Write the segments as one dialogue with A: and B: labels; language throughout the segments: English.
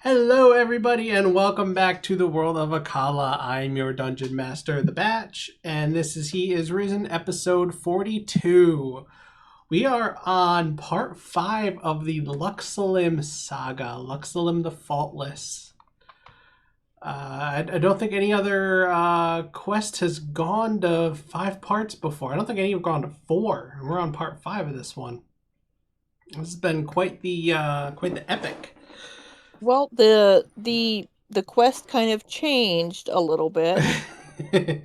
A: Hello, everybody, and welcome back to the world of Akala. I'm your dungeon master, the Batch, and this is He Is Risen, episode 42. We are on part 5 of the Luxalim saga, Luxalim the Faultless. I don't think any other quest has gone to 5 parts before. I don't think any have gone to 4, and we're on part 5 of this one. This has been quite the epic.
B: Well, the quest kind of changed a little bit.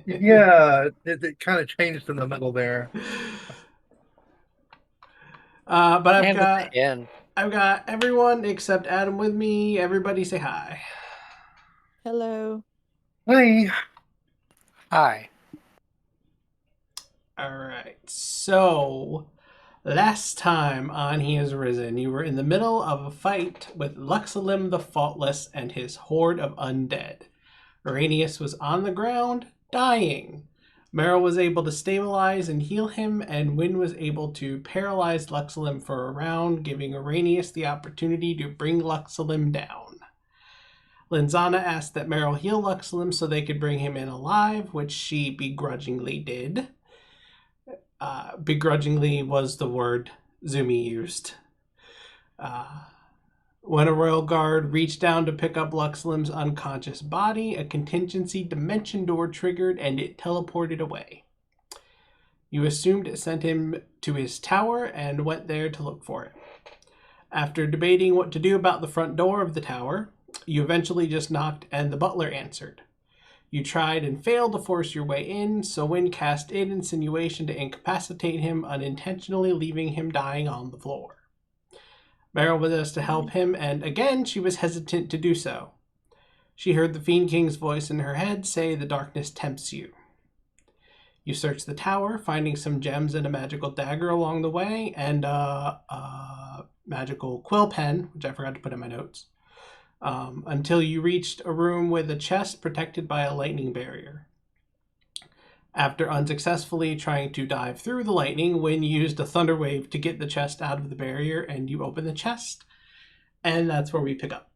C: Yeah, it kind of changed in the middle there.
A: But
D: And at the end.
A: I've got everyone except Adam with me. Everybody say hi.
B: Hello.
C: Hey,
D: Hi.
A: Alright, so last time on He Is Risen, you were in the middle of a fight with Luxalim the Faultless and his horde of undead. Araneus was on the ground, dying. Meryl was able to stabilize and heal him, and Wynne was able to paralyze Luxalim for a round, giving Araneus the opportunity to bring Luxalim down. Linzana asked that Meryl heal Luxalim so they could bring him in alive, which she begrudgingly did. Begrudgingly was the word Zoomy used. When a royal guard reached down to pick up Luxalim's unconscious body, a contingency dimension door triggered and it teleported away. You assumed it sent him to his tower and went there to look for it. After debating what to do about the front door of the tower, you eventually just knocked and the butler answered. You tried and failed to force your way in, so Wynne cast in insinuation to incapacitate him, unintentionally leaving him dying on the floor. Meryl was asked to help him, and again she was hesitant to do so. She heard the Fiend King's voice in her head say, "The darkness tempts you." You searched the tower, finding some gems and a magical dagger along the way, and a magical quill pen, which I forgot to put in my notes, until you reached a room with a chest protected by a lightning barrier. After unsuccessfully trying to dive through the lightning, Wynne used a thunder wave to get the chest out of the barrier, and you open the chest, and that's where we pick up.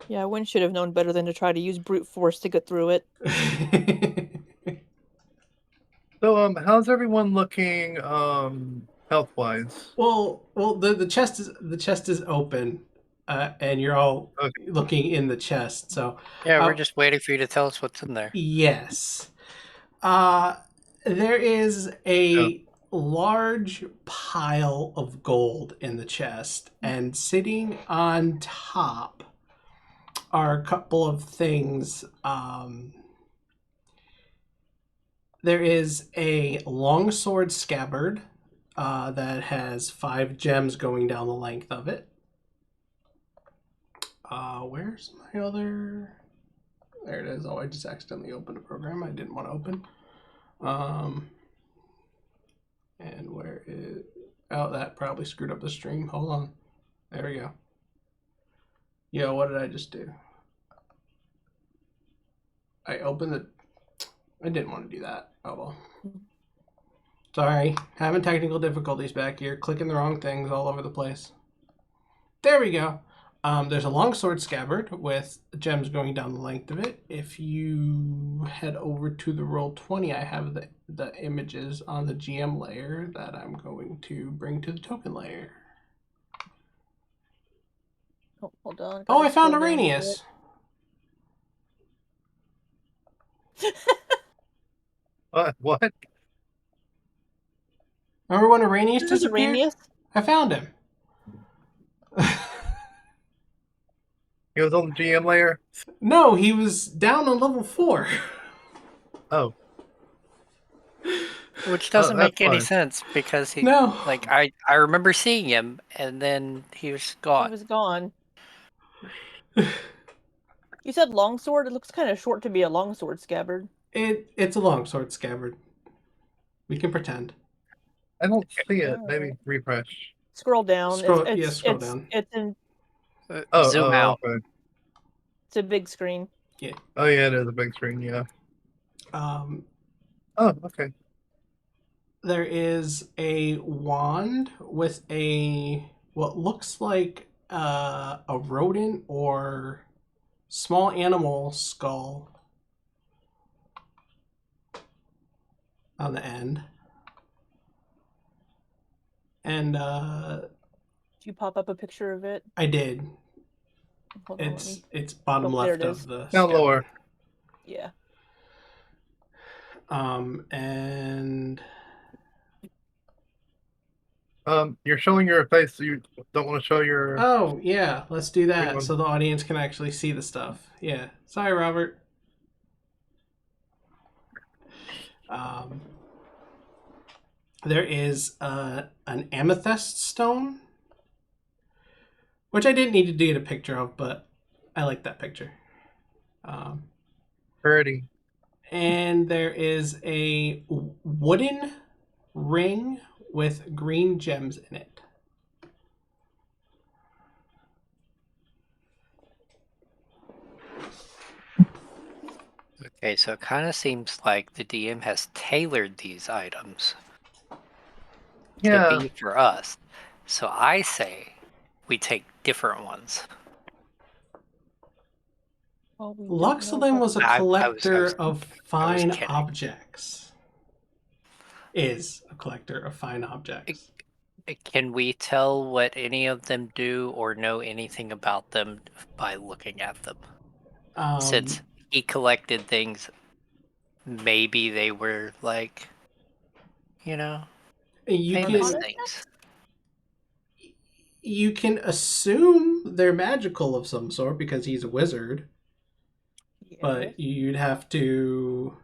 B: Yeah, Wynne should have known better than to try to use brute force to get through it.
C: so how's everyone looking health-wise?
A: well, the chest is open, and you're all
C: Okay.
A: looking in the chest. So
D: Yeah, we're just waiting for you to tell us what's in there.
A: yes, there is a large pile of gold in the chest, and sitting on top are a couple of things. There is a longsword scabbard that has 5 gems going down the length of it. Where's my other... There it is. Oh, I just accidentally opened a program I didn't want to open. And where is... Oh, that probably screwed up the stream. Hold on. There we go. Yo, what did I just do? I opened the... I didn't want to do that. Oh, well. Sorry. Having technical difficulties back here. Clicking the wrong things all over the place. There we go. There's a longsword scabbard with gems going down the length of it. If you head over to the Roll20, I have the images on the GM layer that I'm going to bring to the token layer.
B: Oh, hold on.
A: Oh, I found Araneus.
C: What?
A: Remember when Araneus
B: This is
A: disappeared?
B: Araneus?
A: I found him.
C: He was on the GM layer?
A: No, he was down on level 4.
C: Oh.
D: Which doesn't make any
C: fine.
D: sense because he
A: No.
D: like I remember seeing him and then he was gone.
B: He was gone. You said longsword? It looks kind of short to be a longsword scabbard.
A: It's a longsword scabbard. We can pretend.
C: I don't see it. Maybe refresh.
B: Scroll down.
A: Scroll down.
B: It's in.
D: Zoom out.
C: Okay.
B: It's a big screen.
A: Yeah.
C: Oh yeah, it is a big screen. Yeah.
A: Um.
C: Oh, okay.
A: there is a wand with what looks like a rodent or small animal skull on the end. And
B: Did you pop up a picture of it?
A: I did.
B: Hold on, let me.
A: It's bottom
B: Oh, there
A: left
B: it
A: of
B: is.
A: the
C: Down
A: skeleton.
C: lower.
B: Yeah.
A: And
C: you're showing your face, so you don't want to show your.
A: oh yeah, let's do that
C: one.
A: so the audience can actually see the stuff. Yeah. Sorry, Robert. There is an amethyst stone, which I didn't need to get a picture of, but I like that picture.
C: Pretty.
A: And there is a wooden ring with green gems in it.
D: Okay, so it kind of seems like the DM has tailored these items
C: Yeah.
D: to be for us. So I say we take different ones.
B: Well, we don't know
A: Luxelin
B: what-
A: was a
D: I was
A: collector of fine
D: kidding.
A: objects. Is a collector of fine objects.
D: Can we tell what any of them do or know anything about them by looking at them? Since he collected things, maybe they were like,
A: you
D: famous
A: can
D: things.
A: you can assume they're magical of some sort because he's a wizard,
B: Yeah.
A: but you'd have to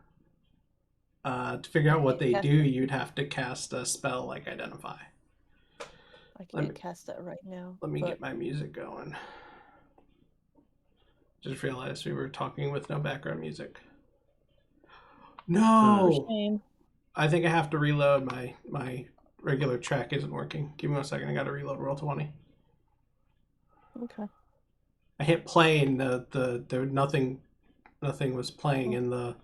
A: figure out what they
B: cast
A: do.
B: it.
A: You'd have to cast a spell like Identify.
B: I
A: let
B: can't
A: me-
B: cast that right now.
A: Let me
B: but
A: get my music going. Just realized we were talking with no background music. No!
B: shame.
A: I think I have to reload. My regular track isn't working. Give me 1 second. I gotta reload Roll20.
B: Okay.
A: I hit play and there nothing was playing in the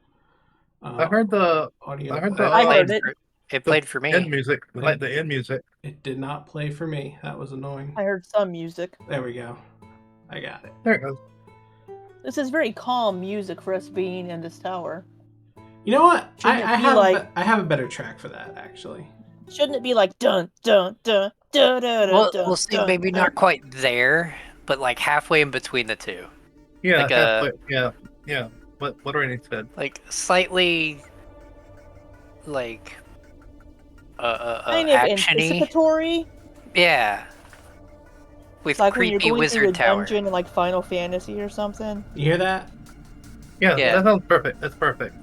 C: I heard the
A: audio.
C: I heard
A: play.
C: the
B: I heard it.
D: It played for
C: end
D: me.
C: music, like the end music.
A: It did not play for me. That was annoying.
B: I heard some music.
A: There we go. I got it.
C: There it goes.
B: This is very calm music for us being in this tower.
A: You know what?
B: Shouldn't it
A: I
B: be
A: have
B: like-
A: I have a better track for that actually.
B: Shouldn't it be like dun dun dun dun dun
D: Well,
B: dun?
D: we'll see.
B: dun,
D: Maybe
B: dun.
D: not quite there, but like halfway in between the two.
C: Yeah,
D: Like
C: halfway, yeah. What Rainy said.
D: Like slightly, like
B: Kind of
D: actiony.
B: anticipatory,
D: Yeah. With
B: like when you're
D: creepy
B: going through a
D: wizard tower.
B: dungeon in like Final Fantasy or something.
A: You hear that?
C: Yeah,
D: Yeah.
C: that sounds perfect. That's perfect.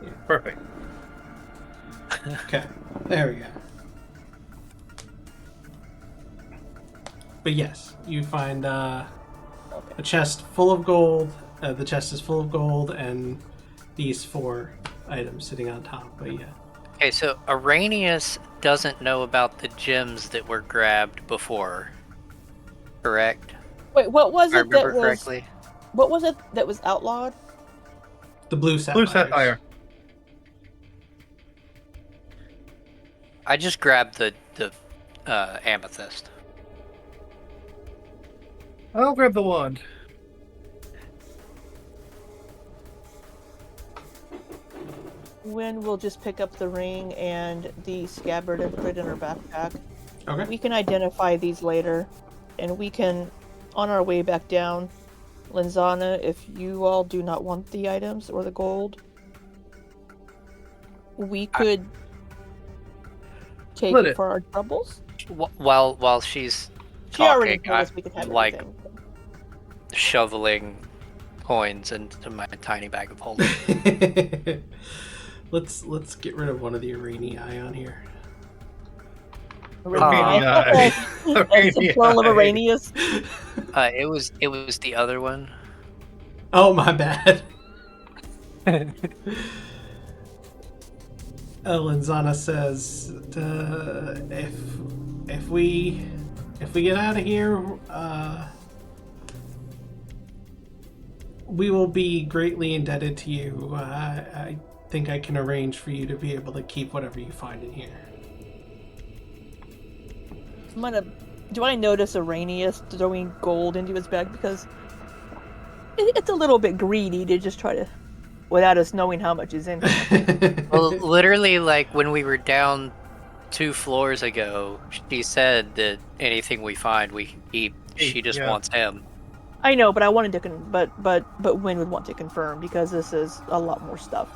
A: Yeah.
C: Perfect.
A: Okay. There we go. But yes, you find a chest full of gold. The chest is full of gold and these 4 items sitting on top. But yeah.
D: Okay, so Araneus doesn't know about the gems that were grabbed before, correct?
B: Wait, what was
D: If I
B: it that
D: remember
B: was?
D: correctly.
B: What was it that was outlawed?
A: The blue sapphires.
C: Blue sapphire.
D: I just grabbed the amethyst.
C: I'll grab the wand.
B: Wynne will just pick up the ring and the scabbard and put it in her backpack.
A: Okay.
B: We can identify these later, and we can, on our way back down, Linzana, if you all do not want the items or the gold, we could take
C: Split
B: it
C: it.
B: for our troubles.
D: While she's
B: She already
D: talking,
B: told us
D: I'm
B: we could have
D: like
B: everything.
D: shoveling coins into my tiny bag of holding.
A: Let's get rid of one of the Arenii on here.
C: Arenii.
B: That's the plural of Araneus.
D: It was the other one.
A: Oh, my bad. Linzana says, if we get out of here, we will be greatly indebted to you. think I can arrange for you to be able to keep whatever you find in here.
B: Do I notice Araneus throwing gold into his bag? Because it's a little bit greedy to just try to, without us knowing how much is in here.
D: Well, literally, like when we were down 2 floors ago, she said that anything we find we can keep. She just wants him.
B: I know, but I wanted to but Wynne would want to confirm because this is a lot more stuff.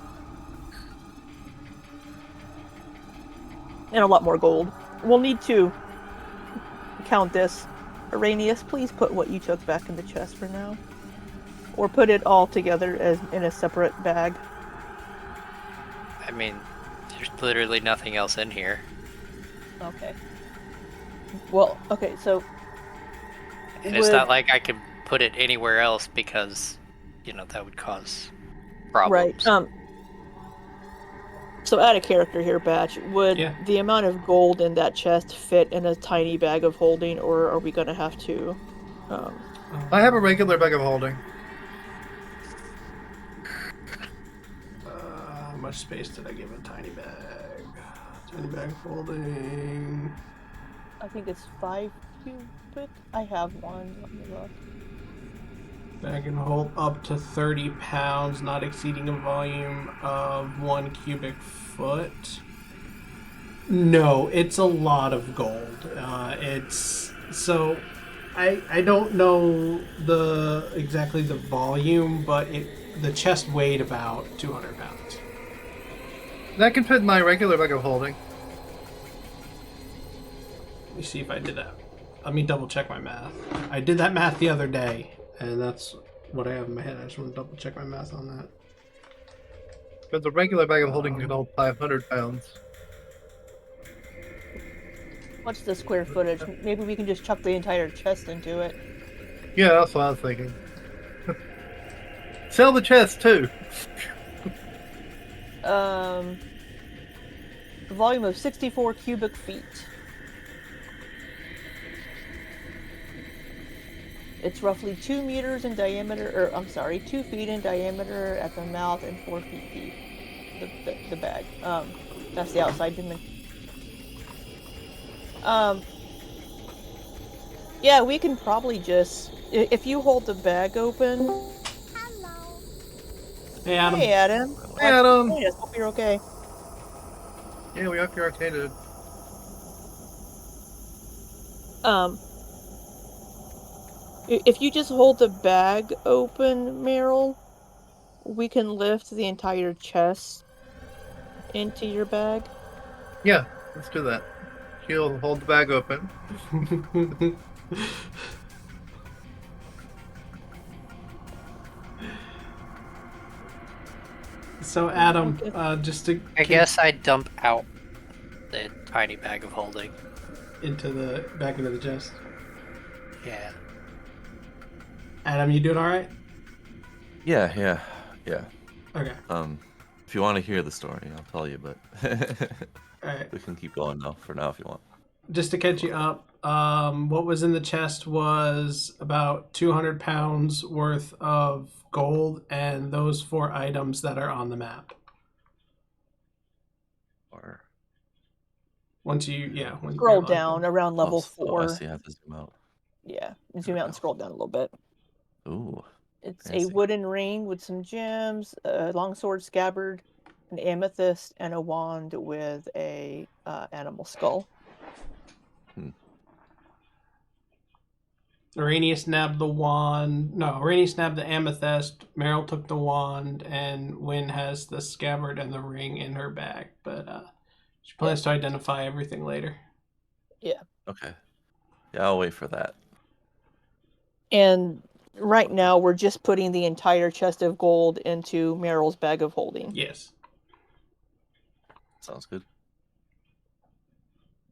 B: And a lot more gold. We'll need to count this. Araneus, please put what you took back in the chest for now. Or put it all together as in a separate bag.
D: I mean, there's literally nothing else in here.
B: Okay. Well, okay, so...
D: And it's not like I could put it anywhere else because, that would cause problems.
B: Right. So out of character here, Batch, would the amount of gold in that chest fit in a tiny bag of holding, or are we going to have to...
C: I have a regular bag of holding.
A: How much space did I give a tiny bag? Tiny bag of holding...
B: I think it's 5 cubic. I have one. Let me look.
A: Bag can hold up to 30 pounds, not exceeding a volume of 1 cubic foot. No, it's a lot of gold. I don't know exactly the volume, but the chest weighed about 200 pounds.
C: That can fit in my regular bag of holding.
A: Let me see if I did that. Let me double check my math. I did that math the other day, and that's what I have in my head. I just want to double check my math on that.
C: But the regular bag of holding can hold 500 pounds.
B: What's the square footage? Maybe we can just chuck the entire chest into it.
C: Yeah, that's what I was thinking. Sell the chest, too.
B: The volume of 64 cubic feet. It's roughly 2 meters in diameter, 2 feet in diameter at the mouth and 4 feet deep. The bag. That's the outside dimension. Yeah, we can probably just, if you hold the bag open.
E: Hello.
A: Hey, Adam.
B: Hey, Adam.
C: Hey, Adam.
B: I just hope you're okay.
C: Yeah, we hope you're okay, dude.
B: If you just hold the bag open, Meryl, we can lift the entire chest into your bag.
C: Yeah, let's do that. He'll hold the bag open.
A: So, Adam, just to...
D: I guess I dump out the tiny bag of holding.
A: Back into the chest.
D: Yeah.
A: Adam, you doing all right?
F: Yeah.
A: Okay.
F: If you want to hear the story, I'll tell you, but
A: All right.
F: we can keep going now for now if you want.
A: Just to catch you up, what was in the chest was about 200 pounds worth of gold and those 4 items that are on the map.
F: Or
A: Once you,
B: Scroll down around level 4.
F: I see. I have to zoom out.
B: Yeah, zoom out and scroll down a little bit.
F: Ooh.
B: It's
F: Fancy.
B: a wooden ring with some gems, a longsword scabbard, an amethyst, and a wand with a animal skull.
A: Araneus nabbed the wand. No, Araneus nabbed the amethyst. Meryl took the wand, and Wynne has the scabbard and the ring in her bag. But she plans to identify everything later.
B: Yeah.
F: Okay. Yeah, I'll wait for that.
B: And right now, we're just putting the entire chest of gold into Meryl's bag of holding.
A: Yes.
F: Sounds good.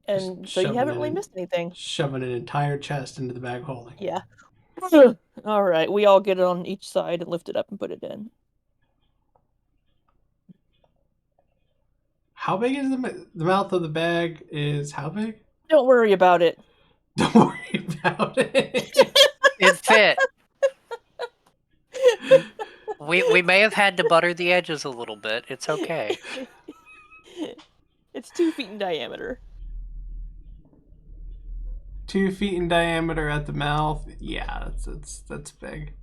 B: And so you haven't really missed anything.
A: Shoving an entire chest into the bag of holding.
B: Yeah. All right, we all get it on each side and lift it up and put it in.
A: How big is the mouth of the bag? Is how big?
B: Don't worry about it.
A: Don't worry about it.
D: It fit. We may have had to butter the edges a little bit. It's okay.
B: It's 2 feet in diameter.
A: 2 feet in diameter at the mouth. Yeah, that's big.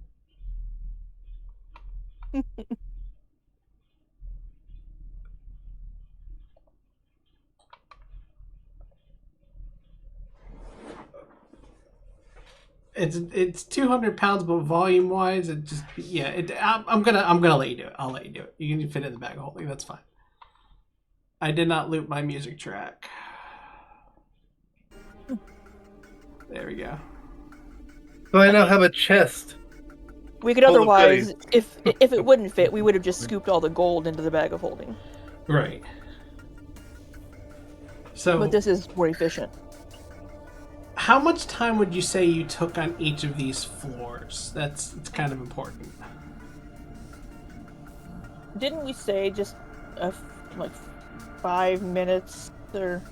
A: It's 200 pounds, but volume wise, it just I'm gonna let you do it. I'll let you do it. You can fit it in the bag of holding. That's fine. I did not loop my music track. There we go.
C: So I now have a chest.
B: We could
C: Full of
B: otherwise,
C: goodies.
B: if it wouldn't fit, we would have just scooped all the gold into the bag of holding.
A: Right. So,
B: But this is more efficient.
A: how much time would you say you took on each of these floors? It's kind of important.
B: Didn't we say just like 5 minutes or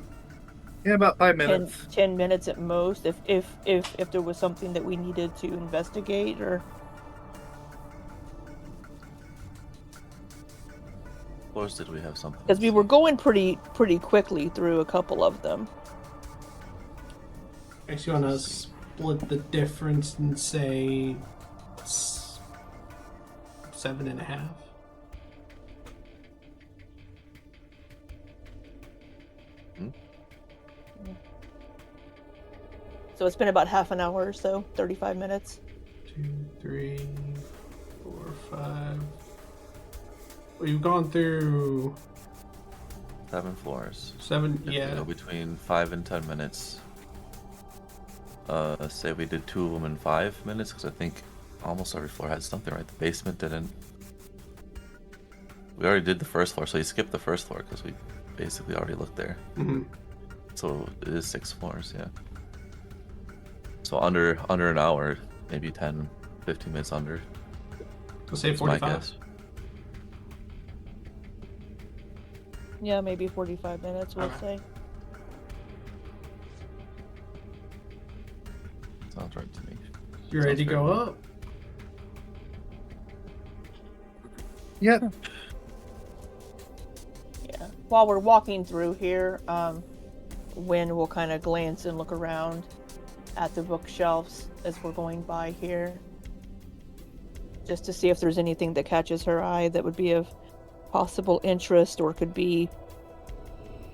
C: Yeah, about 5
B: 10,
C: minutes.
B: 10 minutes at most? If there was something that we needed to investigate, or
F: Floors, did we have something?
B: because we were going pretty quickly through a couple of them.
A: I actually want to split the difference and say 7.5.
B: So it's been about half an hour or so, 35 minutes.
A: 2, 3, 4, 5. We've gone through
F: 7 floors.
A: 7.
F: If we
A: Yeah.
F: go between 5 and 10 minutes. Say we did 2 of them in 5 minutes, because I think almost every floor had something, right? The basement didn't. We already did the first floor, so you skipped the first floor because we basically already looked there.
A: Mm-hmm.
F: So it is 6 floors, yeah. So under an hour, maybe 10, 15 minutes under.
A: We'll say
F: That's my
A: 45.
F: guess.
B: Yeah, maybe 45 minutes, we'll
A: Okay.
B: say.
F: Sounds right to me.
A: You ready to
F: Sounds
A: go
F: fair.
A: up?
C: Yep.
B: Yeah. While we're walking through here, Wynne will kind of glance and look around at the bookshelves as we're going by here, just to see if there's anything that catches her eye that would be of possible interest or could be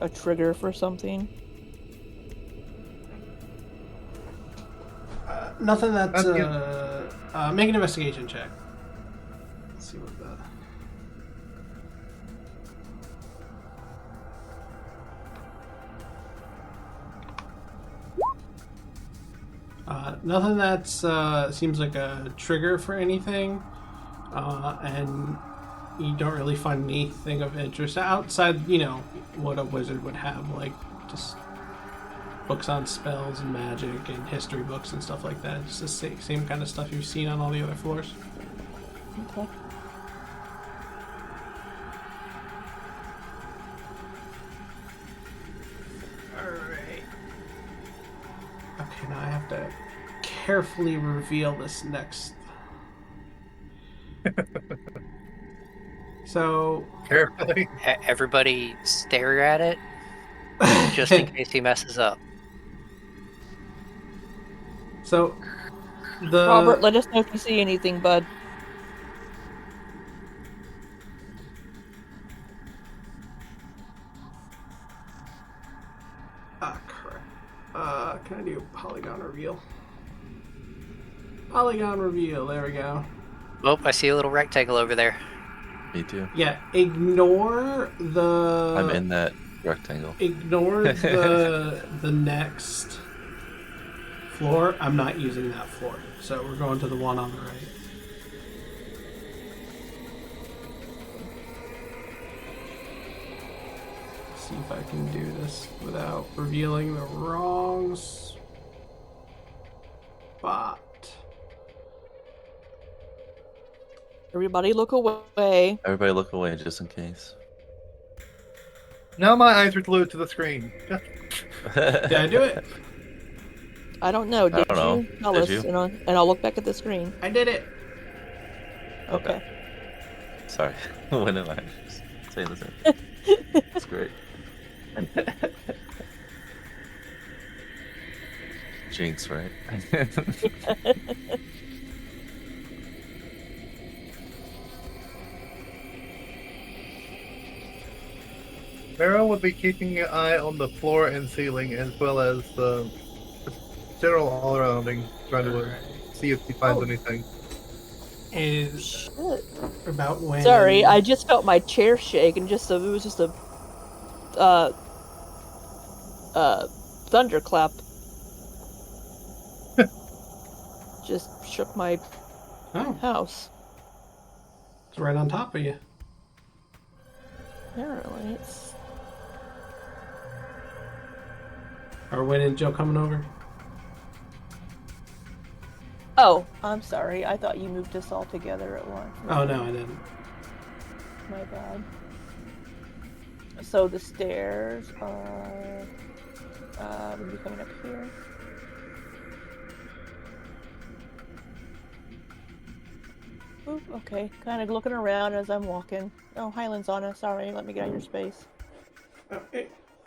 B: a trigger for something.
A: Nothing that's
C: I'm
A: make an investigation check. Let's see what the nothing that's seems like a trigger for anything, and you don't really find anything of interest outside, what a wizard would have, like just books on spells and magic and history books and stuff like that. Just the same kind of stuff you've seen on all the other floors.
B: Okay.
A: Alright. Okay, now I have to carefully reveal this next. So,
C: Carefully.
D: Everybody stare at it, just in case he messes up.
A: So, the
B: Robert, let us know if you see anything, bud.
A: crap. Can I do polygon reveal? Polygon reveal. There we go.
D: Oh, I see a little rectangle over there.
F: Me too.
A: Yeah. Ignore the.
F: I'm in that rectangle.
A: Ignore the next floor. I'm not using that floor, so we're going to the one on the right. See if I can do this without revealing the wrong spot.
B: Everybody look away.
F: Everybody look away just in case.
C: Now my eyes are glued to the screen.
A: Did I do it?
B: I don't know. Did
F: don't know.
B: you? Tell
F: Did
B: us,
F: you?
B: and I'll look back at the screen.
A: I did it.
B: Okay.
F: Sorry. Wynne and I are just saying the same. It's great. Jinx, right?
C: Meryl would be keeping an eye on the floor and ceiling, as well as the general all-arounding, trying to see if he finds anything.
A: Is
B: Shit.
A: about when.
B: Sorry, I just felt my chair shake, and it was just a thunderclap. Just shook my
A: Oh,
B: house.
A: it's right on top of you.
B: Apparently, it's
A: Are Wynne and Joe coming over?
B: Oh, I'm sorry. I thought you moved us all together at once.
A: Oh no, I didn't.
B: My bad. So the stairs are would be coming up here. Oop, okay. Kind of looking around as I'm walking. Oh, Highland's on us. Sorry, let me get out of your space.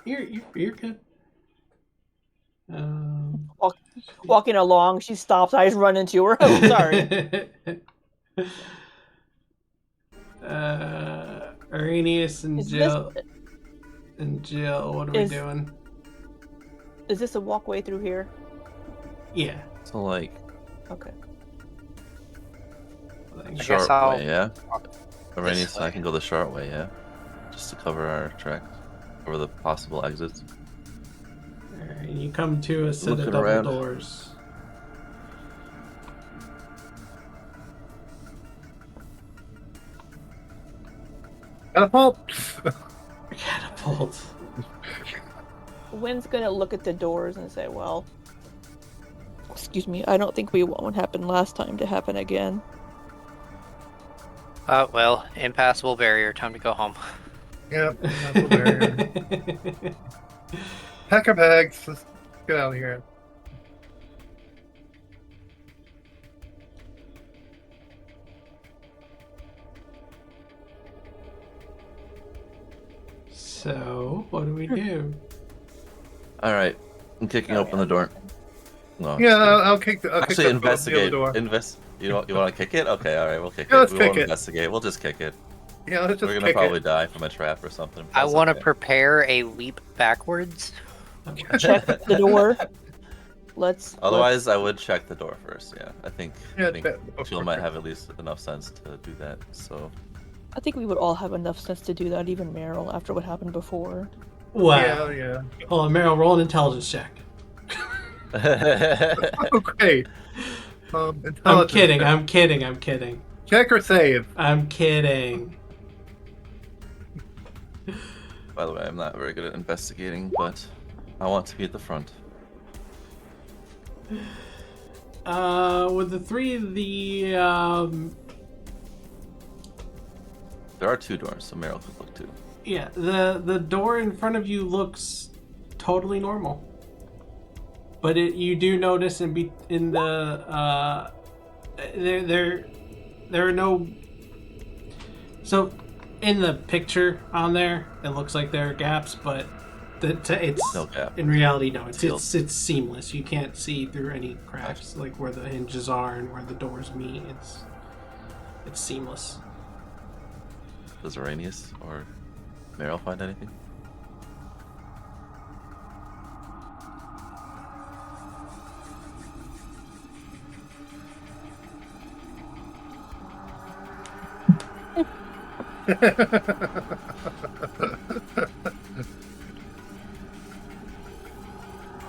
A: You're good.
B: Walking along, she stops. I just run into her. Oh, sorry.
A: Araneus and
B: Is
A: Jill. And Jill, what are we doing?
B: Is this a walkway through here?
A: Yeah.
F: So like
B: Okay.
F: short way, yeah. Araneus and I can go the short way, yeah. Just to cover our tracks, cover the possible exits.
A: Alright, you come to a set of
F: Looking
A: double
F: around.
A: doors.
C: Catapult!
A: Catapult.
B: Wynne's gonna look at the doors and say, well, excuse me, I don't think we want what happened last time to happen again.
D: Well, impassable barrier. Time to go home.
C: Yep, that's a barrier. Pack our bags. Let's get out of here.
A: So, what do we do?
F: Alright, I'm kicking open the door. No,
C: Yeah, I'll kick the. I'll
F: actually,
C: kick the
F: investigate.
C: door.
F: You want to kick it? Okay, alright, we'll kick
C: Yeah,
F: it.
C: let's
F: We
C: kick
F: won't
C: it.
F: investigate. We'll just kick it.
C: Yeah, let's just
F: We're gonna
C: kick
F: probably
C: it.
F: die from a trap or something.
D: I
F: That's
D: want to
F: okay.
D: prepare a leap backwards.
B: Check the door.
F: Otherwise, I would check the door first. Yeah, I think
C: Yeah,
F: Jill might have at least enough sense to do that. So
B: I think we would all have enough sense to do that, even Meryl, after what happened before.
A: Wow.
C: Yeah.
A: Hold on, Meryl, roll an intelligence check.
C: Okay.
A: I'm
C: Intelligence
A: kidding,
C: check.
A: I'm kidding, I'm kidding.
C: Check or save?
A: I'm kidding.
F: By the way, I'm not very good at investigating, but I want to be at the front.
A: With the three of the,
F: There are two doors, so Meryl could look too.
A: yeah, the door in front of you looks totally normal. But you do notice in the, there are no, so in the picture on there, it looks like there are gaps, but it's
F: No gap.
A: in reality, no, it's
F: Sealed.
A: it's seamless. You can't see through any cracks, like where the hinges are and where the doors meet. It's seamless.
F: Does Araneus or Meryl find anything?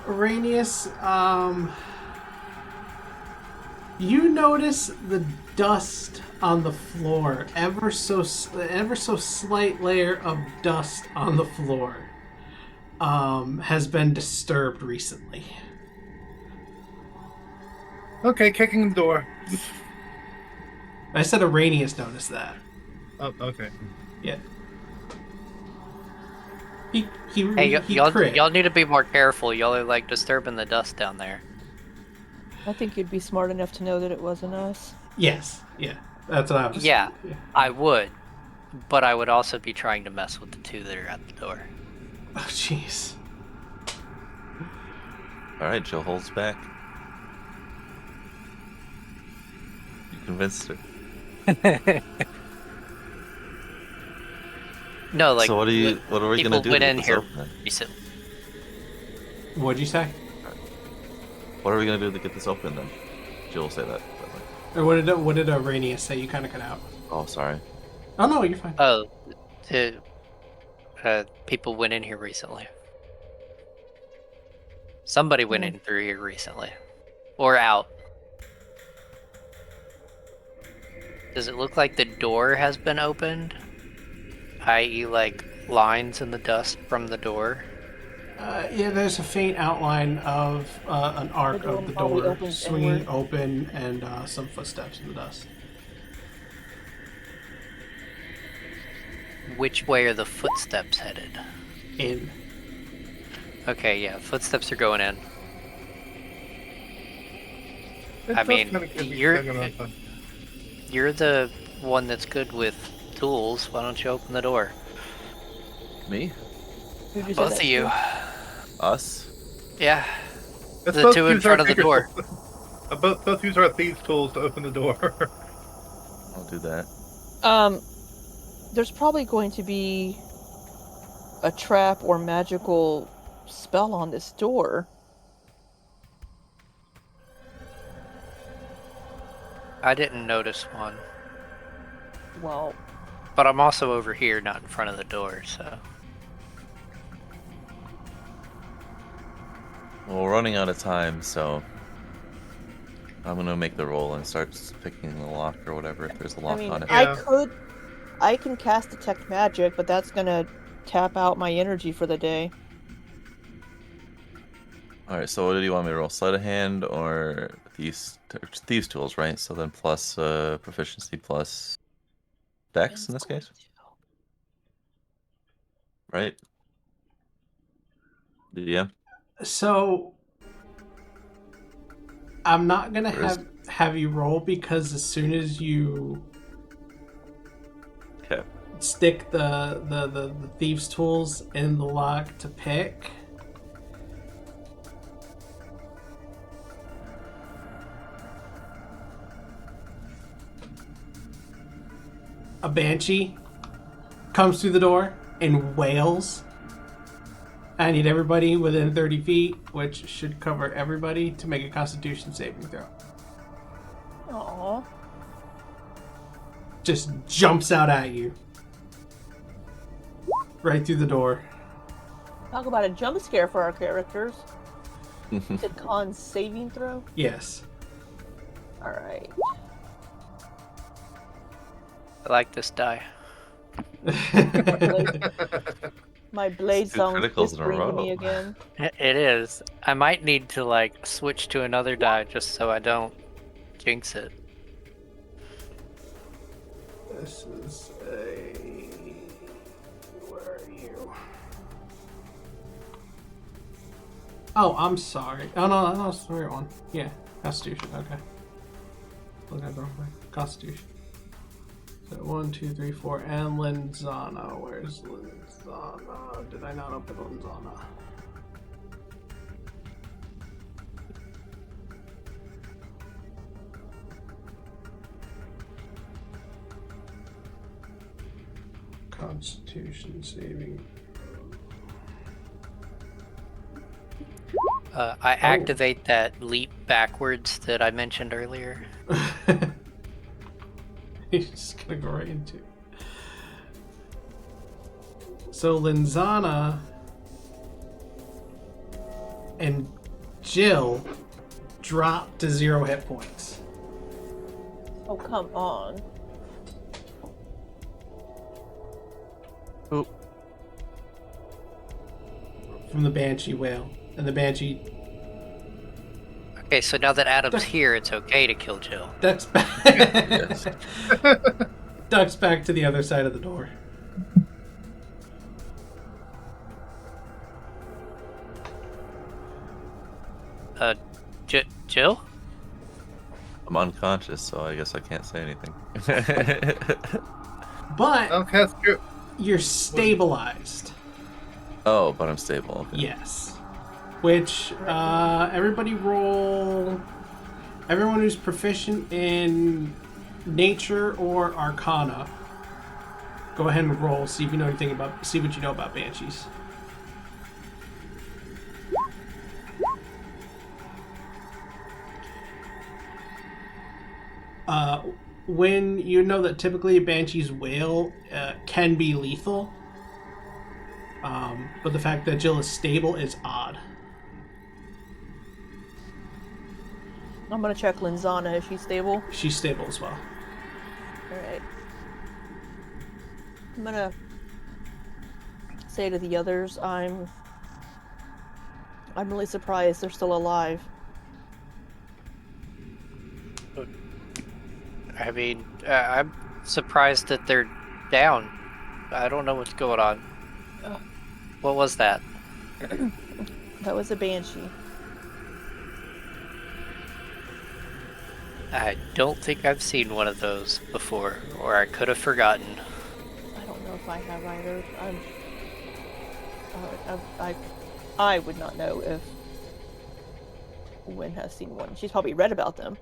A: Araneus, you notice the dust on the floor, ever so slight layer of dust on the floor, has been disturbed recently.
C: Okay, kicking the door.
A: I said Araneus noticed that.
C: Oh, okay.
A: Yeah. He
D: Hey, y'all
A: crit.
D: need to be more careful. Y'all are like disturbing the dust down there.
B: I think you'd be smart enough to know that it wasn't us.
A: Yes, yeah. That's what I was.
D: Yeah, I would. But I would also be trying to mess with the two that are at the door.
A: Oh, jeez.
F: All right, Jill holds back. You convinced her.
D: No, like.
F: So what are we gonna do to
D: went
F: get
D: in
F: this
D: here
F: open then?
D: recently.
A: What'd you say?
F: What are we gonna do to get this open then? Jill will say that.
A: Or what did Araneus say? You kind of cut out.
F: Oh, sorry.
A: Oh no, you're fine.
D: Oh, people went in here recently. Somebody went in through here recently. Or out. Does it look like the door has been opened? I.e. like lines in the dust from the door?
A: Yeah, there's a faint outline of an arc
B: The door
A: of the
B: probably
A: door
B: opens
A: swinging
B: inward.
A: open and some footsteps in the dust.
D: Which way are the footsteps headed?
A: In.
D: Okay, yeah, footsteps are going in. I mean, you're the one that's good with tools. Why don't you open the door?
F: Me?
B: Who just said
D: Both
B: that
D: of you.
F: Us?
D: Yeah.
C: Let's
D: The
C: both
D: two in
C: use
D: front
C: our
D: of the
C: finger
D: door.
C: tools. Both use our thieves' tools to open the door.
F: I'll do that.
B: There's probably going to be a trap or magical spell on this door.
D: I didn't notice one.
B: Well,
D: But I'm also over here, not in front of the door, so...
F: Well, we're running out of time, so I'm gonna make the roll and start picking the lock or whatever if there's a lock
B: I mean,
F: on it.
C: Yeah.
B: I can cast detect magic, but that's gonna tap out my energy for the day.
F: All right, so what do you want me to roll? Sleight of hand or thieves tools, right? So then plus proficiency plus dex in this case, right? Yeah.
A: So I'm not gonna
F: Where is-
A: have you roll because as soon as you
F: Okay.
A: stick the thieves' tools in the lock to pick, a banshee comes through the door and wails. I need everybody within 30 feet, which should cover everybody, to make a Constitution saving throw.
B: Aww.
A: Just jumps out at you. Right through the door.
B: Talk about a jump scare for our characters. It's a con saving throw?
A: Yes.
B: Alright.
D: I like this die.
B: My blade
F: Two
B: sounds
F: criticals in a
B: whispering to
F: row.
B: me again.
D: It is. I might need to, like, switch to another die just so I don't jinx it.
A: This is a... Where are you? Oh, I'm sorry. Oh, no, that's the right one. Yeah, Constitution, okay. Look at the wrong way. Constitution. So 1, 2, 3, 4, and Linzana. Where's Linzana? Did I not open Linzana? Constitution saving.
D: I activate that leap backwards that I mentioned earlier.
A: He's just gonna go right into it. So Linzana and Jill drop to 0 hit points.
B: Oh, come on.
F: Oop.
A: From the Banshee wail. And the Banshee
D: Okay, so now that Adam's here, it's okay to kill Jill.
A: ducks back.
F: Yes.
A: Ducks back to the other side of the door.
D: Jill?
F: I'm unconscious, so I guess I can't say anything.
A: But
C: I'll cast Cure.
A: you're stabilized.
F: Oh, but I'm stable. Okay.
A: Yes. Which, everybody roll... Everyone who's proficient in nature or arcana, go ahead and roll. See if you know anything about... See what you know about banshees. When you know that typically a banshee's wail can be lethal, but the fact that Jill is stable is odd.
B: I'm gonna check Linzana. Is she stable?
A: She's stable as well.
B: Alright. I'm gonna say to the others, I'm really surprised they're still alive.
D: I mean, I'm surprised that they're down. I don't know what's going on. What was that?
B: That was a banshee.
D: I don't think I've seen one of those before, or I could have forgotten.
B: I don't know if I have either. I would not know if Wynne has seen one. She's probably read about them.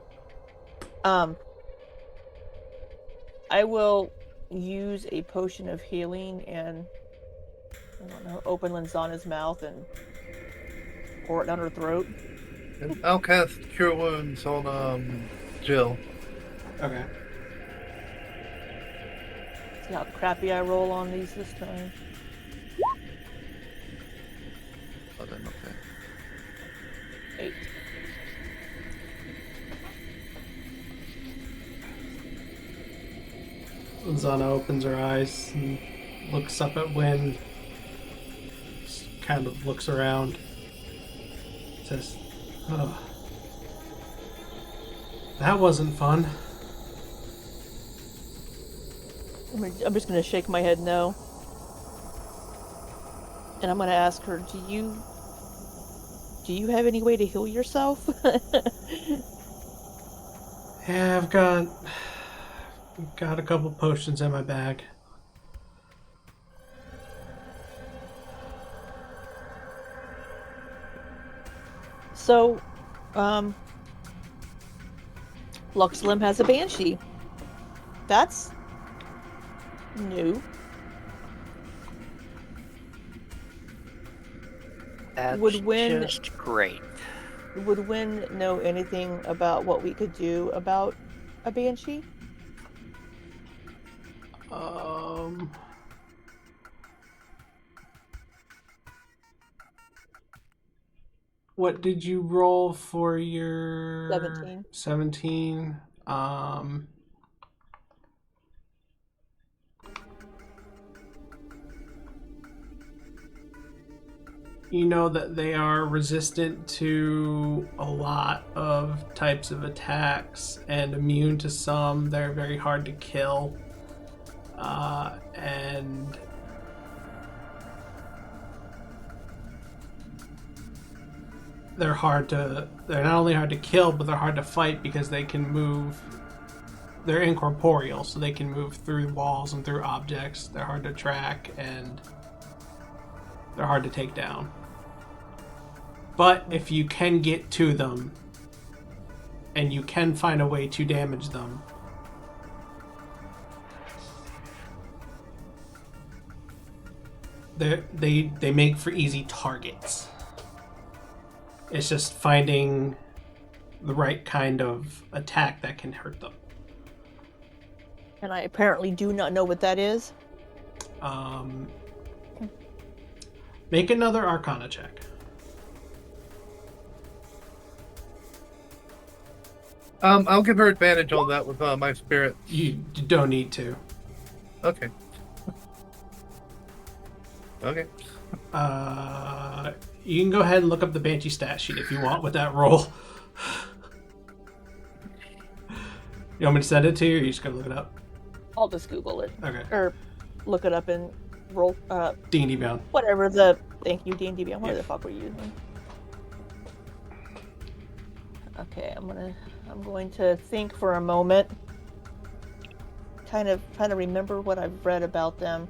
B: I will use a potion of healing and, I don't know, open Linzana's mouth and pour it down her throat.
C: And I'll cast Cure Wounds on Jill.
A: Okay.
B: See how crappy I roll on these this time.
F: Oh, then okay.
B: 8.
A: Zana opens her eyes and looks up at Wynne. Kind of looks around. Says, "Oh, that wasn't fun."
B: I'm just gonna shake my head no. And I'm gonna ask her, do you have any way to heal yourself?
A: Yeah, I've got a couple potions in my bag.
B: So, Luxlim has a banshee. That's new.
D: That's
B: Would Wynne-
D: just great.
B: Would Wynne know anything about what we could do about a banshee?
A: What did you roll for your
B: 17.
A: 17. You know that they are resistant to a lot of types of attacks and immune to some. They're very hard to kill. And they're not only hard to kill, but they're hard to fight because they can move. They're incorporeal, so they can move through walls and through objects. They're hard to track and they're hard to take down. But if you can get to them and you can find a way to damage them, they make for easy targets. It's just finding the right kind of attack that can hurt them.
B: And I apparently do not know what that is.
A: Make another Arcana check.
C: I'll give her advantage on that with my spirit.
A: You don't need to.
C: Okay. Okay.
A: You can go ahead and look up the Banshee stat sheet if you want with that roll. You want me to send it to you, or you just gonna look it up?
B: I'll just Google it.
A: Okay.
B: Or look it up and roll,
A: D&D Beyond.
B: whatever the, thank you, D&D Beyond, what the fuck were you using? Okay, I'm going to think for a moment. kind of trying to remember what I've read about them.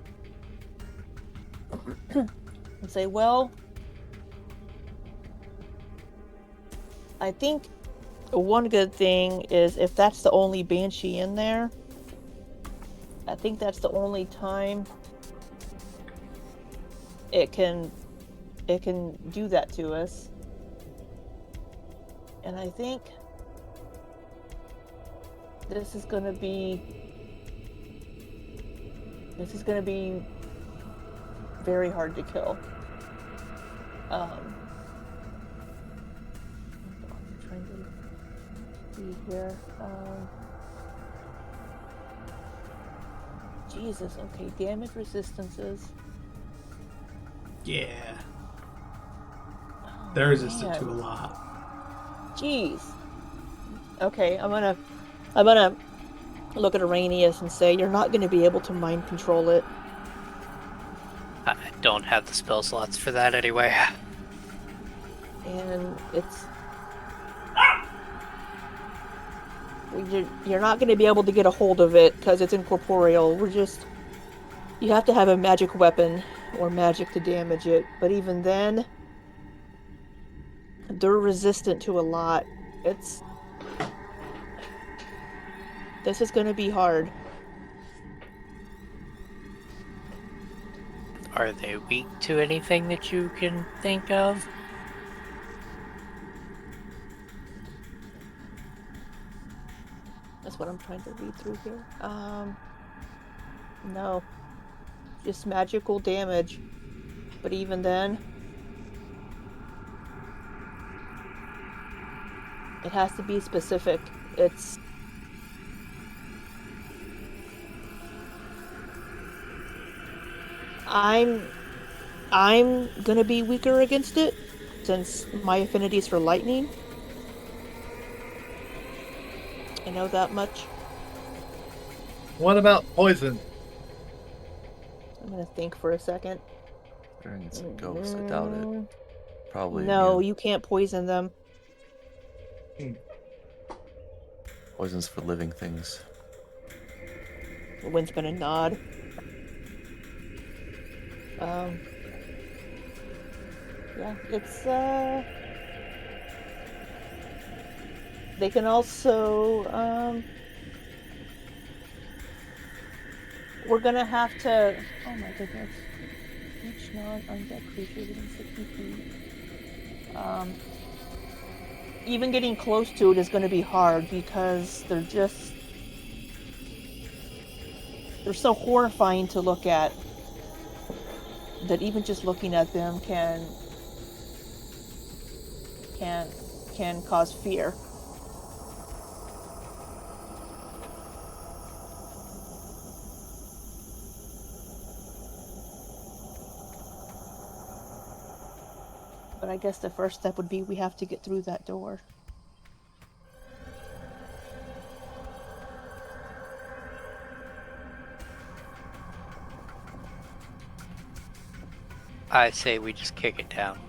B: And say, well, I think one good thing is if that's the only banshee in there, I think that's the only time it can do that to us. And I think this is gonna be very hard to kill. I'm trying to see here. Jesus, okay, damage resistances.
A: Yeah.
B: Oh,
A: They're resistant
B: man.
A: to a lot.
B: Jeez. Okay, I'm gonna look at Araneus and say, you're not gonna be able to mind control it.
D: I don't have the spell slots for that anyway.
B: And you're not going to be able to get a hold of it because it's incorporeal. You have to have a magic weapon or magic to damage it. But even then, they're resistant to a lot. This is going to be hard.
D: Are they weak to anything that you can think of?
B: That's what I'm trying to read through here. No. Just magical damage. But even then, it has to be specific. I'm gonna be weaker against it, since my affinity is for lightning. I know that much.
C: What about poison?
B: I'm gonna think for a second.
F: Dragons and ghosts, I doubt it. Probably
B: No,
F: immune.
B: you can't poison them.
F: Poison's for living things.
B: Wynn's gonna nod. Yeah, it's they can also we're gonna have to, oh my goodness, each non-undead creature within 60 feet. Even getting close to it is going to be hard because they're so horrifying to look at that even just looking at them can cause fear. But I guess the first step would be we have to get through that door.
D: I say we just kick it down.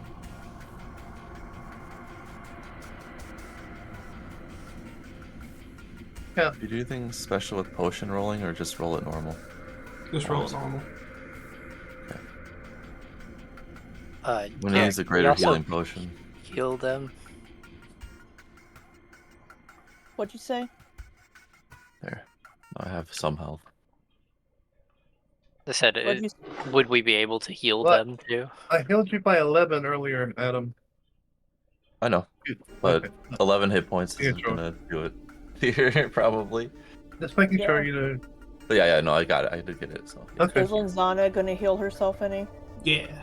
C: Yeah.
F: Do you do anything special with potion rolling or just roll it normal?
A: Just roll it normal.
F: When you use a greater
D: also
F: healing potion.
D: Heal them.
B: What'd you say?
F: There. I have some health.
D: I said, would we be able to heal them too?
C: I healed you by 11 earlier, Adam.
F: I know. But
C: Okay.
F: 11 hit points isn't
C: sure.
F: gonna do it here, probably.
C: Just making sure
B: Yeah.
C: you know.
F: But yeah, no, I got it. I did get it, so. Yeah.
C: Okay.
B: Is Lanzana gonna heal herself any?
A: Yeah.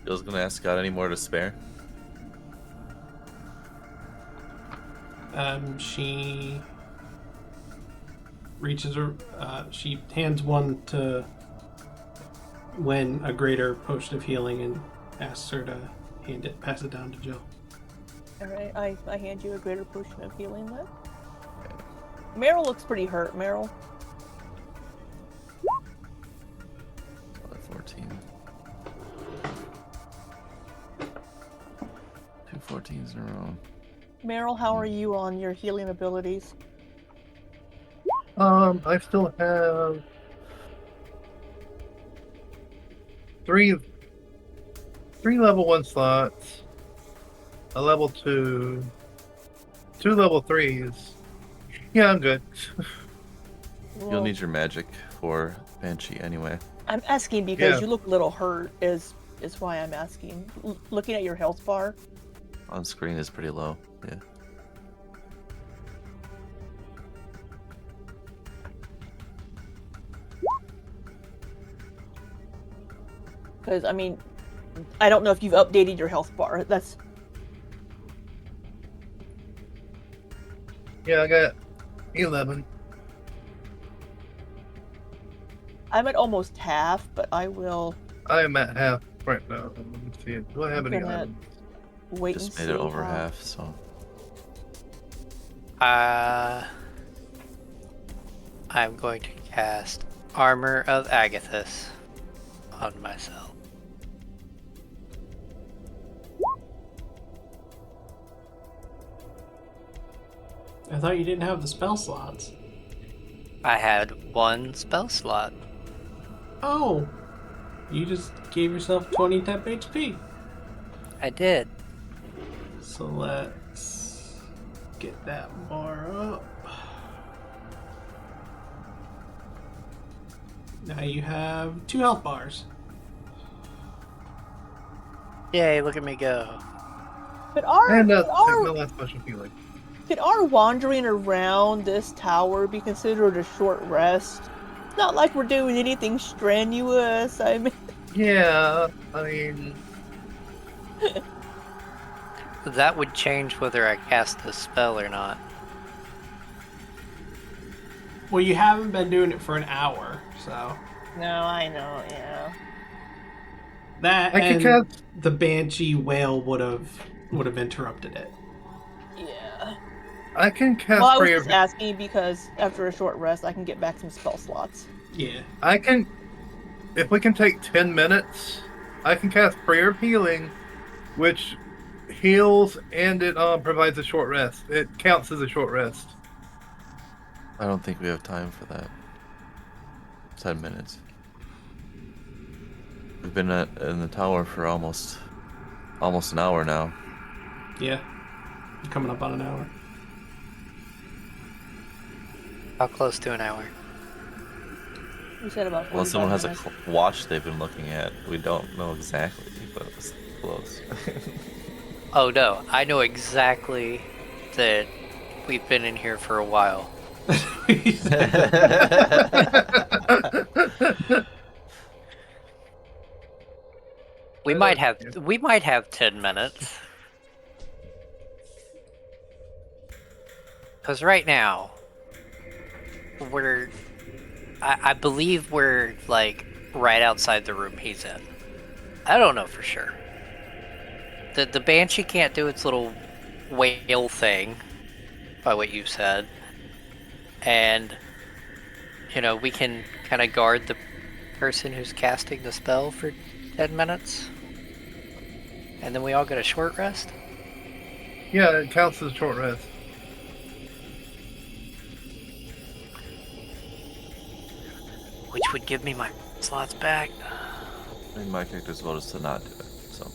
F: I was gonna ask, got any more to spare?
A: She reaches her. She hands one to Wynne, a greater potion of healing, and asks her to pass it down to Jill.
B: All right, I hand you a greater potion of healing then. Meryl looks pretty hurt. Meryl.
F: 14. these are wrong.
B: Meryl, how are you on your healing abilities?
C: I still have three level 1 slots, a level 2, 2 level 3s. Yeah, I'm good.
F: You'll need your magic for Banshee anyway.
B: I'm asking because
C: Yeah.
B: you look a little hurt. Is why I'm asking. Looking at your health bar.
F: On screen is pretty low. Yeah.
B: Because I mean, I don't know if you've updated your health bar. That's
C: Yeah, I got 11.
B: I'm at almost half, but I will
C: I am at half right now. Let me see. Do I have
B: I'm
C: any
B: gonna-
C: items?
B: wait
F: Just
B: and
F: made
B: see
F: it over
B: how-
F: half, so.
D: I'm going to cast Armor of Agathis on myself.
A: I thought you didn't have the spell slots.
D: I had 1 spell slot.
A: Oh, you just gave yourself 20 temp HP.
D: I did.
A: So let's get that bar up. Now you have 2 health bars.
D: Yay, look at me go.
B: But our
C: And
B: but our,
C: my last special healing.
B: could our wandering around this tower be considered a short rest? It's not like we're doing anything strenuous. I mean,
C: Yeah, I mean,
D: That would change whether I cast the spell or not.
A: Well, you haven't been doing it for an hour, so
B: no, I know, yeah.
A: that
C: I could
A: and
C: cast.
A: the banshee wail would have interrupted it.
B: Yeah.
C: I can cast
B: Well, I was
C: prayer.
B: just asking because after a short rest, I can get back some spell slots.
A: Yeah.
C: I can. If we can take 10 minutes, I can cast prayer of healing, which heals and it provides a short rest. It counts as a short rest.
F: I don't think we have time for that. 10 minutes. We've been in the tower for almost an hour now.
A: Yeah. Coming up on an hour.
D: How close to an hour?
B: You said about 45
F: Unless someone has a
B: minutes.
F: watch they've been looking at. We don't know exactly, but it's close.
D: Oh no, I know exactly that we've been in here for a while. We might have 10 minutes. Cause right now I believe we're like right outside the room he's in. I don't know for sure. The banshee can't do its little wail thing, by what you said. And we can kind of guard the person who's casting the spell for 10 minutes. And then we all get a short rest?
C: Yeah, it counts as a short rest.
D: Which would give me my slots back.
F: I mean, my character's vote is to not do it, so.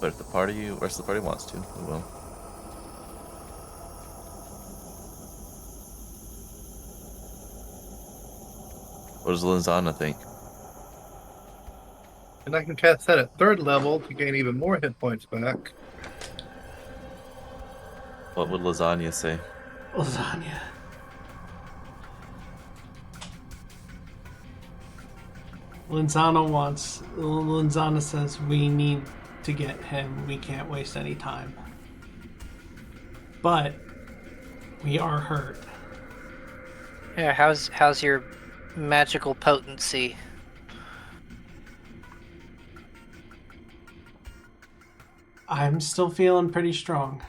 F: But if the rest of the party wants to, we will. What does Linzana think?
C: And I can cast that at 3rd level to gain even more hit points back.
F: What would Lasagna say?
A: Lasagna. Linzana says we need to get him. We can't waste any time. But we are hurt.
D: Yeah, how's your magical potency?
A: I'm still feeling pretty strong.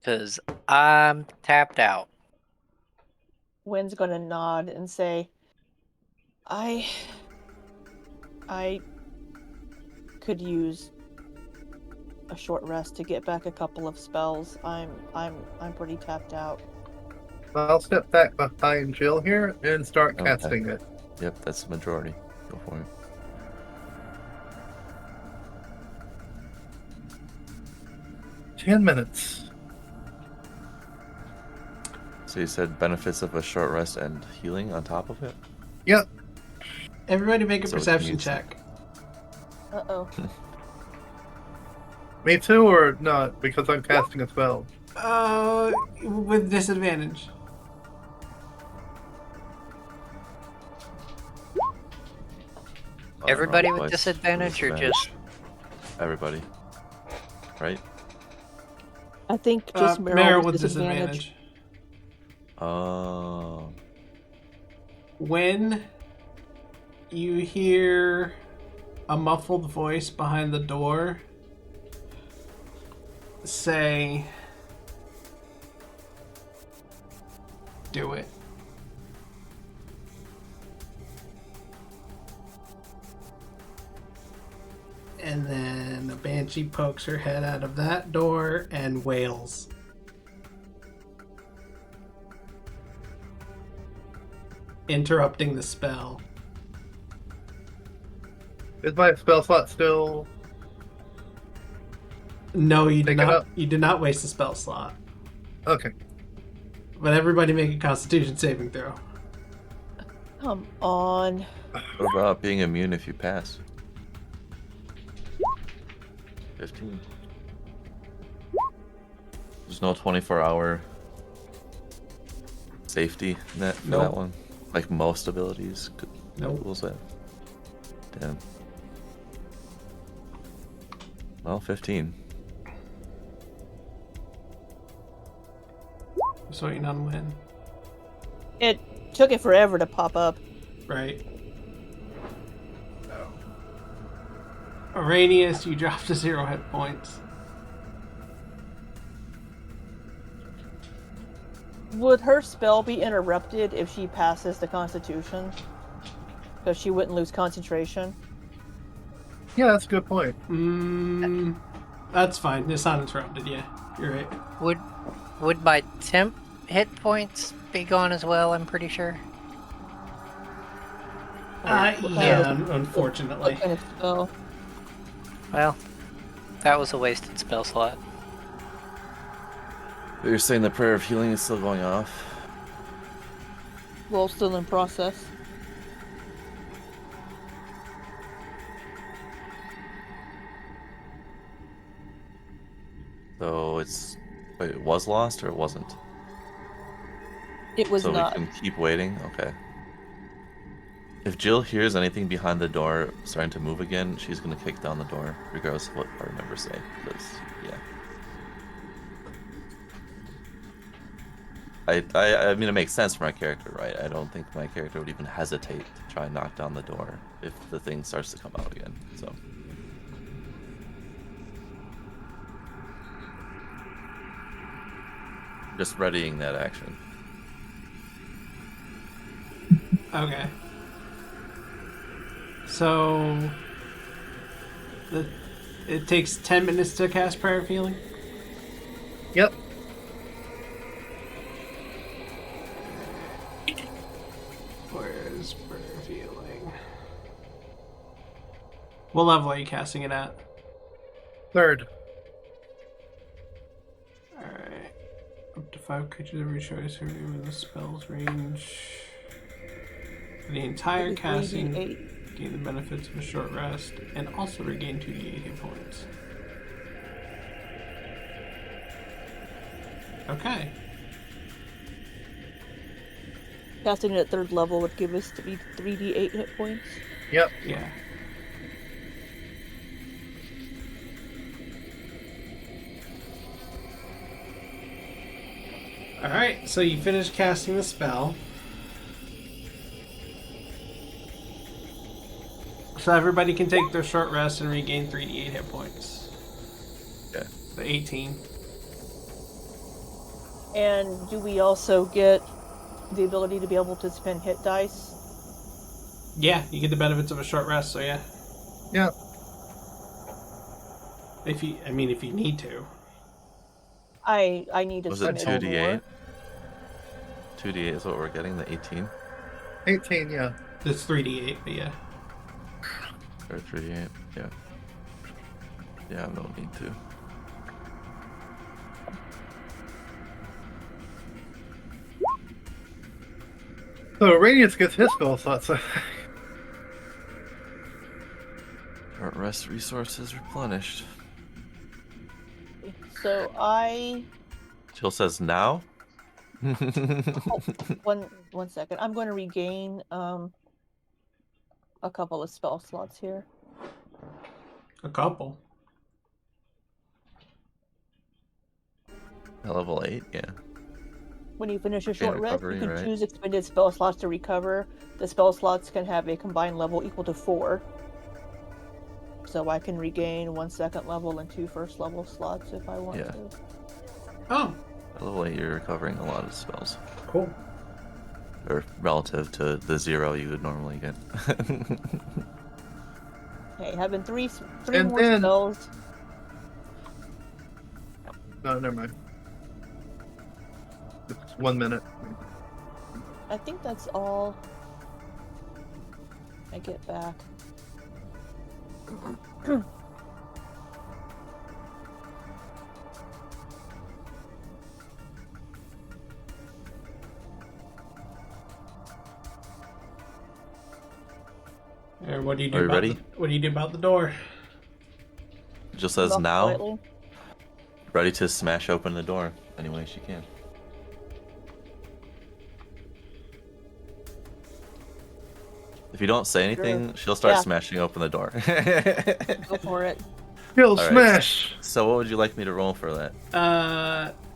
D: Because I'm tapped out.
B: Wynne's gonna nod and say, I I could use a short rest to get back a couple of spells. I'm pretty tapped out.
C: I'll step back behind Jill here and start
F: Okay.
C: casting it.
F: Yep, that's the majority. Go for it.
C: $10 minutes.
F: So you said benefits of a short rest and healing on top of it?
C: Yep.
A: Everybody make a
F: So it
A: perception
F: needs-
A: check.
B: Uh-oh.
C: Me too, or not? Because I'm casting a spell.
A: With disadvantage.
D: Everybody with
F: Twice.
D: disadvantage or just
F: everybody? Right?
B: I think just
A: Meryl
B: with
A: with
B: disadvantage.
A: disadvantage.
F: Oh.
A: When you hear a muffled voice behind the door say, "Do it." And then a banshee pokes her head out of that door and wails. Interrupting the spell.
C: Is my spell slot still?
A: No, you did
C: Pick it
A: not.
C: up.
A: You did not waste a spell slot.
C: Okay.
A: But everybody make a Constitution saving throw.
B: Come on.
F: What about being immune if you pass? 15. There's no 24-hour safety net for
A: Nope.
F: that one? Like most abilities?
A: Nope.
F: Rules that? Damn. Well, 15.
A: Just waiting on Wynne.
B: It took it forever to pop up.
A: Right. Araneus, you drop to 0 hit points.
B: Would her spell be interrupted if she passes the Constitution? Because she wouldn't lose concentration.
C: Yeah, that's a good point.
A: That's fine. It's not interrupted. Yeah, you're right.
D: would my temp hit points be gone as well? I'm pretty sure.
A: Yeah, unfortunately.
B: What kind of spell?
D: Well, that was a wasted spell slot.
F: But you're saying the prayer of healing is still going off?
B: Well, still in process.
F: So it's... Wait, it was lost or it wasn't?
B: It was
F: so
B: not.
F: we can keep waiting? Okay. If Jill hears anything behind the door starting to move again, she's going to kick down the door, regardless of what our members say. Because, yeah. I mean, it makes sense for my character, right? I don't think my character would even hesitate to try and knock down the door if the thing starts to come out again. So, just readying that action.
A: Okay. So, it takes 10 minutes to cast Prayer of Healing?
C: Yep.
A: Where's Prayer of Healing? What level are you casting it at?
C: 3rd.
A: Alright. Up to 5 creatures every choice who in the spell's range. For the entire casting, gain the benefits of a short rest, and also regain 2d8 hit points. Okay.
B: Casting it at 3rd level would give us 3d8 hit points.
C: Yep.
A: Yeah. Alright, so you finish casting the spell. So everybody can take their short rest and regain 3d8 hit points.
F: Okay.
A: So 18.
B: And do we also get the ability to be able to spend hit dice?
A: Yeah, you get the benefits of a short rest, so yeah.
C: Yeah.
A: If you need to.
B: I need to
F: Was it
B: spin it
F: 2d8? 2d8 is what we're getting, the 18?
C: 18, yeah.
A: It's 3d8, but yeah.
F: Or 3d8, yeah. Yeah, no need to.
C: So Araneus gets his spell slot, so...
F: Short rest resources replenished.
B: So I...
F: Jill says now?
B: One second. I'm going to regain a couple of spell slots here.
A: A couple.
F: Level 8, yeah.
B: When you finish a short rest,
F: recovery,
B: you can
F: right?
B: choose expended spell slots to recover. The spell slots can have a combined level equal to 4. So I can regain 1 second level and 2 first level slots if I want
F: Yeah.
B: to.
A: Oh,
F: At level 8, you're recovering a lot of spells.
A: cool.
F: Or relative to the 0 you would normally get.
B: Okay, having three
C: And
B: more
C: then-
B: spells.
C: No, never mind. It's 1 minute.
B: I think that's all I get back.
A: And what do you do
F: Are you
A: about
F: ready?
A: what do you do about the door?
F: Jill says
B: Buff
F: now,
B: slightly.
F: ready to smash open the door any way she can. If you don't say anything, she'll start
B: Yeah.
F: smashing open the door.
B: Go for it.
C: Kill
F: right.
C: smash!
F: So what would you like me to roll for that?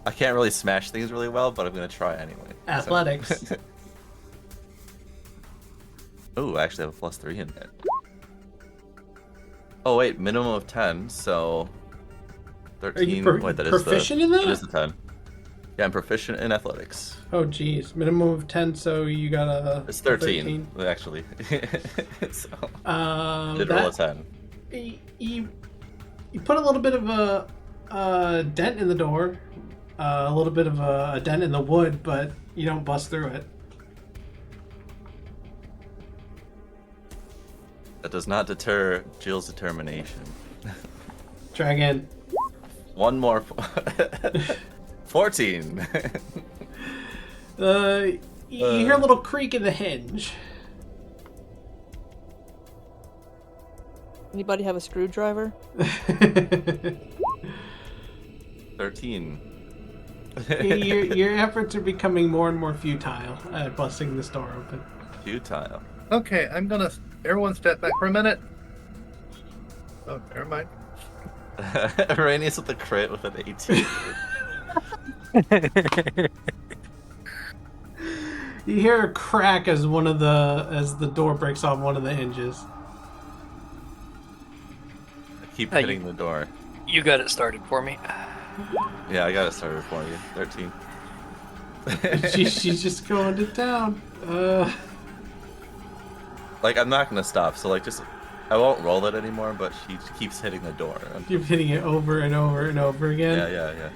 F: I can't really smash things really well, but I'm going to try anyway.
A: Athletics.
F: So. Oh, I actually have a +3 in that. Oh wait, minimum of 10, so 13.
A: Are you
F: Wait, that is
A: proficient in that?
F: It is the 10. Yeah, I'm proficient in athletics.
A: Oh, geez. Minimum of 10, so you got a...
F: It's 13, actually. So, did roll a 10.
A: You put a little bit of a dent in the door, a little bit of a dent in the wood, but you don't bust through it.
F: That does not deter Jill's determination.
A: Try again.
F: One more. 14.
A: You hear a little creak in the hinge.
B: Anybody have a screwdriver?
F: 13.
A: your efforts are becoming more and more futile at busting this door open.
F: Futile.
C: Okay, I'm gonna... Everyone step back for a minute. Oh, never mind.
F: Araneus with the crit with an 18.
A: You hear a crack as the door breaks off one of the hinges.
F: I keep hitting the door.
D: You got it started for me.
F: Yeah, I got it started for you. 13.
A: She's just going to town.
F: Like, I'm not gonna stop, so like, just... I won't roll it anymore, but she keeps hitting the door.
A: You're hitting it over and over and over again.
F: Yeah.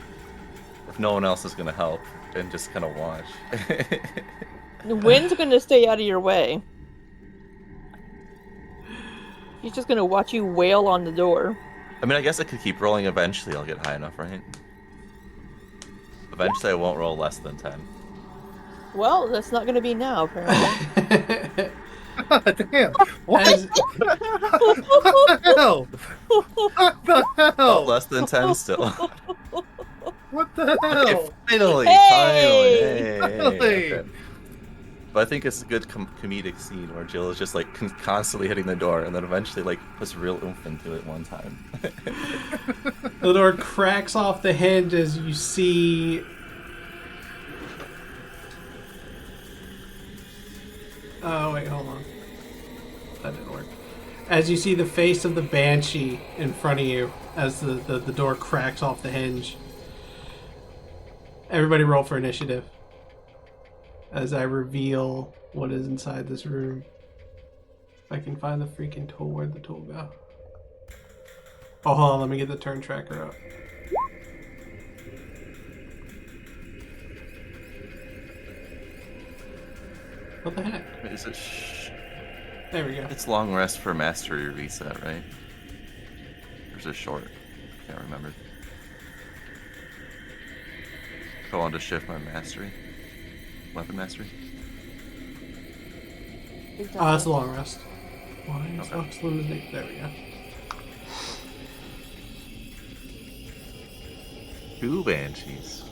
F: If no one else is gonna help, then just kind of watch.
B: The wind's gonna stay out of your way. He's just gonna watch you wail on the door.
F: I mean, I guess I could keep rolling. Eventually, I'll get high enough, right? Eventually, I won't roll less than 10.
B: Well, that's not gonna be now, apparently.
C: Damn! What?
A: As-
C: What the hell? What the
F: Oh,
C: hell?
F: less than 10 still.
C: What the
F: Okay,
C: hell?
F: finally!
B: Hey!
F: Okay. But I think it's a good comedic scene where Jill is just like constantly hitting the door, and then eventually like puts real oomph into it one time.
A: The door cracks off the hinge as you see... Oh, wait, hold on. That didn't work. As you see the face of the Banshee in front of you as the door cracks off the hinge. Everybody roll for initiative. As I reveal what is inside this room. If I can find the freaking tool, where'd the tool go? Oh, hold on, let me get the turn tracker up. What the heck?
F: Wait, is it?
A: There we go.
F: It's long rest for mastery reset, right? Or is it short? I can't remember. Go on to shift my mastery. Weapon mastery.
A: Oh, that's a long rest. Why is
F: Okay.
A: Lux Limbs Naked? There we go.
F: 2 banshees.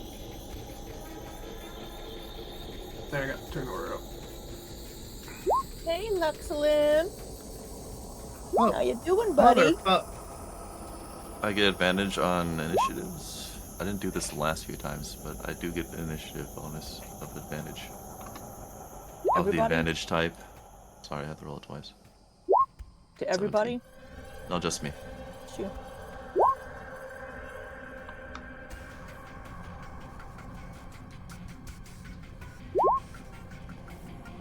A: There I got the turn order up.
B: Hey, Luxlim.
C: Oh,
B: How you doing, buddy?
F: I get advantage on initiatives. I didn't do this the last few times, but I do get the initiative bonus of advantage. Of the
B: Everybody?
F: advantage type. Sorry, I have to roll it twice.
B: To everybody?
F: 17. No, just me.
B: Shoot.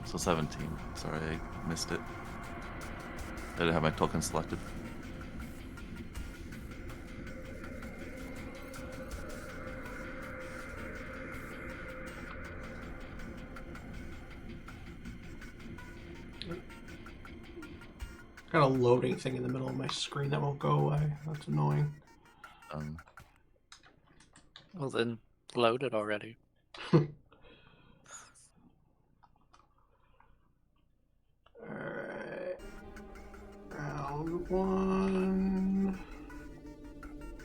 F: So 17. Sorry, I missed it. I didn't have my token selected.
A: Got a loading thing in the middle of my screen that won't go away. That's annoying.
D: Well, then load it already.
A: Alright. Round 1.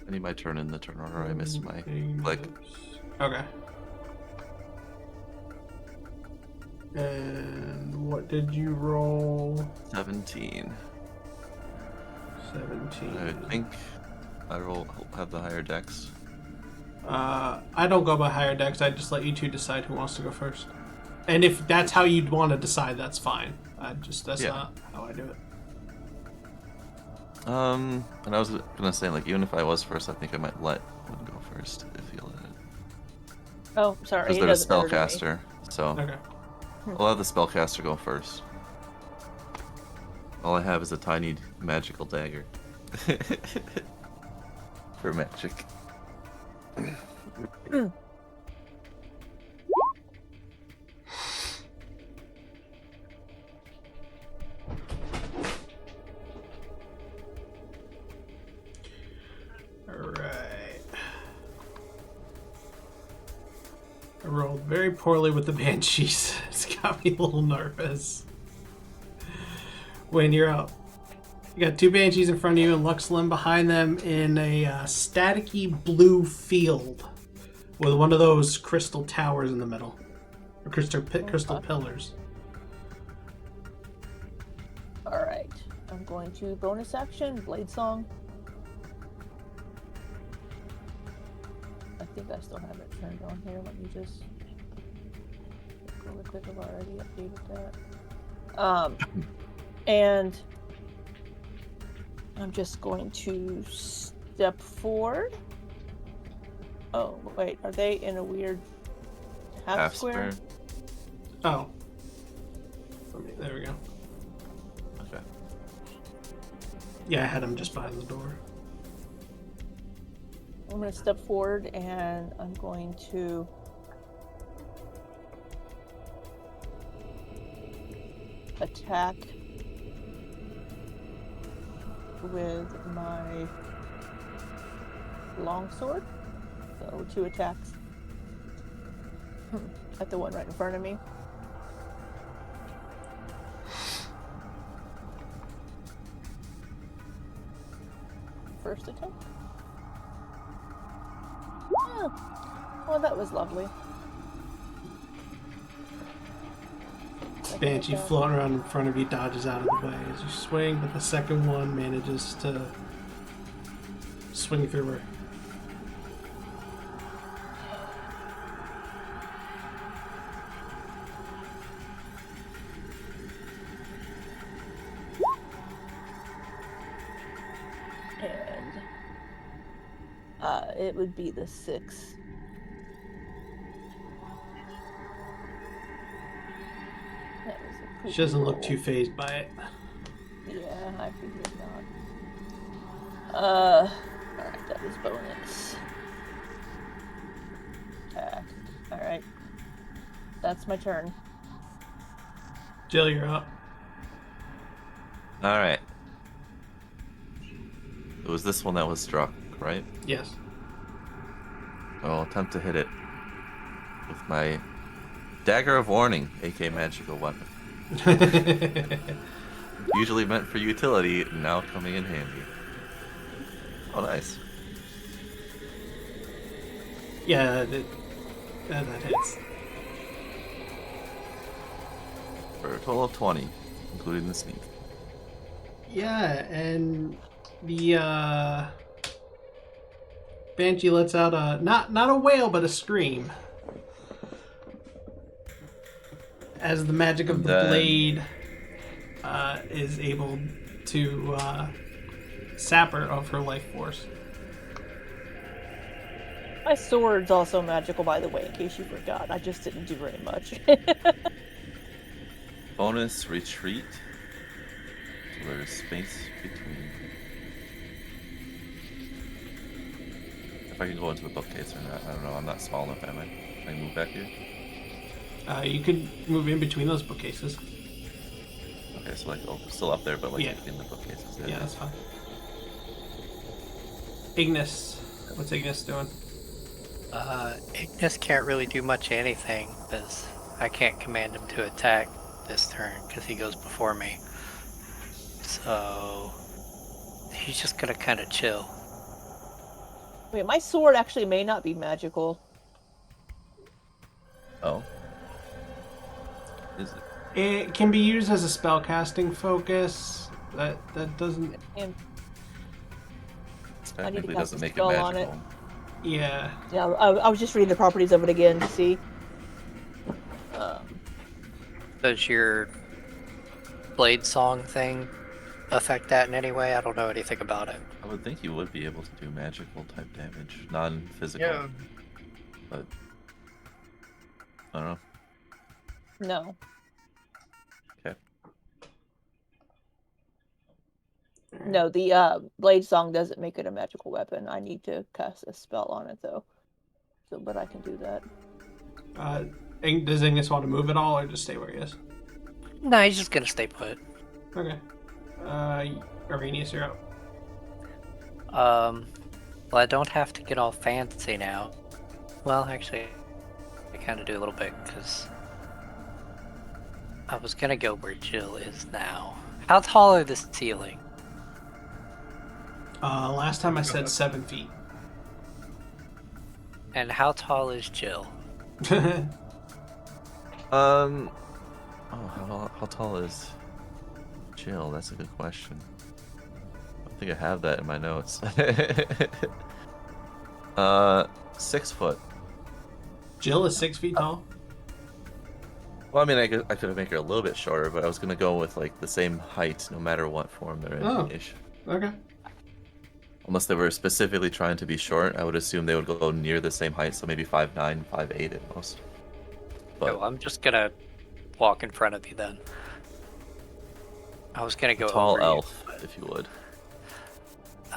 F: I need my turn in the turn order. I missed my click.
A: Okay. And what did you roll?
F: 17.
A: 17.
F: I think I have the higher dex.
A: I don't go by higher decks. I just let you two decide who wants to go first. And if that's how you'd want to decide, that's fine. That's not how I do it.
F: And I was gonna say, like, even if I was first, I think I might let one go first if you let it.
B: Oh, sorry.
F: Because
B: it
F: they're a
B: doesn't matter to me.
F: spellcaster, so
A: Okay.
F: I'll have the spellcaster go first. All I have is a tiny magical dagger. For magic.
A: Alright. I rolled very poorly with the banshees. It's got me a little nervous. Wynne, you're up. You got 2 banshees in front of you and Luxlim behind them in a staticky blue field with one of those crystal towers in the middle. Or crystal pillars.
B: Alright. I'm going to bonus action, Blade Song. I think I still have it turned on here. Let me just look really quick. I've already updated that. And I'm just going to step forward. Oh, wait. Are they in a weird half square?
A: Oh. There we go.
F: Okay.
A: Yeah, I had him just by the door.
B: I'm going to step forward and I'm going to attack with my longsword. So 2 attacks at the one right in front of me. First attack. Oh, well, that was lovely.
A: Banshee floating around in front of you dodges out of the way as you swing, but the second one manages to swing through her.
B: And it would be the 6.
A: She doesn't look too phased by it.
B: Yeah, I figured Alright, that was bonus. Attack. Alright. That's my turn.
A: Jill, you're up.
F: All right. It was this one that was struck, right?
A: Yes.
F: I'll attempt to hit it with my Dagger of Warning, aka magical weapon. Usually meant for utility, now coming in handy. Oh, nice.
A: Yeah, that hits.
F: For a total of 20, including the sneak.
A: Yeah, and the Banshee lets out a not a wail but a scream as the magic of the blade is able to sap her of her life force.
B: My sword's also magical, by the way, in case you forgot. I just didn't do very much.
F: Bonus retreat. So there's space between. If I can go into the bookcase or not, I don't know. I'm not small enough, am I? Can I move back here?
A: You could move in between those bookcases.
F: Okay, so like still up there, but like
A: Yeah.
F: between the bookcases.
A: Yeah, that's fine. Ignis. What's Ignis doing?
D: Ignis can't really do much of anything because I can't command him to attack this turn because he goes before me. So he's just gonna kind of chill.
B: Wait, my sword actually may not be magical.
F: Oh. Is it?
A: It can be used as a spellcasting focus. That doesn't.
B: And
F: Technically
B: cast
F: doesn't
B: a
F: make it
B: spell on
F: magical.
A: Yeah.
B: yeah, I was just reading the properties of it again to see.
D: Does your blade song thing affect that in any way? I don't know anything about it.
F: I would think you would be able to do magical type damage, non-physical.
C: Yeah.
F: But I don't know.
B: No.
F: Okay.
B: No, the blade song doesn't make it a magical weapon. I need to cast a spell on it though. So, but I can do that.
A: Does Ignis want to move at all, or just stay where he is?
D: No, he's just gonna stay put.
A: Okay. Araneus, you're up.
D: Well, I don't have to get all fancy now. Well, actually, I kind of do a little bit because I was gonna go where Jill is now. How tall are the ceiling?
A: Last time I said 7 feet.
D: And how tall is Jill?
F: Oh, how tall is Jill? That's a good question. I think I have that in my notes. 6 foot.
A: Jill is 6 feet tall.
F: Well, I mean, I could make her a little bit shorter, but I was gonna go with like the same height, no matter what form they're in.
A: Oh. Okay.
F: Unless they were specifically trying to be short, I would assume they would go near the same height, so maybe 5'9", 5'8" at most. But
D: Oh, I'm just gonna walk in front of you then. I was gonna go
F: tall
D: over
F: elf, if you would.
D: You.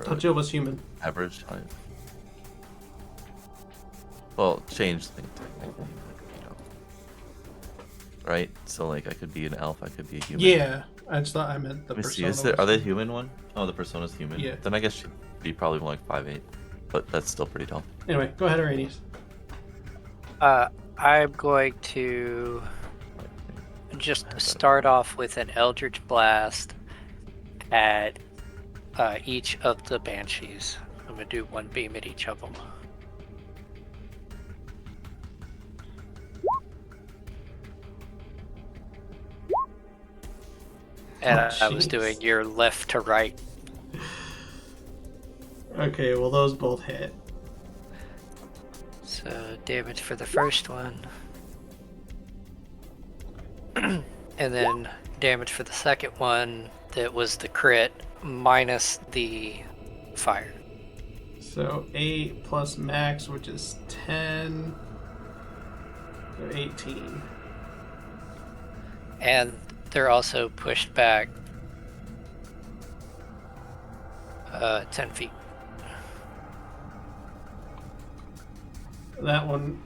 A: Thought Jill was human.
F: Average height. Well, change thing technically, but, you know. Right? So like, I could be an elf, I could be a human.
A: Yeah, I just thought I meant the
F: Let me see,
A: persona.
F: are they human one? Oh, the persona's human.
A: Yeah.
F: Then I guess she'd be probably more like 5'8", but that's still pretty tall.
A: Anyway, go ahead, Araneus.
D: I'm going to just start off with an Eldritch Blast at each of the Banshees. I'm gonna do one beam at each of them. And I was
A: jeez.
D: doing your left to right.
A: Okay, well those both hit.
D: So damage for the first one. And then damage for the second one, that was the crit, minus the fire.
A: So 8 plus max, which is 10. So 18.
D: And they're also pushed back 10 feet.
A: That one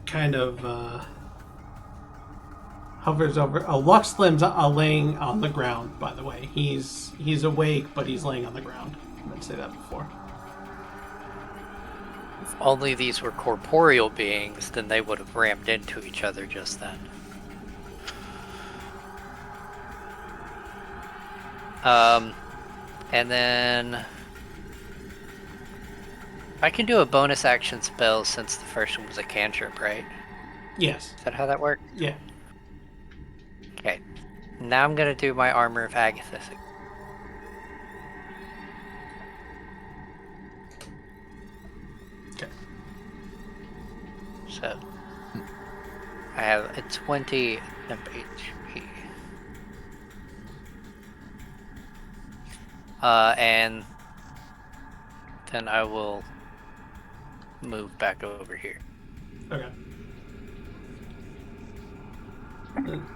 A: kind of hovers over. Lux Limb's laying on the ground, by the way. He's awake, but he's laying on the ground. I meant to say that before.
D: If only these were corporeal beings, then they would have rammed into each other just then. And then I can do a bonus action spell since the first one was a cantrip, right?
A: Yes.
D: Is that how that works?
A: Yeah.
D: Okay. Now I'm gonna do my Armor of Agathis.
A: Okay.
D: So I have a 20 HP. And then I will move back over here.
A: Okay.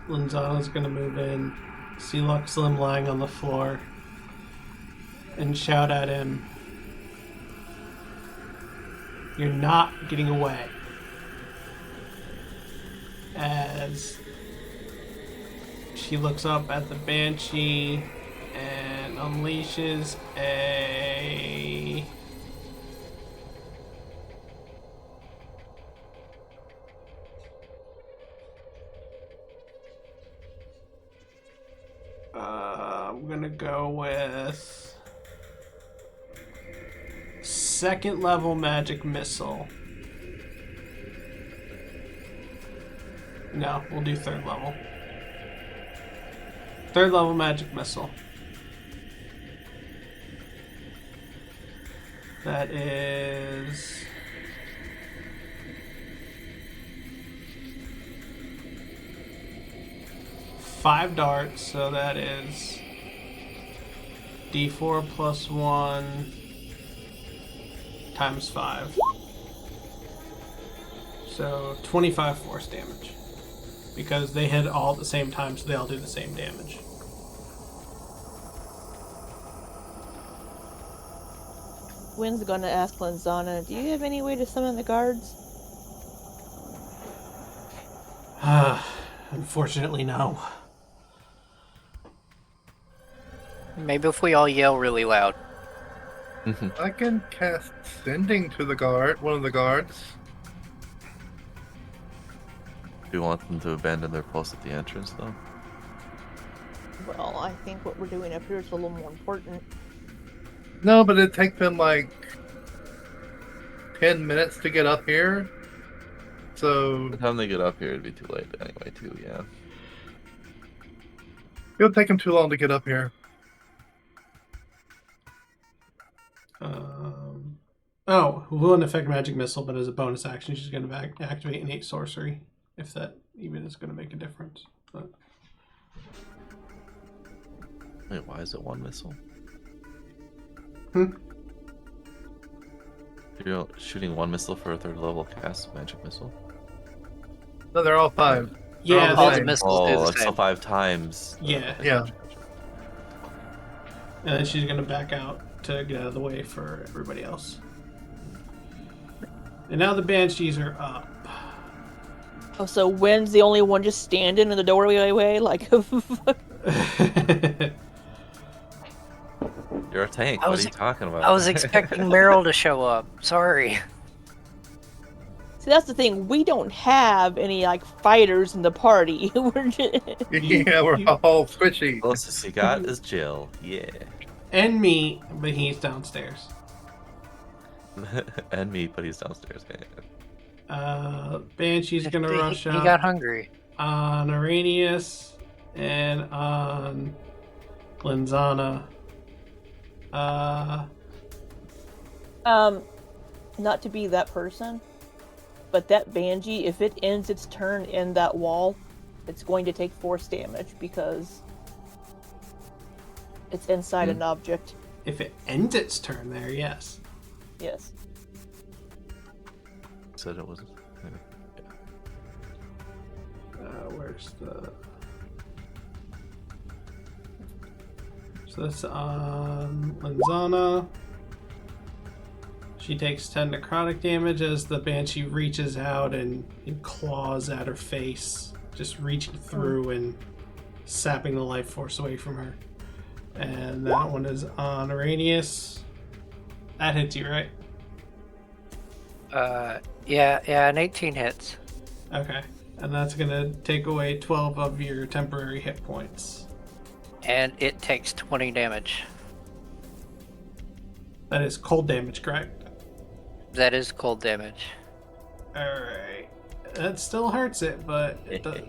A: Linzana's gonna move in, see Lux Limb lying on the floor, and shout at him, "You're not getting away." As she looks up at the Banshee and unleashes a... I'm gonna go with second level magic missile. No, we'll do third level. Third level magic missile. That is 5 darts, so that is D4 plus 1 times 5. So 25 force damage. Because they hit all at the same time, so they all do the same damage.
B: Wynne's gonna ask Linzana, do you have any way to summon the guards?
A: Unfortunately, no.
D: Maybe if we all yell really loud.
C: I can cast Sending to the guard, one of the guards.
F: Do you want them to abandon their post at the entrance, though?
B: Well, I think what we're doing up here is a little more important.
C: No, but it'd take them like 10 minutes to get up here. So
F: By the time they get up here, it'd be too late anyway, too, yeah.
C: it'll take them too long to get up here.
A: Will affect magic missile, but as a bonus action, she's going to activate innate sorcery, if that even is going to make a difference. But...
F: Wait, why is it 1 missile? You're shooting 1 missile for a 3rd level cast magic missile?
C: No, they're all 5.
A: Yeah,
D: all the
C: same.
D: missiles do the
F: so
D: same.
F: 5 times.
A: Yeah.
C: Yeah.
A: And then she's going to back out to get out of the way for everybody else. And now the Banshees are up.
B: Oh, so Wynne's the only one just standing in the doorway, like...
F: You're a tank. What are you talking about?
D: I was expecting Meryl to show up. Sorry.
B: See, that's the thing. We don't have any, like, fighters in the party. We're just...
C: Yeah, we're all squishy.
F: Closest you got is Jill. Yeah.
A: And me, but he's downstairs.
F: And me, but he's downstairs.
A: Banshee's going to rush
D: He
A: up
D: got hungry.
A: on Araneus and on Linzana.
B: Not to be that person, but that Banshee, if it ends its turn in that wall, it's going to take force damage because it's inside an object.
A: If it ends its turn there, yes.
B: Yes.
F: Said it wasn't.
A: Where's the... So that's on Linzana. She takes 10 necrotic damage as the Banshee reaches out and claws at her face, just reaching through and sapping the life force away from her. And that one is on Araneus. That hits you, right?
D: Yeah, an 18 hits.
A: Okay. And that's going to take away 12 of your temporary hit points.
D: And it takes 20 damage.
A: That is cold damage, correct?
D: That is cold damage.
A: Alright. That still hurts it, but it does.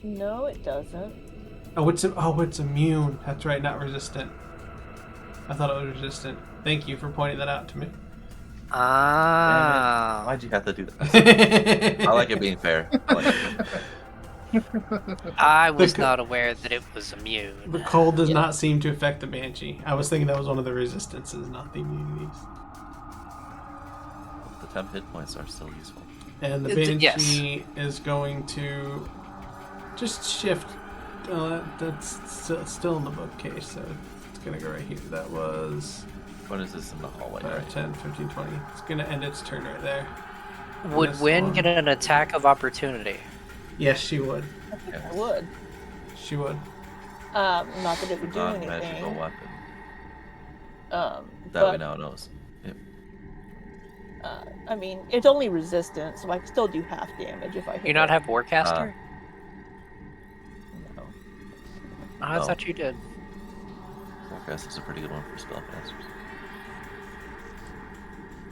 B: No, it doesn't.
A: It's immune. That's right, not resistant. I thought it was resistant. Thank you for pointing that out to me.
D: Ah.
F: Why'd you have to do that? I like it being fair.
D: I was not aware that it was immune.
A: The cold does not seem to affect the Banshee. I was thinking that was one of the resistances, not the immunities.
F: The temp hit points are still useful.
A: And the Banshee is going to just shift. That's still in the bookcase, so it's going to go right here. That was...
F: What is this in the hallway?
A: 5, 10, 15, 20. It's going to end its turn right there.
D: Would Wynne get an attack of opportunity?
A: Yes, she would.
B: I think I would.
A: She would.
B: Not that it would do
F: Non-magical
B: anything.
F: weapon.
B: But
F: we now knows. Yep.
B: I mean, it's only resistant, so I can still do half damage if I hit
D: You not
B: it.
D: have Warcaster?
B: No.
D: I thought you did.
F: Forecast is a pretty good one for spellcasters.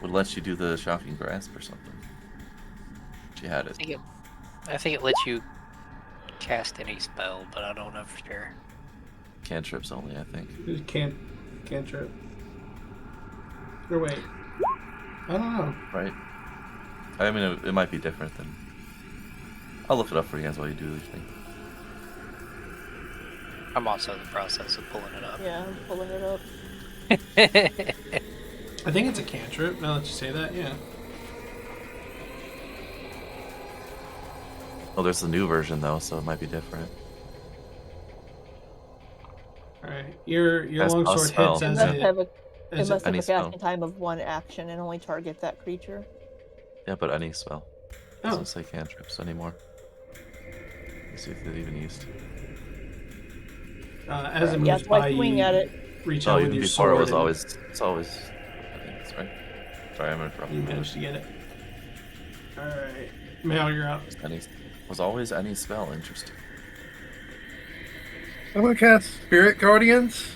F: Would let you do the shocking grasp or something. She had it.
D: I think it lets you cast any spell, but I don't know for sure.
F: Cantrips only, I think.
A: Cantrip. Or wait. I don't know.
F: Right? I mean, it might be different than... I'll look it up for you guys while you do the thing.
D: I'm also in the process of pulling it up.
B: Yeah, I'm pulling it up.
A: I think it's a cantrip, now that you say that, yeah.
F: Oh, there's the new version, though, so it might be different.
A: Alright, your
F: As
A: longsword
F: a spell.
A: hits
B: It
A: as
B: must
A: it...
B: have a
F: any spell.
B: casting time of 1 action and only target that creature.
F: Yeah, but any spell.
A: Oh.
F: Doesn't say cantrips anymore. Let's see if they're even used.
A: As it
B: Yeah,
A: moves
B: so
A: by,
B: I swing
A: you
B: at it.
A: reach
F: Oh,
A: out with
F: even
A: your
F: before
A: sword.
F: it was
A: and
F: always... I think that's right. Sorry, I'm
A: You
F: interrupting.
A: managed to get it. Alright. Meryl, you're up.
F: Was always any spell interesting.
C: I'm gonna cast Spirit Guardians.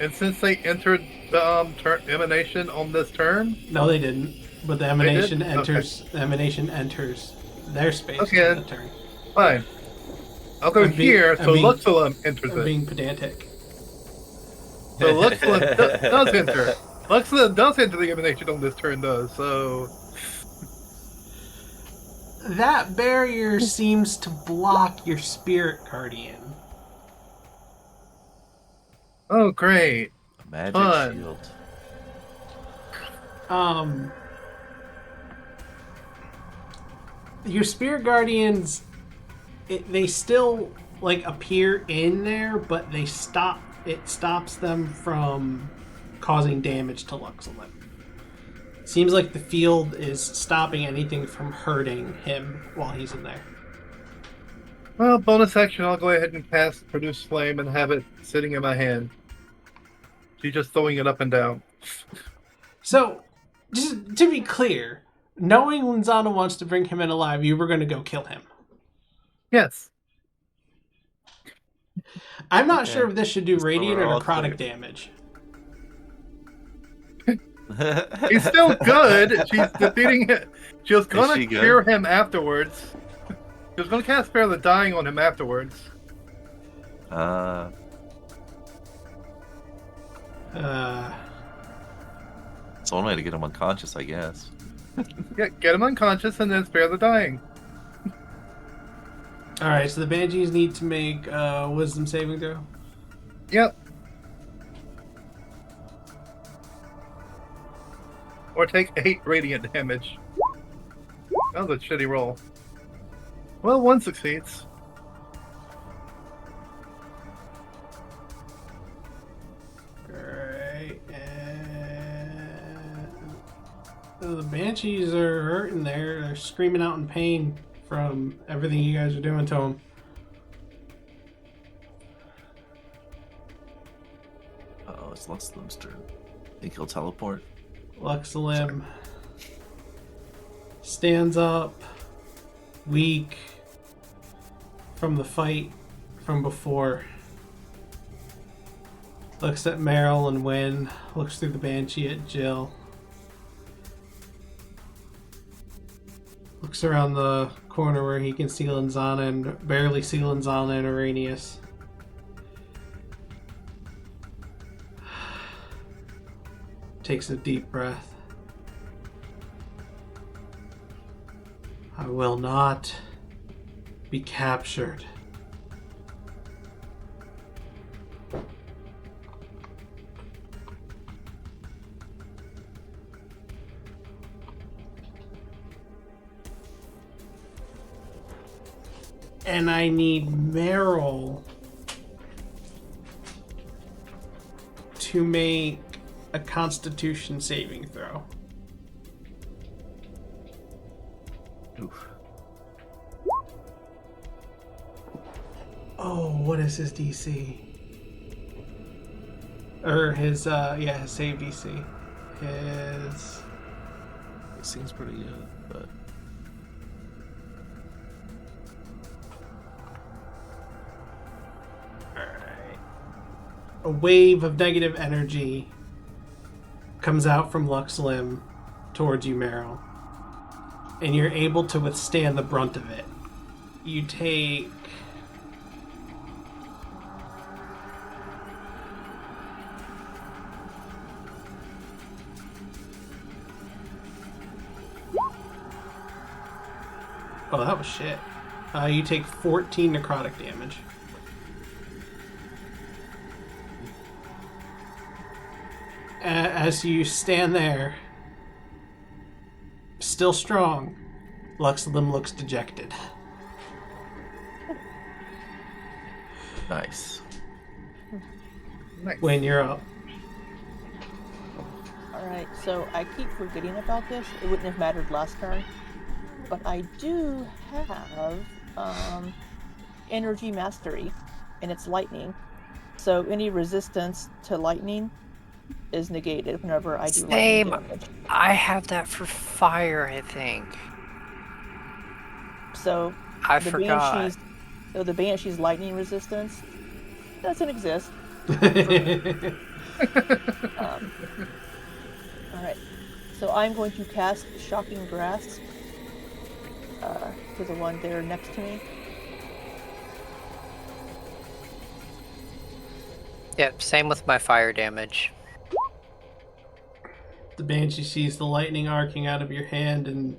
C: And since they entered the emanation on this turn,
A: No, they didn't. But the emanation
C: did?
A: enters. The emanation enters their space
C: Okay.
A: on the turn.
C: fine. I'll go
A: I'm being-
C: here,
A: I'm
C: so
A: being-
C: Luxulum enters
A: I'm
C: it.
A: being pedantic.
C: So Luxulum does enter. Luxulum does enter the emanation on this turn, though. So
A: That barrier seems to block your spirit guardian.
C: oh great.
F: Magic
C: Fun.
F: shield.
A: Your spirit guardians, they still like appear in there, but they stop. It stops them from causing damage to Luxulum. Seems like the field is stopping anything from hurting him while he's in there.
C: Well, bonus action, I'll go ahead and cast Produce Flame and have it sitting in my hand. She's just throwing it up and down.
A: So, just to be clear, knowing Linzana wants to bring him in alive, you were going to go kill him.
C: Yes.
A: I'm not
F: Okay.
A: sure if this should do
F: Just so
A: radiant
F: we're
A: or
F: all
A: necrotic
F: clear.
A: damage.
C: He's still good. She's defeating it. She was going
F: she
C: to
F: good?
C: cure him afterwards. She was going to cast Spare the Dying on him afterwards.
F: It's one way to get him unconscious, I guess.
C: Yeah, get him unconscious and then Spare the Dying.
A: Alright, so the Banshees need to make wisdom saving throw.
C: Yep. Or take 8 radiant damage. That was a shitty roll. Well, one succeeds.
A: Great. And the banshees are hurting there. They're screaming out in pain from everything you guys are doing to them.
F: Oh, it's Luxlim's turn. Think he'll teleport?
A: Luxlim stands up, weak from the fight from before. Looks at Meryl and Wynne, looks through the banshee at Jill. Looks around the corner where he can see Linzana and barely see Linzana and Araneus. Takes a deep breath. I will not be captured. And I need Meryl to make a Constitution saving throw.
F: Oof.
A: Oh, what is his DC? Or his, his save DC. His...
F: It seems pretty good, but...
A: Alright. A wave of negative energy comes out from Luxlim towards you, Meryl. And you're able to withstand the brunt of it. You take... Oh, that was shit. You take 14 necrotic damage. As you stand there, still strong, Luxlim looks dejected.
F: Nice.
C: Nice.
A: When you're up.
B: Alright, so I keep forgetting about this. It wouldn't have mattered last turn. But I do have energy mastery, and it's lightning. So any resistance to lightning is negated whenever I do
D: Same.
B: lightning damage.
D: I have that for fire, I think.
B: So
D: I forgot.
B: The Banshee's lightning resistance doesn't exist. Alright. So I'm going to cast Shocking Grasp to the one there next to me.
D: Yep, same with my fire damage.
A: The Banshee sees the lightning arcing out of your hand and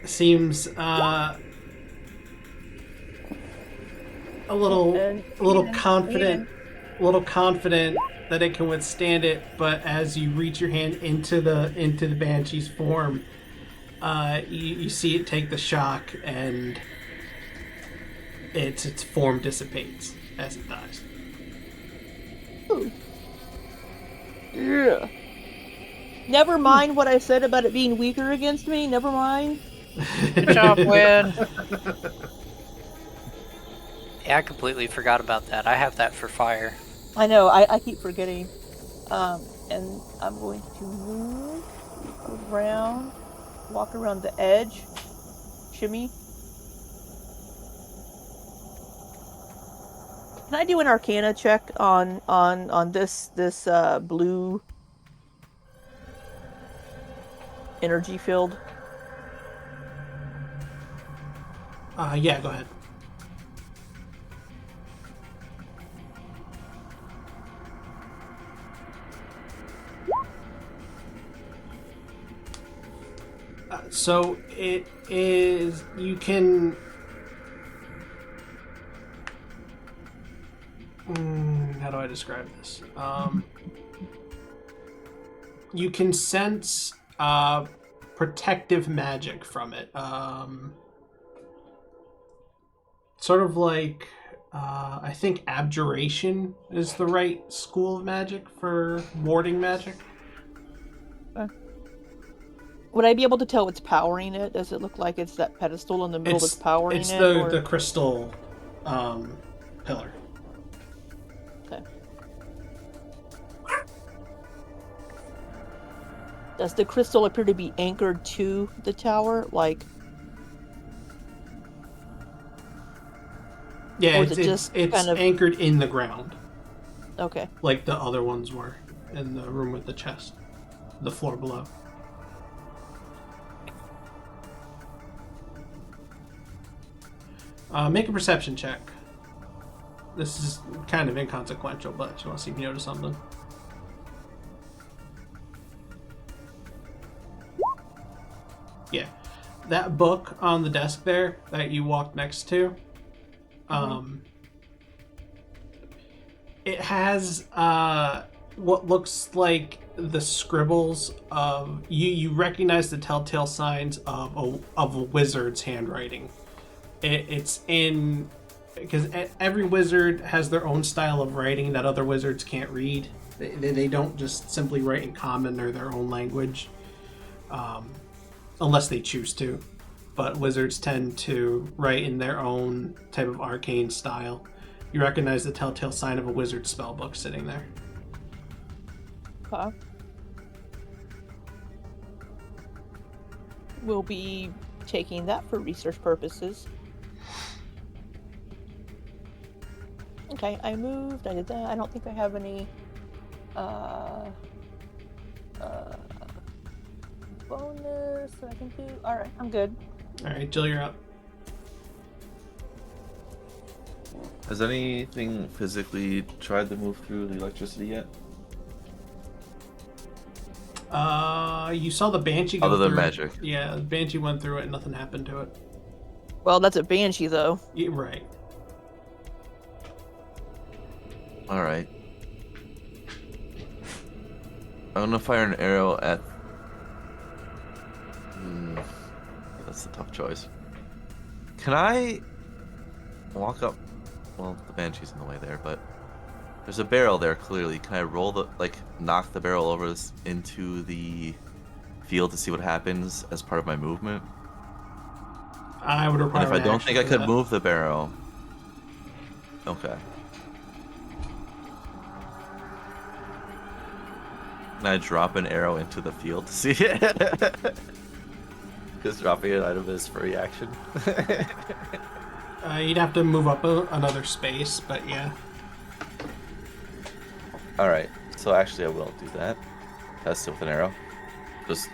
A: seems a little confident that it can withstand it, but as you reach your hand into the Banshee's form, you see it take the shock and its form dissipates as it dies.
B: Ooh. Yeah. Never mind what I said about it being weaker against me. Never mind.
D: Good job, Wynne. Yeah, I completely forgot about that. I have that for fire.
B: I know, I keep forgetting. And I'm going to move around, walk around the edge, shimmy. Can I do an Arcana check on this blue energy field?
A: Yeah, go ahead. So it is, you can, how do I describe this? You can sense protective magic from it. Sort of like, I think abjuration is the right school of magic for warding magic.
B: Would I be able to tell what's powering it? Does it look like it's that pedestal in the middle that's powering
A: it's
B: it?
A: It's the crystal pillar.
B: Okay. Does the crystal appear to be anchored to the tower? Like...
A: Yeah, it's kind of anchored in the ground.
B: Okay.
A: Like the other ones were in the room with the chest. The floor below. Make a perception check. This is kind of inconsequential, but I just want to see if you notice something. Yeah. That book on the desk there that you walked next to, it has what looks like the scribbles of... You recognize the telltale signs of a wizard's handwriting. It's in... Because every wizard has their own style of writing that other wizards can't read. They don't just simply write in common or their own language. Unless they choose to. But wizards tend to write in their own type of arcane style. You recognize the telltale sign of a wizard's spellbook sitting there.
B: Okay. We'll be taking that for research purposes. Okay, I moved, I did that. I don't think I have any bonus that I can do. Alright, I'm good.
A: Alright, Jill, you're up.
F: Has anything physically tried to move through the electricity yet?
A: You saw the Banshee go
F: Other than
A: through.
F: magic.
A: Yeah, the Banshee went through it and nothing happened to it.
B: Well, that's a Banshee, though.
A: Yeah, right.
F: Alright. I'm gonna fire an arrow at... that's a tough choice. Can I walk up... Well, the Banshee's in the way there, but... There's a barrel there, clearly. Can I roll the... knock the barrel over into the field to see what happens as part of my movement?
A: I would require
F: And if I don't think I could
A: that.
F: move the barrel... Okay. Can I drop an arrow into the field to see it? Because dropping an item is free action.
A: You'd have to move up another space, but yeah.
F: Alright, so actually I will do that. Test it with an arrow. Just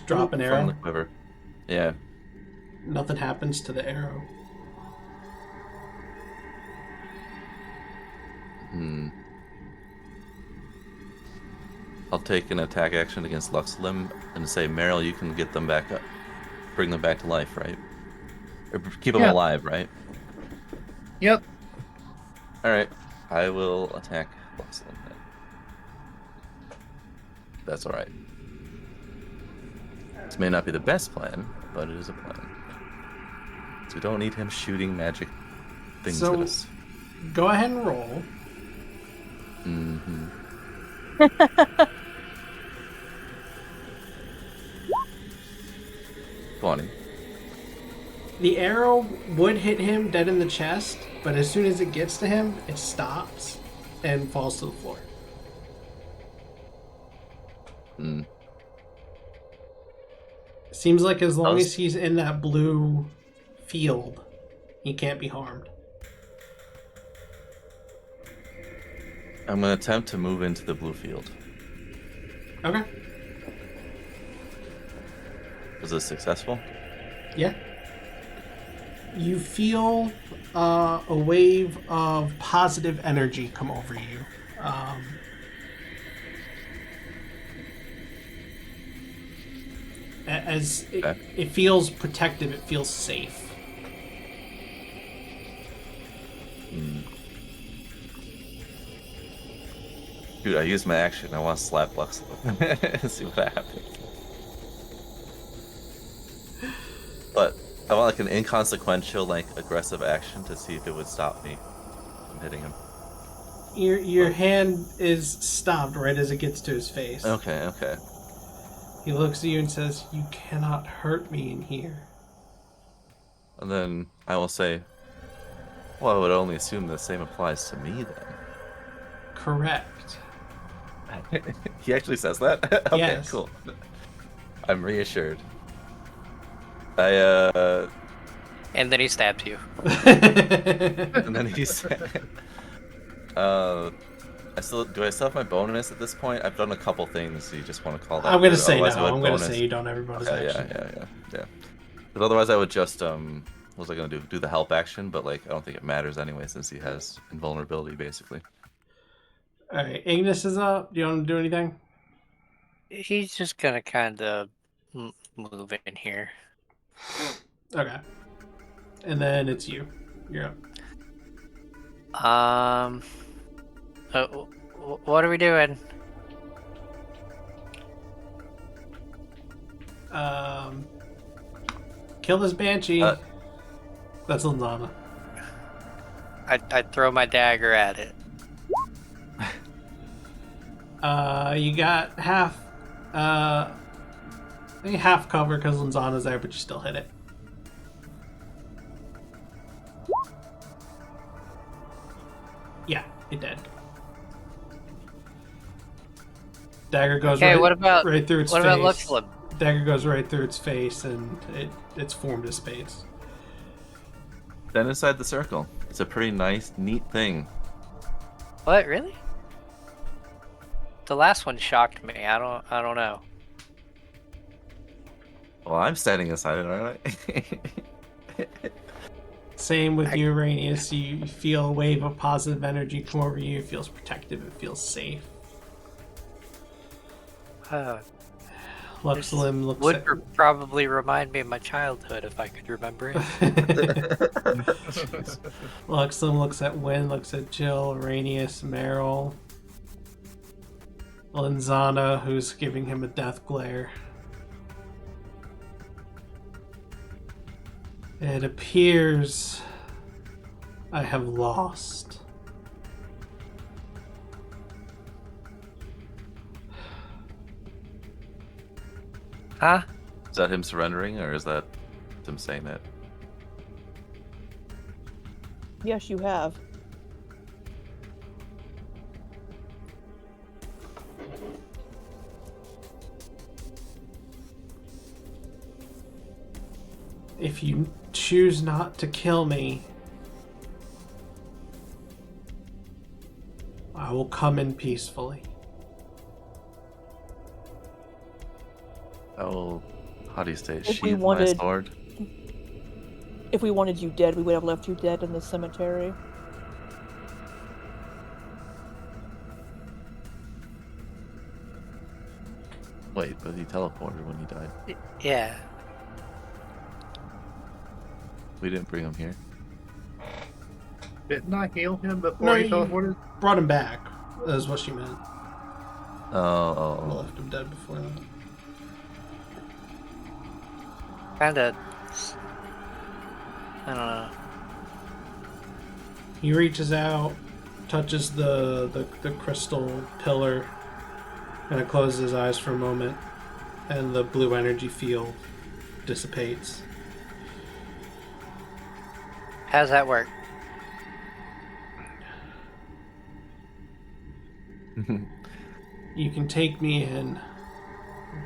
A: drop an arrow?
F: From the quiver. Yeah.
A: Nothing happens to the arrow.
F: I'll take an attack action against Luxlim and say, Meryl, you can get them back up. Bring them back to life, right? Or keep them alive, right?
C: Yep.
F: Alright. I will attack Luxlim then. That's alright. This may not be the best plan, but it is a plan. So we don't need him shooting magic things at us.
A: Go ahead and roll.
F: Mm-hmm. 20.
A: The arrow would hit him dead in the chest, but as soon as it gets to him, it stops and falls to the floor. Seems like as long as he's in that blue field, he can't be harmed.
F: I'm going to attempt to move into the blue field.
A: Okay.
F: Was this successful?
A: Yeah. You feel a wave of positive energy come over you. It feels protective, it feels safe.
F: Dude, I used my action. I want to slap Luxlum and see what happens. But I want like an inconsequential, like aggressive action to see if it would stop me from hitting him.
A: Your hand is stopped right as it gets to his face.
F: Okay.
A: He looks at you and says, "You cannot hurt me in here."
F: And then I will say, well, I would only assume the same applies to me then.
A: Correct.
F: He actually says that? Okay,
A: yes.
F: Cool. I'm reassured. And
D: then he stabs you.
F: and then he's do I still have my bonus at this point? I've done a couple things, so you just want to call that.
A: I'm gonna say no.
F: I'm
A: gonna say you don't have your bonus action.
F: Yeah. Because otherwise I would just what was I gonna do? Do the help action, but like I don't think it matters anyway since he has invulnerability basically.
A: Alright, Ignis is up. Do you want him to do anything?
D: He's just gonna kind of move in here.
A: Okay. And then it's you. You're
D: up. What are we doing?
A: Kill this banshee. That's Linzana.
D: I throw my dagger at it.
A: You got half. I think half cover because Linzana's there, but you still hit it. Yeah, it did. Dagger goes right through its face.
D: What about Luxlum?
A: Dagger goes right through its face, and it's formed a space.
F: Then inside the circle. It's a pretty nice, neat thing.
D: What, really? The last one shocked me. I don't know.
F: Well, I'm standing inside it, aren't I?
A: Same with you, Araneus. You feel a wave of positive energy come over you. It feels protective. It feels safe. Luxlum looks
D: would probably remind me of my childhood if I could remember it.
A: Luxlum looks at Wynne, looks at Jill, Araneus, Meryl, Linzana, who's giving him a death glare. It appears I have lost.
D: Huh?
F: Is that him surrendering, or is that him saying that?
B: Yes, you have.
A: If you choose not to kill me, I will come in peacefully.
F: Oh, how do you say?
B: If we
F: Sheathe
B: wanted-
F: my sword.
B: If we wanted you dead, we would have left you dead in the cemetery.
F: Wait, but he teleported when he died.
D: Yeah.
F: We didn't bring him here.
C: Didn't I heal him before
A: No,
C: he
A: you
C: teleported?
A: brought him back. That's what she meant. I
F: Oh.
A: left him dead before that.
D: Kinda. I don't know.
A: He reaches out, touches the crystal pillar, and it closes his eyes for a moment, and the blue energy field dissipates.
D: How's that work?
A: You can take me in,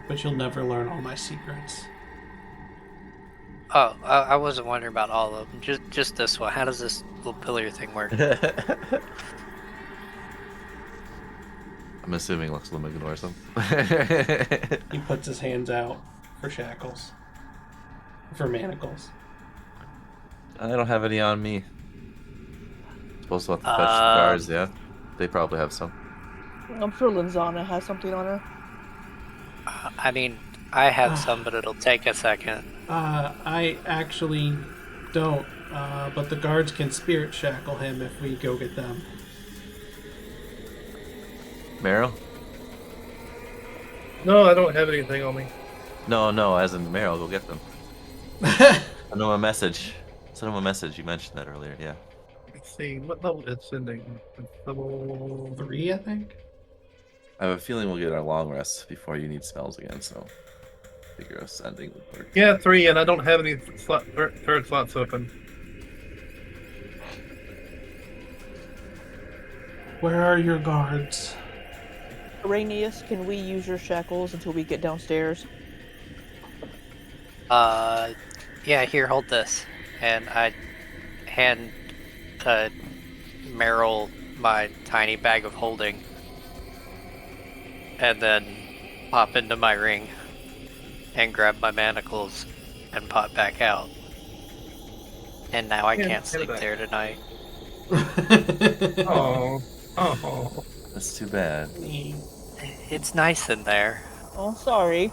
A: but you'll never learn all my secrets.
D: Oh, I wasn't wondering about all of them. Just this one. How does this little pillar thing work?
F: I'm assuming Luxlum ignores him.
A: He puts his hands out for shackles. For manacles.
F: I don't have any on me. Supposed to have to fetch the guards, yeah? They probably have some.
B: I'm sure Linzana has something on her.
D: I mean, I have some, but it'll take a second.
A: I actually don't, but the guards can spirit shackle him if we go get them.
F: Meryl?
C: No, I don't have anything on me.
F: No, as in Meryl, go get them. Send him a message. Send him a message. You mentioned that earlier, yeah.
C: Let's see, what level is sending? It's level
A: 3, I think.
F: I have a feeling we'll get our long rest before you need spells again, so figure a sending would work.
C: Yeah, 3, and I don't have any third slots open.
A: Where are your guards?
B: Araneus, can we use your shackles until we get downstairs?
D: Yeah, here, hold this. And I hand Meryl my tiny bag of holding. And then pop into my ring and grab my manacles and pop back out. And now I can't sleep there tonight.
C: Oh.
F: That's too bad.
D: It's nice in there.
B: Oh, sorry.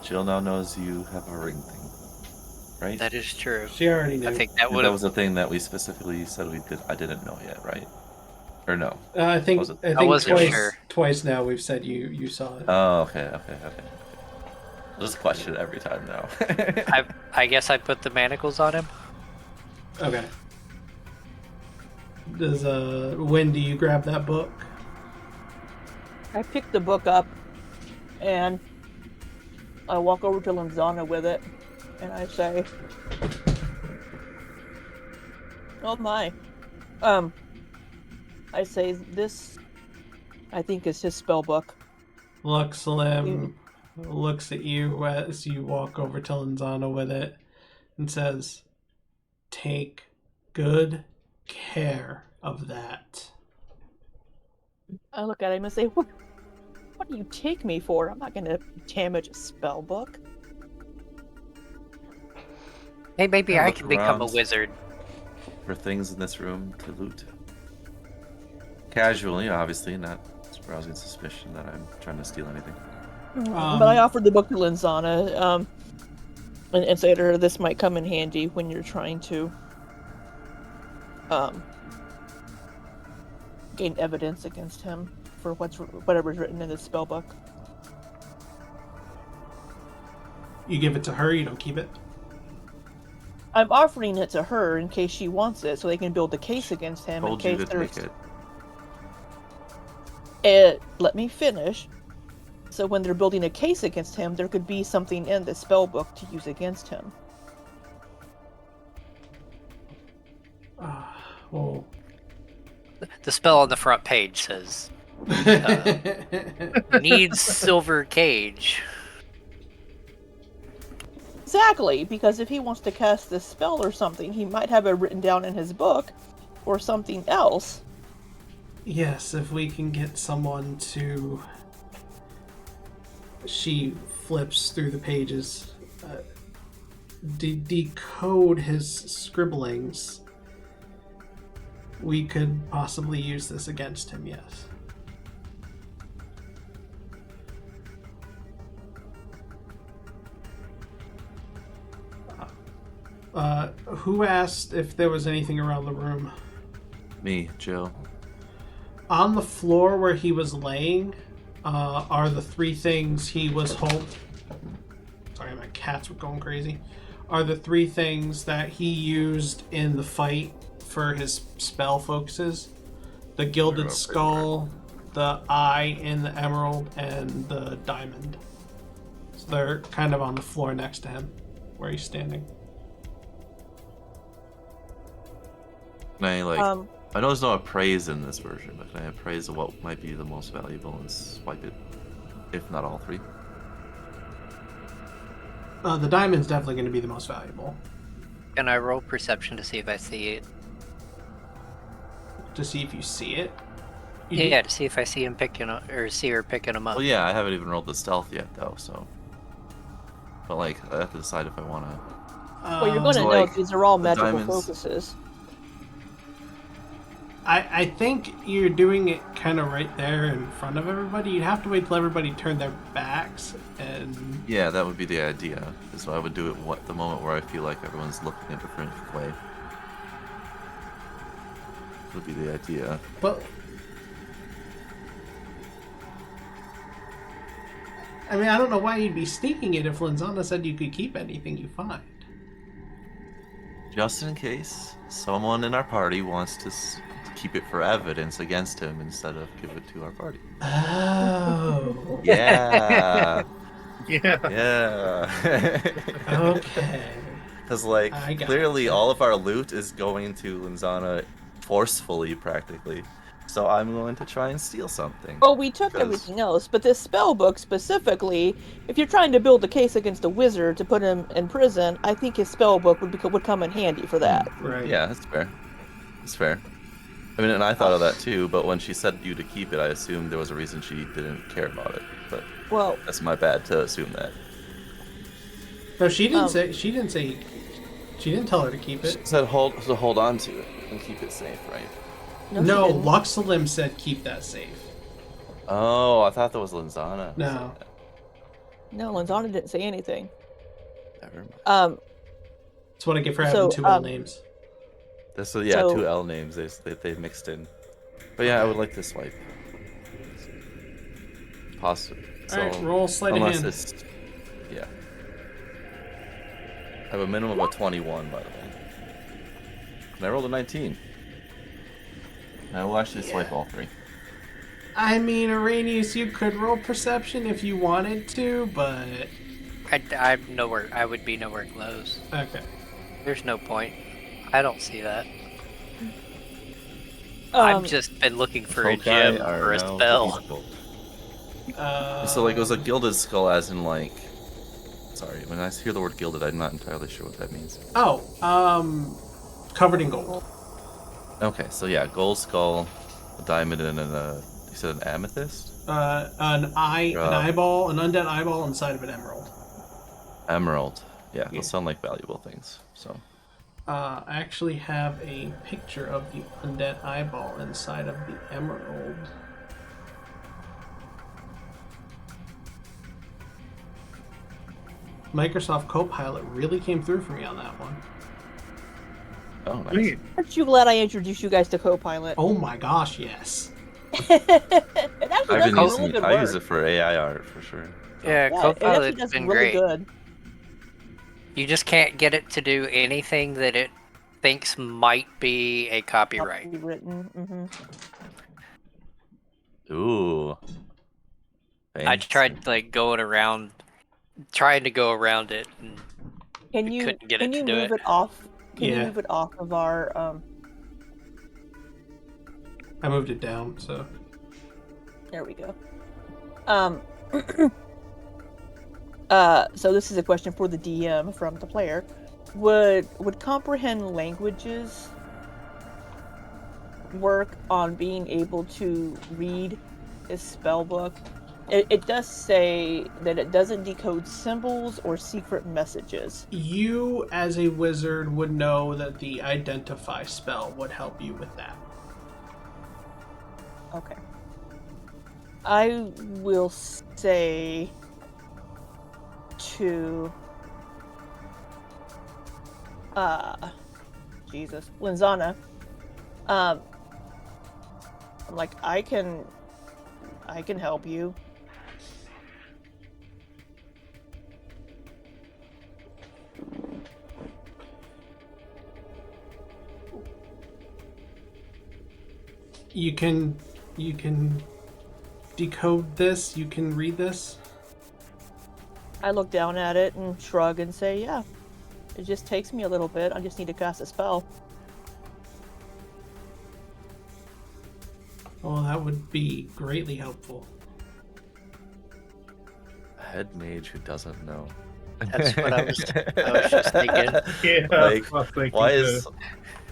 F: Jill now knows you have a ring thing, right?
D: That is true.
A: She already knew.
D: I think that
F: That
D: would have.
F: was a thing that we specifically said we did. I didn't know yet, right? Or no?
A: I think
F: Was it?
D: I wasn't
A: twice,
D: sure.
A: twice now we've said you saw it.
F: Oh, okay. I'll just question it every time now.
D: I guess I put the manacles on him.
A: Okay. Does Wynne, do you grab that book?
B: I pick the book up and I walk over to Lanzana with it and I say, oh my. I say, this, I think, is his spell book.
A: Luxlim looks at you as you walk over to Lanzana with it and says, take good care of that.
B: I look at him and say, what do you take me for? I'm not going to damage a spell book.
D: Hey, maybe I
F: Look
D: can become a
F: around
D: wizard.
F: For things in this room to loot. Casually, obviously, not arousing suspicion that I'm trying to steal anything.
B: But I offered the book to Lanzana and say to her, this might come in handy when you're trying to gain evidence against him for whatever's written in this spell book.
A: You give it to her, you don't keep it?
B: I'm offering it to her in case she wants it, so they can build a case against him.
F: Told
B: in
F: you
B: case
F: to
B: there's...
F: take
B: it. Let me finish. So when they're building a case against him, there could be something in the spell book to use against him.
A: Well,
D: The spell on the front page says, needs silver cage.
B: Exactly, because if he wants to cast this spell or something, he might have it written down in his book, or something else.
A: yes, if we can get someone to... She flips through the pages. Decode his scribblings. We could possibly use this against him, yes. Who asked if there was anything around the room?
F: Me, Jill.
A: On the floor where he was laying are the 3 things he was holding. Sorry, my cats were going crazy. Are the 3 things that he used in the fight for his spell focuses: the gilded skull, the eye in the emerald, and the diamond. So they're kind of on the floor next to him where he's standing.
F: Can I I know there's no appraise in this version, but can I appraise what might be the most valuable and swipe it, if not all 3?
A: The diamond's definitely going to be the most valuable.
D: Can I roll perception to see if I see it?
A: To see if you see it.
D: Yeah, to see if I see him picking up, or see her picking him up.
F: Well, yeah, I haven't even rolled the stealth yet, though, so. But, I have to decide if I want to.
B: Well, you're going to
F: so,
B: know
F: like,
B: these are all
F: the
B: magical
F: diamonds-
B: focuses.
A: I think you're doing it kind of right there in front of everybody. You'd have to wait till everybody turned their backs and...
F: Yeah, that would be the idea. So I would do it the moment where I feel like everyone's looking a different way. Would be the idea.
A: But I mean, I don't know why you'd be sneaking it if Linzana said you could keep anything you find.
F: Just in case someone in our party wants to keep it for evidence against him instead of give it to our party.
A: Oh.
F: Yeah.
C: Yeah.
F: Yeah.
A: Okay.
F: Because, like,
A: I got
F: clearly
A: it.
F: all of our loot is going to Linzana forcefully, practically. So I'm going to try and steal something.
B: Well, we took
F: Because-
B: everything else, but this spell book specifically, if you're trying to build a case against a wizard to put him in prison, I think his spell book would come in handy for that.
A: Right.
F: Yeah, that's fair. That's fair. I mean, and I thought of that too, but when she said you to keep it, I assumed there was a reason she didn't care about it. But
B: Well,
F: that's my bad to assume that.
A: No, she didn't say. She didn't say. She didn't tell her to keep
F: She
A: it.
F: said hold on to it and keep it safe, right?
A: No,
B: she didn't.
A: Luxalim said keep that safe.
F: Oh, I thought that was Linzana.
A: No.
B: No, Linzana didn't say anything.
F: Never mind.
A: That's what I get for having two L names.
F: This is, two L names they mixed in. But yeah, I would like to swipe. Possibly.
A: Alright, roll sleight of
F: unless
A: hand.
F: it's yeah. I have a minimum of 21, by the way. And I rolled a 19. And I will actually swipe all three.
A: I mean, Araneus, you could roll perception if you wanted to, but
D: I'm nowhere. I would be nowhere close.
A: okay.
D: There's no point. I don't see that.
B: Um,
D: I've just been looking for a
F: Foci
D: gem
F: are
D: or a
F: now
D: spell.
F: divisible. So like it was a gilded skull, as in like. Sorry, when I hear the word gilded, I'm not entirely sure what that means.
A: Covered in gold.
F: Okay, so yeah, gold skull, a diamond, and you said an amethyst?
A: An eyeball, an undead eyeball inside of an emerald.
F: Emerald. Yeah,
A: Yeah.
F: those sound like valuable things. So
A: I actually have a picture of the undead eyeball inside of the emerald. Microsoft Copilot really came through for me on that one.
F: oh nice.
C: Sweet.
B: Aren't you glad I introduced you guys to Copilot?
A: Oh my gosh, yes.
B: It actually
F: I've been
B: does some
F: using
B: really good
F: I
B: work.
F: use it for AI art for sure.
D: Yeah,
B: Yeah, it actually
D: Copilot's
B: does
D: been
B: really
D: great.
B: good.
D: You just can't get it to do anything that it thinks might be a copyright.
B: Written.
F: Ooh.
D: I
F: Fancy.
D: tried trying to go around it, and
B: Can you
D: couldn't get
B: can
D: it to
B: you
D: do
B: move
D: it.
B: it off? Can you
A: Yeah.
B: move it off of our
A: I moved it down, so.
B: There we go. So this is a question for the DM from the player. Would comprehend languages work on being able to read his spell book? It does say that it doesn't decode symbols or secret messages.
A: You, as a wizard, would know that the identify spell would help you with that.
B: Okay. I will say to Jesus, Linzana. I'm like, I can help you.
A: You can decode this, you can read this.
B: I look down at it and shrug and say, yeah. It just takes me a little bit. I just need to cast a spell.
A: Oh, that would be greatly helpful.
F: A head mage who doesn't know.
D: That's what I was just thinking.
C: Yeah,
F: Like,
C: I was thinking
F: why
C: too.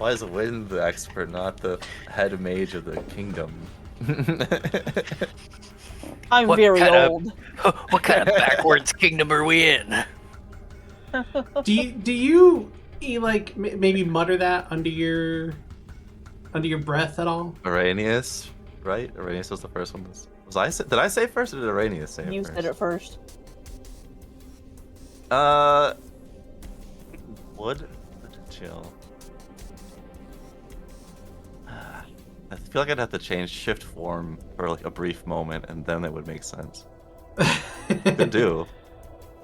F: is Wynne the expert, not the head mage of the kingdom?
B: I'm
D: What
B: very
D: kind of-
B: old.
D: What kind of backwards kingdom are we in?
A: Do you like maybe mutter that under your breath at all?
F: Araneus, right? Araneus was the first one. Did I say first, or did Araneus say it
B: You
F: first?
B: said it first.
F: Wood? Chill. I feel like I'd have to change shift form for like a brief moment, and then it would make sense. Because to do.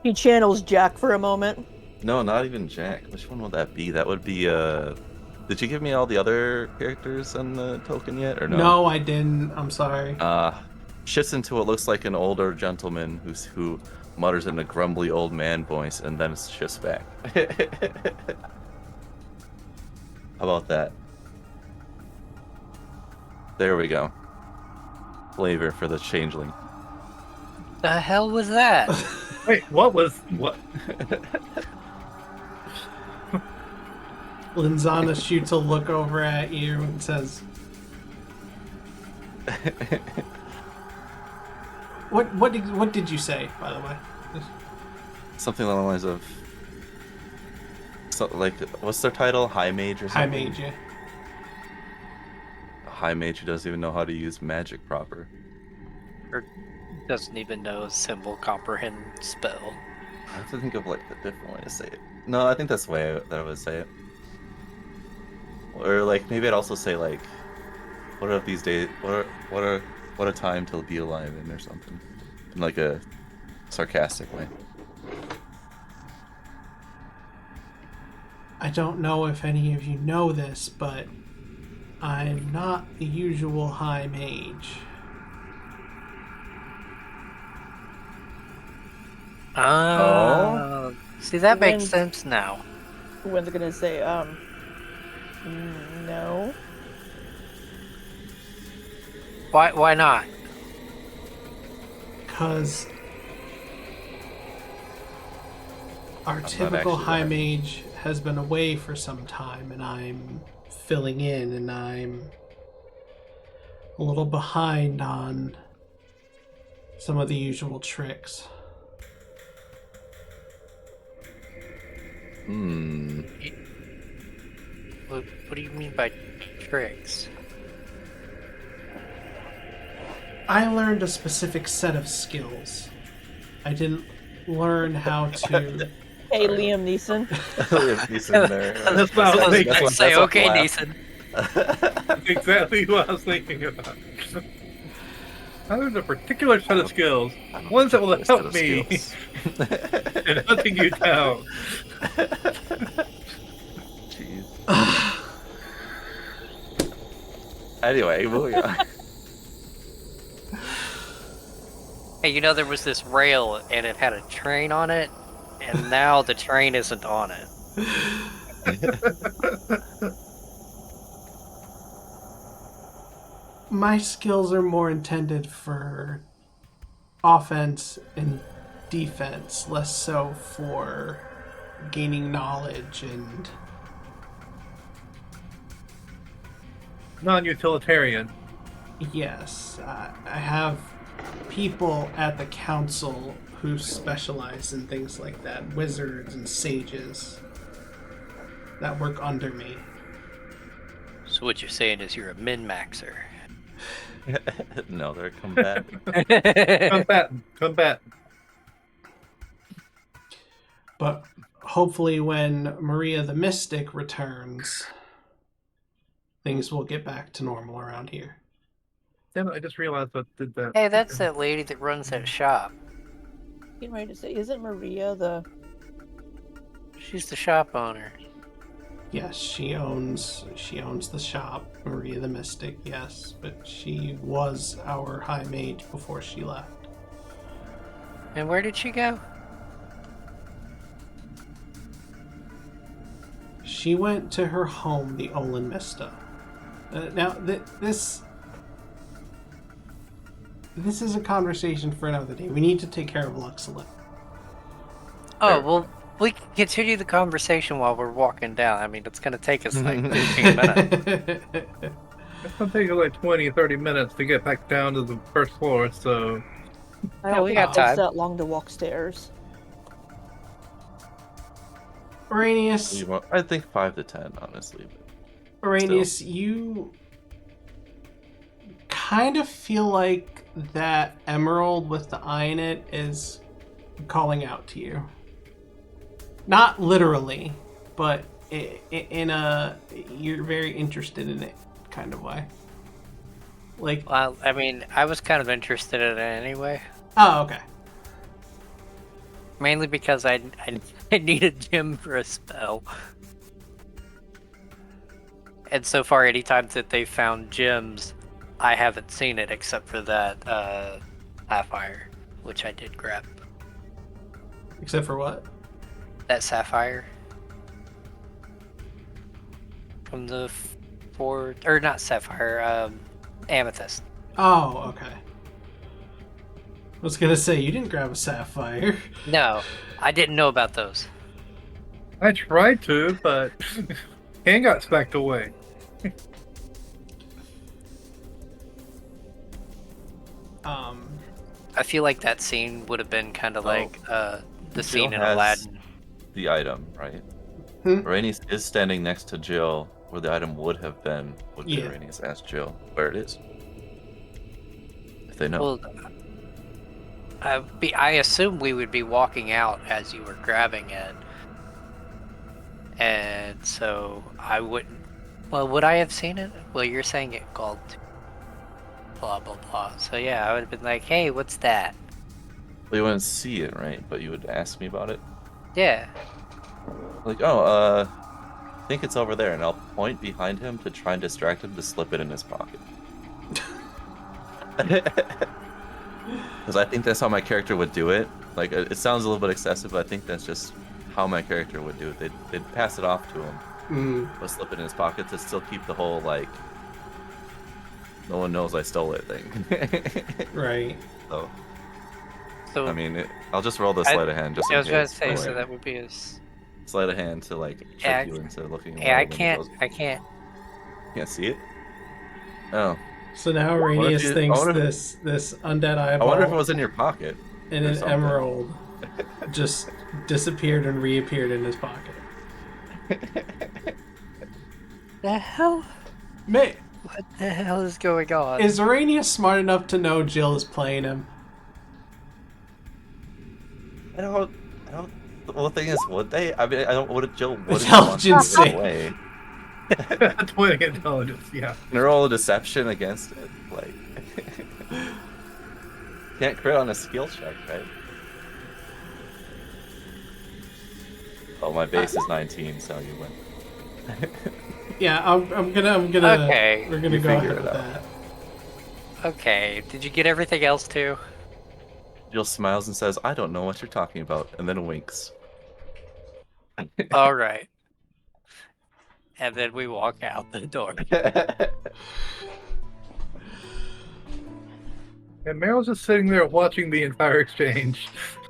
B: He channels Jack for a moment.
F: No, not even Jack. Which one would that be? That would be, Did you give me all the other characters on the token yet, or no?
A: No, I didn't. I'm sorry.
F: Shifts into what looks like an older gentleman who mutters in a grumbly old man voice, and then shifts back. How about that? There we go. Flavor for the changeling.
D: The hell was that?
C: Wait, what?
A: Linzana shoots a look over at you and says, What did you say, by the way?
F: Something along the lines of... what's their title? High Mage or something?
A: High Mage, yeah.
F: A High Mage who doesn't even know how to use magic proper.
D: Or doesn't even know a symbol comprehend spell.
F: I have to think of a different way to say it. No, I think that's the way that I would say it. Or maybe I'd also say what are these days? What a time to be alive in, or something, in a sarcastic way.
A: I don't know if any of you know this, but I'm not the usual High Mage.
D: Oh. See, that makes
B: When's-
D: sense now.
B: When's gonna say, no.
D: Why not?
A: Because our
F: not
A: typical
F: actually
A: High
F: that.
A: Mage has been away for some time, and I'm filling in, and I'm a little behind on some of the usual tricks.
D: What do you mean by tricks?
A: I learned a specific set of skills. I didn't learn how to...
B: Hey, Liam Neeson.
F: Neeson there.
C: That's what I was thinking.
F: That's
D: Say,
F: what
D: okay,
F: laugh.
D: Neeson.
C: That's exactly what I was thinking about. I learned a particular set of skills. Ones that will help me in hunting you down.
F: Jeez. Anyway, moving on.
D: Hey, there was this rail and it had a train on it, and now the train isn't on it.
A: My skills are more intended for offense and defense, less so for gaining knowledge and...
C: Non-utilitarian.
A: Yes, I have people at the council who specialize in things like that, wizards and sages that work under me.
D: So what you're saying is you're a min-maxer.
F: No, they're combatant.
C: Combatant.
A: But hopefully when Maria the Mystic returns, things will get back to normal around here.
C: Damn it, I just realized I did that.
D: Hey, that's that lady that runs that shop.
B: Getting ready to say, isn't Maria the...
D: She's the shop owner.
A: Yes, she owns the shop, Maria the Mystic, yes, but she was our High Mage before she left.
D: And where did she go?
A: She went to her home, the Olin Mista. Now, this is a conversation for another day. We need to take care of Luxalin.
D: Oh, well, we can continue the conversation while we're walking down. I mean, it's going to take us 15 minutes.
C: It's going to take us 20, 30 minutes to get back down to the first floor, so...
B: I don't
D: we
B: think
D: got
B: it
D: time.
B: takes that long to walk stairs.
A: Araneus,
F: I think 5 to 10, honestly.
A: Araneus, you kind of feel like that emerald with the eye in it is calling out to you. Not literally, but in a you're very interested in it kind of way. Like,
D: Well, I mean, I was kind of interested in it anyway.
A: oh, okay.
D: Mainly because I need a gem for a spell. And so far, any time that they found gems, I haven't seen it except for that sapphire, which I did grab.
A: Except for what?
D: That sapphire. From the or not sapphire, amethyst.
A: Oh, okay. I was gonna say, you didn't grab a sapphire.
D: No, I didn't know about those.
C: I tried to, but Ken got smacked away.
D: I feel like that scene would have been kind of like the scene in
F: has
D: Aladdin.
F: The item, right?
A: Hmm?
F: Araneus is standing next to Jill, where the item would have been. Would
A: Yeah.
F: Araneus ask Jill where it is? If they know.
D: Well, I assume we would be walking out as you were grabbing it. And so I wouldn't... Well, would I have seen it? Well, you're saying it called blah, blah, blah. So yeah, I would have been like, hey, what's that?
F: Well, you wouldn't see it, right? But you would ask me about it?
D: Yeah.
F: Like, I think it's over there, and I'll point behind him to try and distract him to slip it in his pocket. Because I think that's how my character would do it. Like, it sounds a little bit excessive, but I think that's just how my character would do it. They'd pass it off to him, but slip it in his pocket to still keep the whole, like, no one knows I stole it thing.
A: Right.
F: So I mean, I'll just roll the sleight of hand just
D: I
F: in
D: was going to
F: case.
D: say,
F: But
D: so that would be his...
F: sleight of hand to, like,
D: Yeah,
F: trick you into looking away.
D: Yeah,
F: when he goes-
D: I can't.
F: Can't see it? Oh.
A: So now
F: wonder if
A: Araneus
F: you-
A: thinks
F: I wonder if-
A: this undead
F: I
A: eyeball
F: wonder if it was in your pocket.
A: and
F: or
A: an
F: something.
A: emerald just disappeared and reappeared in his pocket.
D: The hell?
A: What
D: What the hell is going on?
A: is Araneus smart enough to know Jill is playing him?
F: I don't. Well, the thing is, would they? I mean, I don't. Would Jill? Would
A: Intelligence save.
F: away?
C: That's winning intelligence, yeah.
F: Can I roll a deception against it? Like, can't crit on a skill check, right? Oh, my base is 19, so you win.
A: Yeah, I'm gonna.
D: Okay.
A: We're gonna
F: You
A: go
F: figure
A: ahead
F: it
A: with
F: out.
A: that.
D: Okay, did you get everything else too?
F: Jill smiles and says, "I don't know what you're talking about," and then winks.
D: All right. And then we walk out the door.
C: And Meryl's just sitting there watching the entire exchange.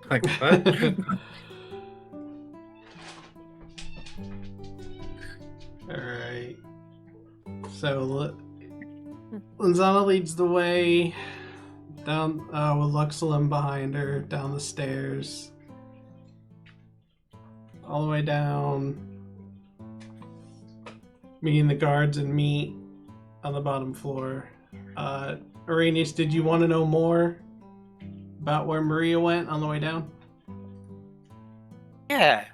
C: Like, what?
A: Alright. So, Linzana leads the way down with Luxalim behind her, down the stairs. All the way down. Meeting the guards and meet on the bottom floor. Araneus, did you want to know more about where Maria went on the way down?
D: Yeah.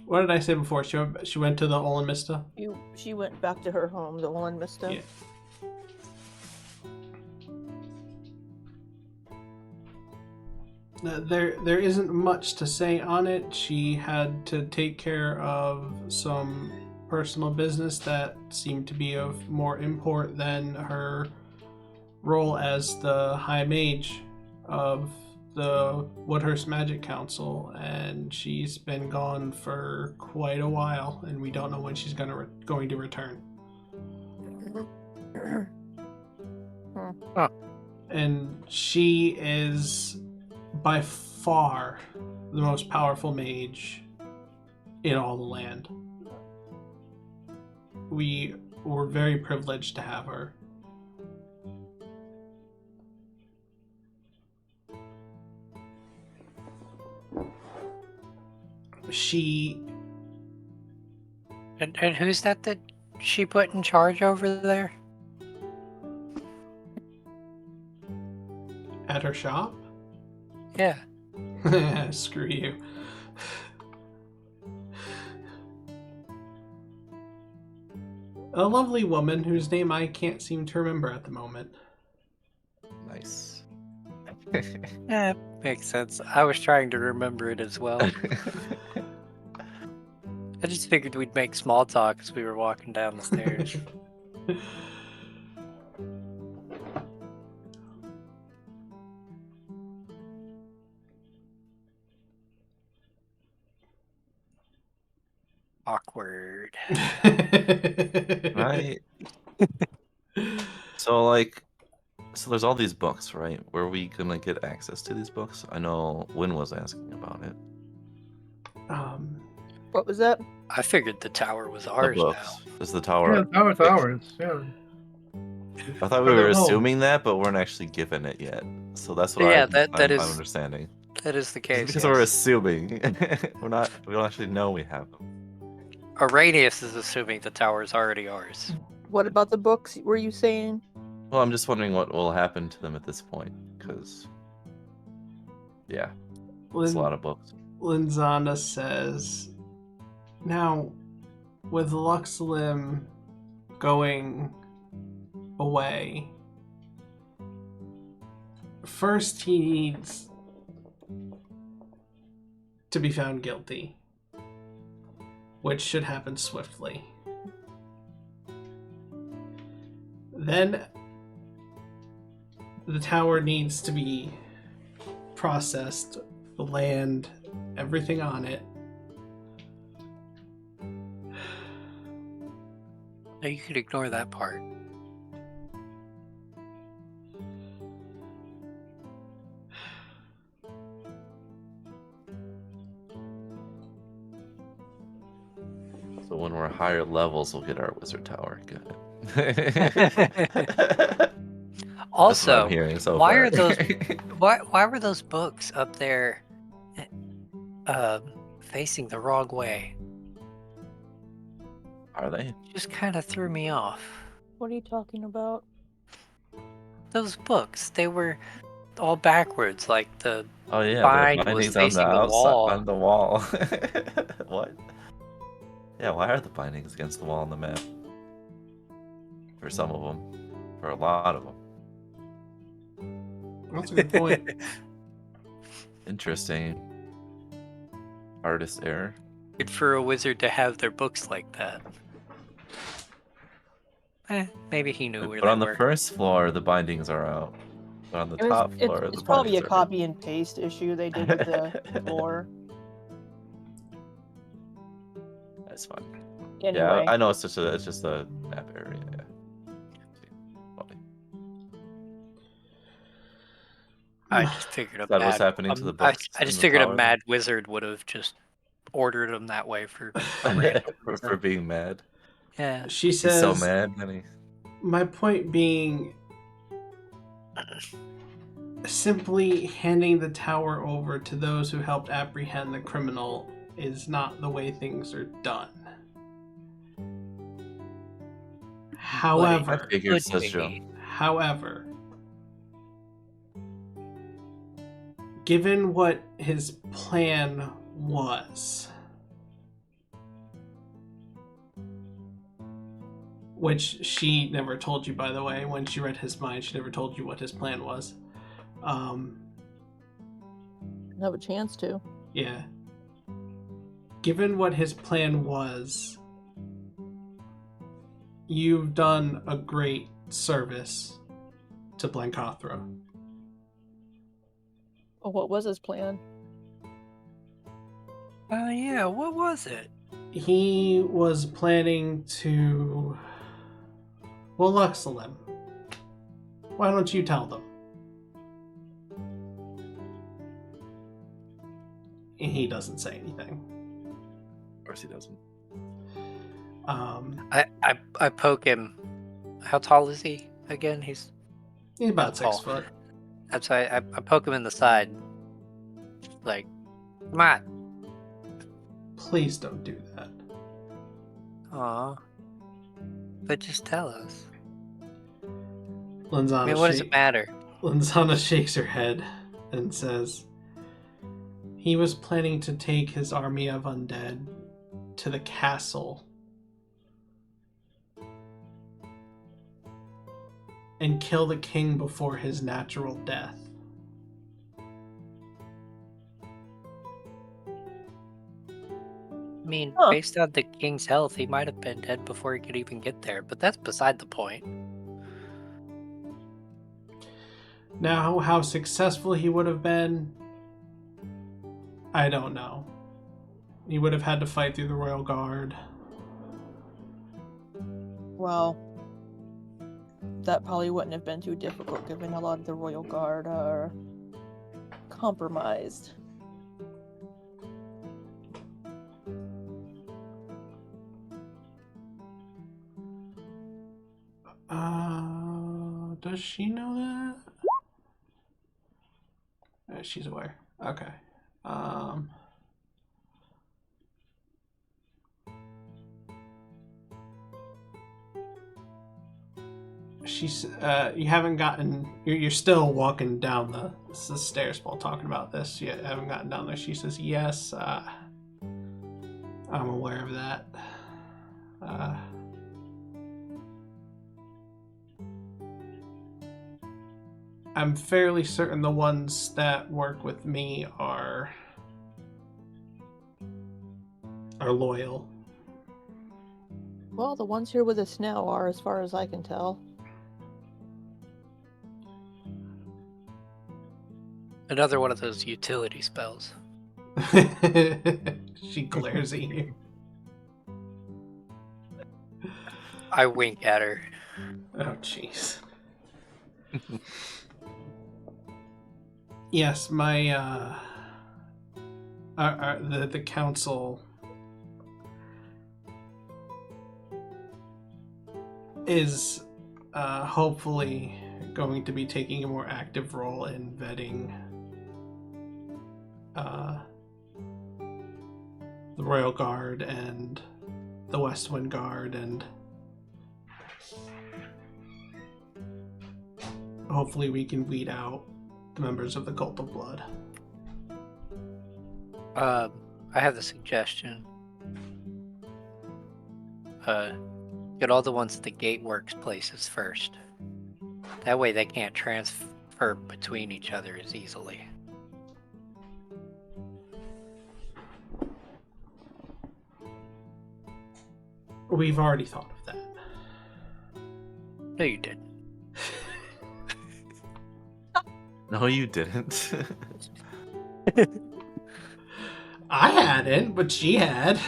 A: What did I say before? She went to the Olin Mista?
B: She went back to her home, the one Mista.
A: Yeah. There isn't much to say on it. She had to take care of some personal business that seemed to be of more import than her role as the High Mage of the Woodhurst Magic Council, and she's been gone for quite a while, and we don't know when she's going to return. And she is by far the most powerful mage in all the land. We were very privileged to have her. She...
D: And who's that she put in charge over there?
A: At her shop?
D: Yeah.
A: Screw you. A lovely woman whose name I can't seem to remember at the moment.
F: Nice.
D: Yeah, makes sense. I was trying to remember it as well. I just figured we'd make small talk as we were walking down the stairs. Awkward.
F: Right. So there's all these books, right? Where are we gonna get access to these books? I know Wynne was asking about it.
B: What was that?
D: I figured the tower was
F: The
D: ours now.
F: books. Is the tower?
C: Yeah, tower's ours. Yeah.
F: I thought we were assuming that, but weren't actually given it yet. So that's what
D: Yeah,
F: I'm
D: is
F: understanding.
D: that is the
F: Just
D: case.
F: because
D: yes.
F: we're assuming, we don't actually know we have them.
D: Araneus is assuming the tower is already ours.
B: What about the books were you saying?
F: Well, I'm just wondering what will happen to them at this point, because yeah, it's a lot of books.
A: Linzana says, now, with Luxlim going away, first he needs to be found guilty, which should happen swiftly. Then the tower needs to be processed, the land, everything on it.
D: No, you could ignore that part.
F: So when we're higher levels, we'll get our wizard tower. Got it.
D: Also,
F: That's what I'm hearing so
D: why
F: far.
D: are those why were those books up there facing the wrong way?
F: Are they?
D: Just kind of threw me off.
B: What are you talking about?
D: Those books, they were all backwards, like the
F: Oh yeah,
D: bind
F: the
D: was
F: bindings on the
D: facing the
F: outside,
D: wall.
F: on the wall. What? Yeah, why are the bindings against the wall on the map? For some of them, for a lot of them.
A: That's a good point.
F: Interesting. Artist error.
D: Good for a wizard to have their books like that. Maybe he knew where
F: But
D: they
F: on the
D: were.
F: first floor, the bindings are out. But on the top floor,
B: It's
F: the
B: probably a
F: bindings are
B: copy and paste issue they did with the floor.
F: That's fine.
B: Anyway,
F: Yeah, I know it's just a map area. Yeah. Funny.
D: I just figured
F: That was happening to the books
D: I
F: in
D: just
F: the
D: figured a
F: tower?
D: mad wizard would have just ordered them that way for a random
F: for
D: reason.
F: being mad.
D: Yeah.
A: She
F: He's
A: says,
F: so mad, Minnie.
A: my point being, simply handing the tower over to those who helped apprehend the criminal is not the way things are done. However,
F: I figured
D: Could
F: so,
D: be.
F: Joe.
A: However, given what his plan was, which she never told you, by the way, when she read his mind, she never told you what his plan was.
B: didn't have a chance to.
A: Yeah. Given what his plan was, you've done a great service to Blancothra.
B: Oh, what was his plan?
D: Yeah, what was it?
A: He was planning to... Well, Luxlim, why don't you tell them? And he doesn't say anything.
F: Of course he doesn't.
D: I poke him. How tall is he again? He's
A: About
D: tall.
A: 6 foot.
D: That's why I poke him in the side. Like, come on.
A: Please don't do that.
D: Aw. But just tell us.
A: Linzana,
D: I mean, what does it matter?
A: Linzana shakes her head and says, he was planning to take his army of undead to the castle and kill the king before his natural death.
D: I mean,
B: Huh.
D: based on the king's health, he might have been dead before he could even get there, but that's beside the point.
A: Now, how successful he would have been, I don't know. He would have had to fight through the Royal Guard.
B: Well, that probably wouldn't have been too difficult, given a lot of the Royal Guard are compromised.
A: Does she know that? She's aware. Okay. She's you haven't gotten. You're still walking down the stairs while talking about this. You haven't gotten down there. She says, "Yes, I'm aware of that." I'm fairly certain the ones that work with me are loyal.
B: Well, the ones here with us now are, as far as I can tell.
D: Another one of those utility spells.
A: She glares at you.
D: I wink at her.
A: Oh, jeez. Yes, my the council is hopefully going to be taking a more active role in vetting the Royal Guard and the West Wind Guard, and hopefully we can weed out the members of the Cult of Blood.
D: I have the suggestion. Get all the ones at the Gateworks places first. That way they can't transfer between each other as easily.
A: We've already thought of that.
D: No, you didn't.
F: No, you didn't.
A: I hadn't, but she had.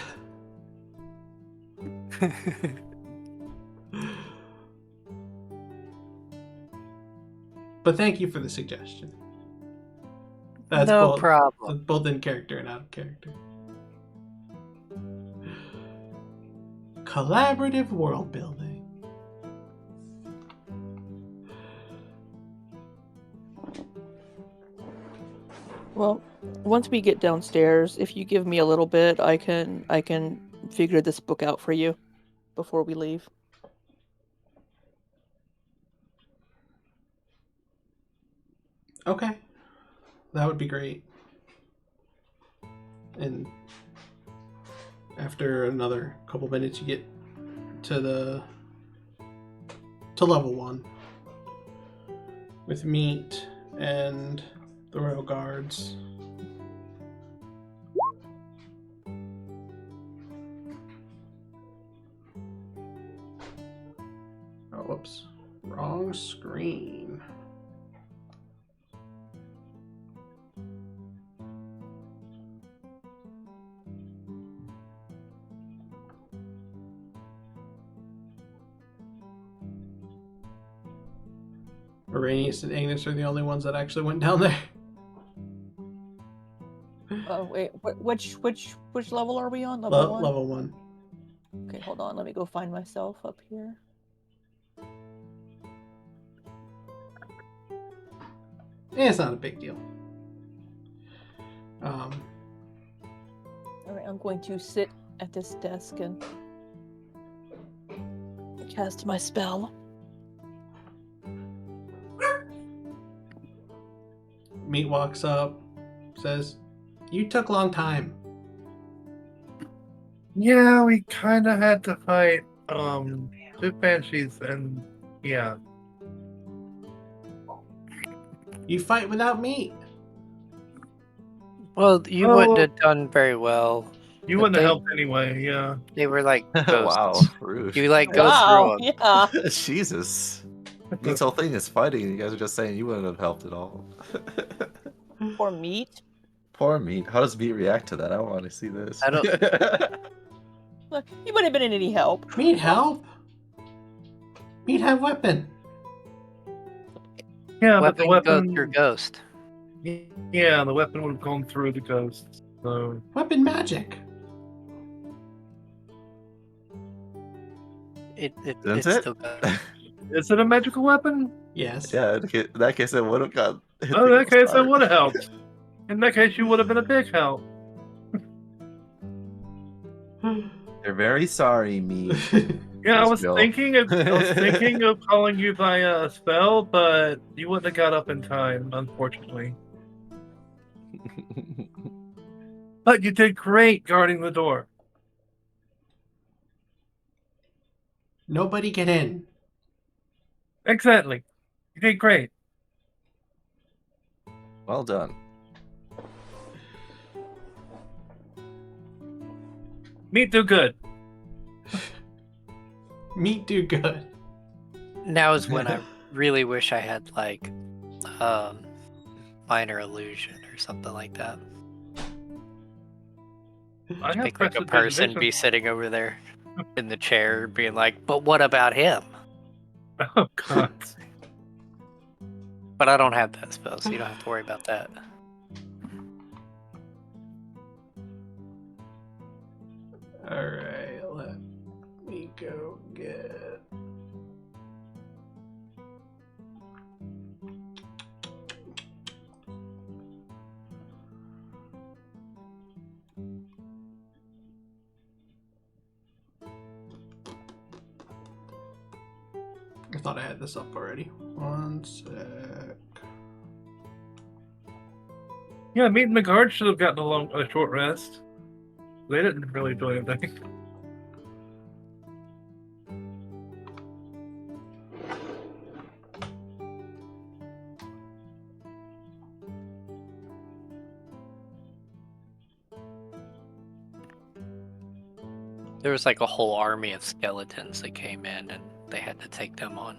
A: But thank you for the suggestion. That's
D: no problem.
A: Both in character and out of character. Collaborative world building.
B: Well, once we get downstairs, if you give me a little bit, I can figure this book out for you before we leave.
A: Okay. That would be great. And after another couple minutes you get to level 1 with meat and the Royal Guards. Oh, whoops. Wrong screen. Araneus and Agnes are the only ones that actually went down there.
B: Oh wait, which level are we on? Level 1?
A: Level 1.
B: Okay, hold on. Let me go find myself up here.
A: It's not a big deal.
B: All right, I'm going to sit at this desk and cast my spell.
A: Meat walks up, says, "You took a long time."
C: Yeah, we kind of had to fight two banshees, and yeah.
A: You fight without meat.
D: Well, you wouldn't have done very well.
C: You wouldn't have helped anyway, yeah.
D: They were like ghosts.
F: Wow, rude.
D: You like go
B: Wow,
D: through them.
B: yeah.
F: Jesus. This whole thing is fighting. You guys are just saying you wouldn't have helped at all.
B: Or meat.
F: Poor Meat. How does Meat react to that? I want to see this.
D: I don't.
B: Look, you wouldn't have been in any help.
A: Meat help? Meat have weapon.
C: Yeah, but the
D: Weapon go
C: weapon...
D: through ghost.
C: Yeah, the weapon would have gone through the ghost. So...
A: Weapon magic.
D: It's
F: Isn't it?
D: still ghost.
C: Is it a magical weapon?
A: Yes.
F: Yeah, in that case, it would have got.
C: Oh, in that case, it would have helped. In that case, you would have been a big help.
F: They're very sorry, Meat.
C: Yeah, I was
F: Bill.
C: thinking of calling you by spell, but you wouldn't have got up in time, unfortunately. But you did great guarding the door.
A: Nobody get in.
C: Exactly. You did great.
F: Well done.
C: Meat do good.
A: Meat do good.
D: Now is when I really wish I had like minor illusion or something like that.
C: I have
D: Make like a
C: prestidigitation.
D: person be sitting over there in the chair being like, but what about him?
C: Oh, God.
D: But I don't have that spell, so you don't have to worry about that.
A: Alright, let me go get... I thought I had this up already. One sec.
C: Yeah, Meat and the guard should have gotten a short rest. They didn't really do anything.
D: There was like a whole army of skeletons that came in and they had to take them on.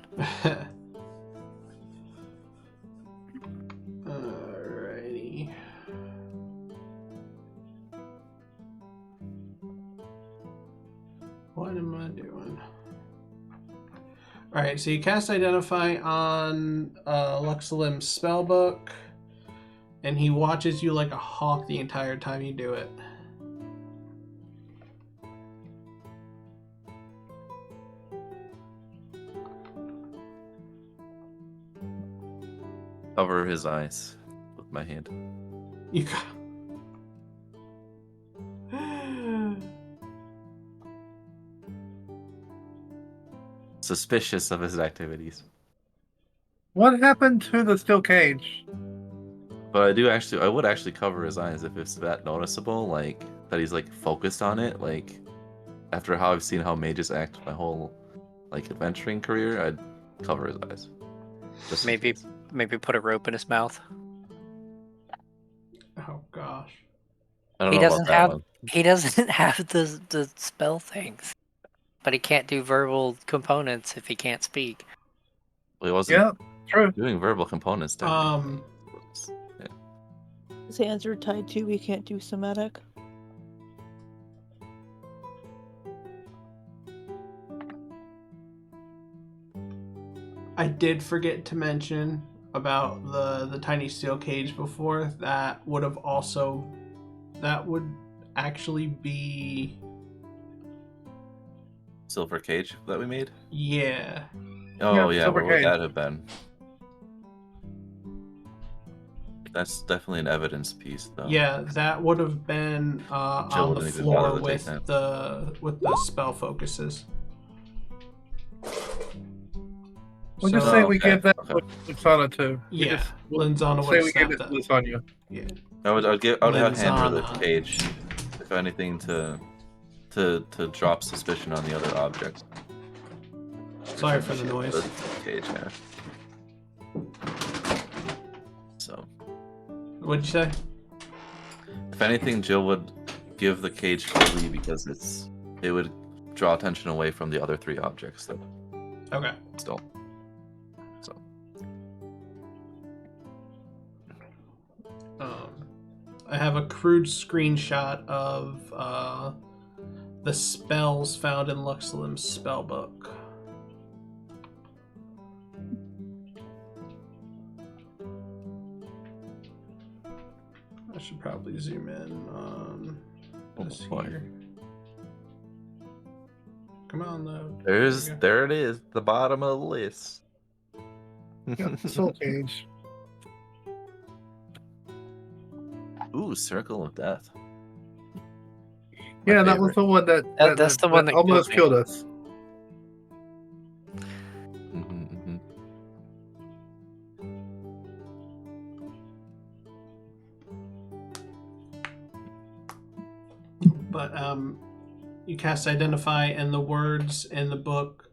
A: Alrighty. What am I doing? Alright, so you cast Identify on Luxalim's spellbook, and he watches you like a hawk the entire time you do it.
F: Cover his eyes with my hand.
A: You got...
F: Suspicious of his activities.
C: What happened to the steel cage?
F: But I would actually cover his eyes if it's that noticeable, like that he's like focused on it. Like after how I've seen how mages act my whole like adventuring career, I'd cover his eyes. Just in case.
D: Maybe put a rope in his mouth.
A: Oh gosh.
F: I don't
D: He
F: know
D: doesn't
F: about that
D: have
F: one.
D: he doesn't have the spell things. But he can't do verbal components if he can't speak.
F: Well, he wasn't
C: Yeah, true.
F: doing verbal components. Technically. Yeah.
B: His hands are tied too. He can't do somatic.
A: I did forget to mention about the tiny steel cage before. That would actually be
F: Silver cage that we made.
A: yeah.
F: Oh
C: Yeah,
F: yeah,
C: silver
F: what would
C: cage.
F: that have been? That's definitely an evidence piece, though.
A: Yeah, that would have been on the
F: wouldn't even
A: floor
F: bother to take
A: with
F: that.
A: the spell focuses.
C: We'll just
A: So-
C: say we
F: okay,
C: give that
F: okay.
C: to Linsana too.
A: Yeah,
C: We'll
A: Linsana
C: say
A: would
C: we
A: snap
C: give it
A: that.
C: to Linsana.
A: Yeah.
F: I would have hand her the
A: Linsana.
F: cage, if anything, to drop suspicion on the other objects.
A: Sorry for the noise.
F: The cage, yeah.
A: What'd you say?
F: If anything, Jill would give the cage to Lee because it would draw attention away from the other 3 objects that
A: Okay.
F: still. So.
A: I have a crude screenshot of the spells found in Luxlim's spellbook. I should probably zoom in on this here. Come on, though.
F: There it is, the bottom of the list.
C: Yeah, Soul Cage.
F: Ooh, Circle of Death.
C: Yeah,
F: My
C: that was
F: favorite.
C: the one
D: That's the one that
C: almost
D: killed
C: killed us.
F: Mhm.
A: But you cast Identify, and the words in the book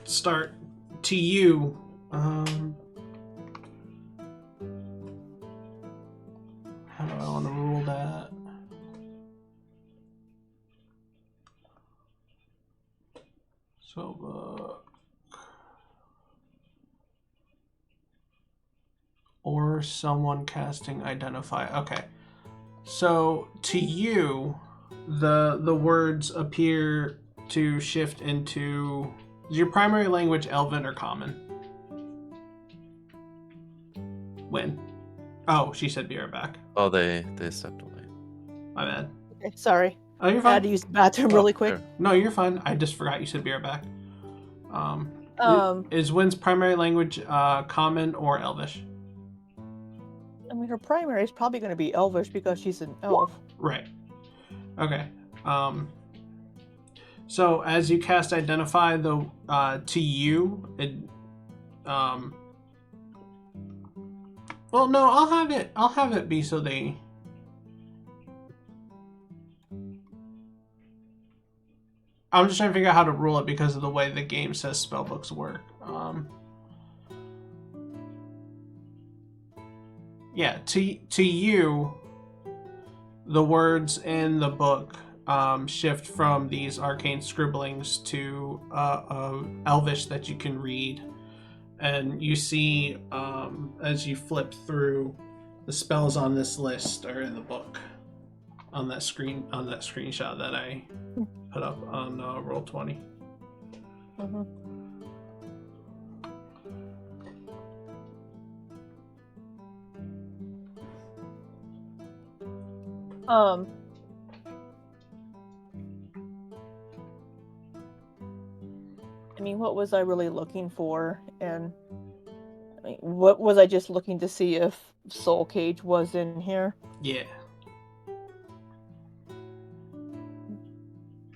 A: start to you. How do I want to rule that? So, or someone casting Identify. Okay. So to you, the words appear to shift into. Is your primary language Elven or Common? Wynne. Oh, she said be right back.
F: Oh, they stepped away.
A: My bad.
B: Okay, sorry.
A: Oh, you're
B: I had
A: fine.
B: to use the bathroom really quick.
F: Sure.
A: No, you're fine. I just forgot you said be right back.
B: Um,
A: Is Wynne's primary language Common or Elvish?
B: I mean, her primary is probably going to be Elvish because she's an elf.
A: Right. Okay. So as you cast Identify, the to you, it, well, no, I'll have it be so they. I'm just trying to figure out how to rule it because of the way the game says spellbooks work. Yeah, to you, the words in the book shift from these arcane scribblings to Elvish that you can read, and you see as you flip through, the spells on this list are in the book on that screenshot that I put up on Roll20.
B: Mm-hmm. I mean, what was I really looking for? And I mean, what was I just looking to see if Soul Cage was in here?
A: Yeah.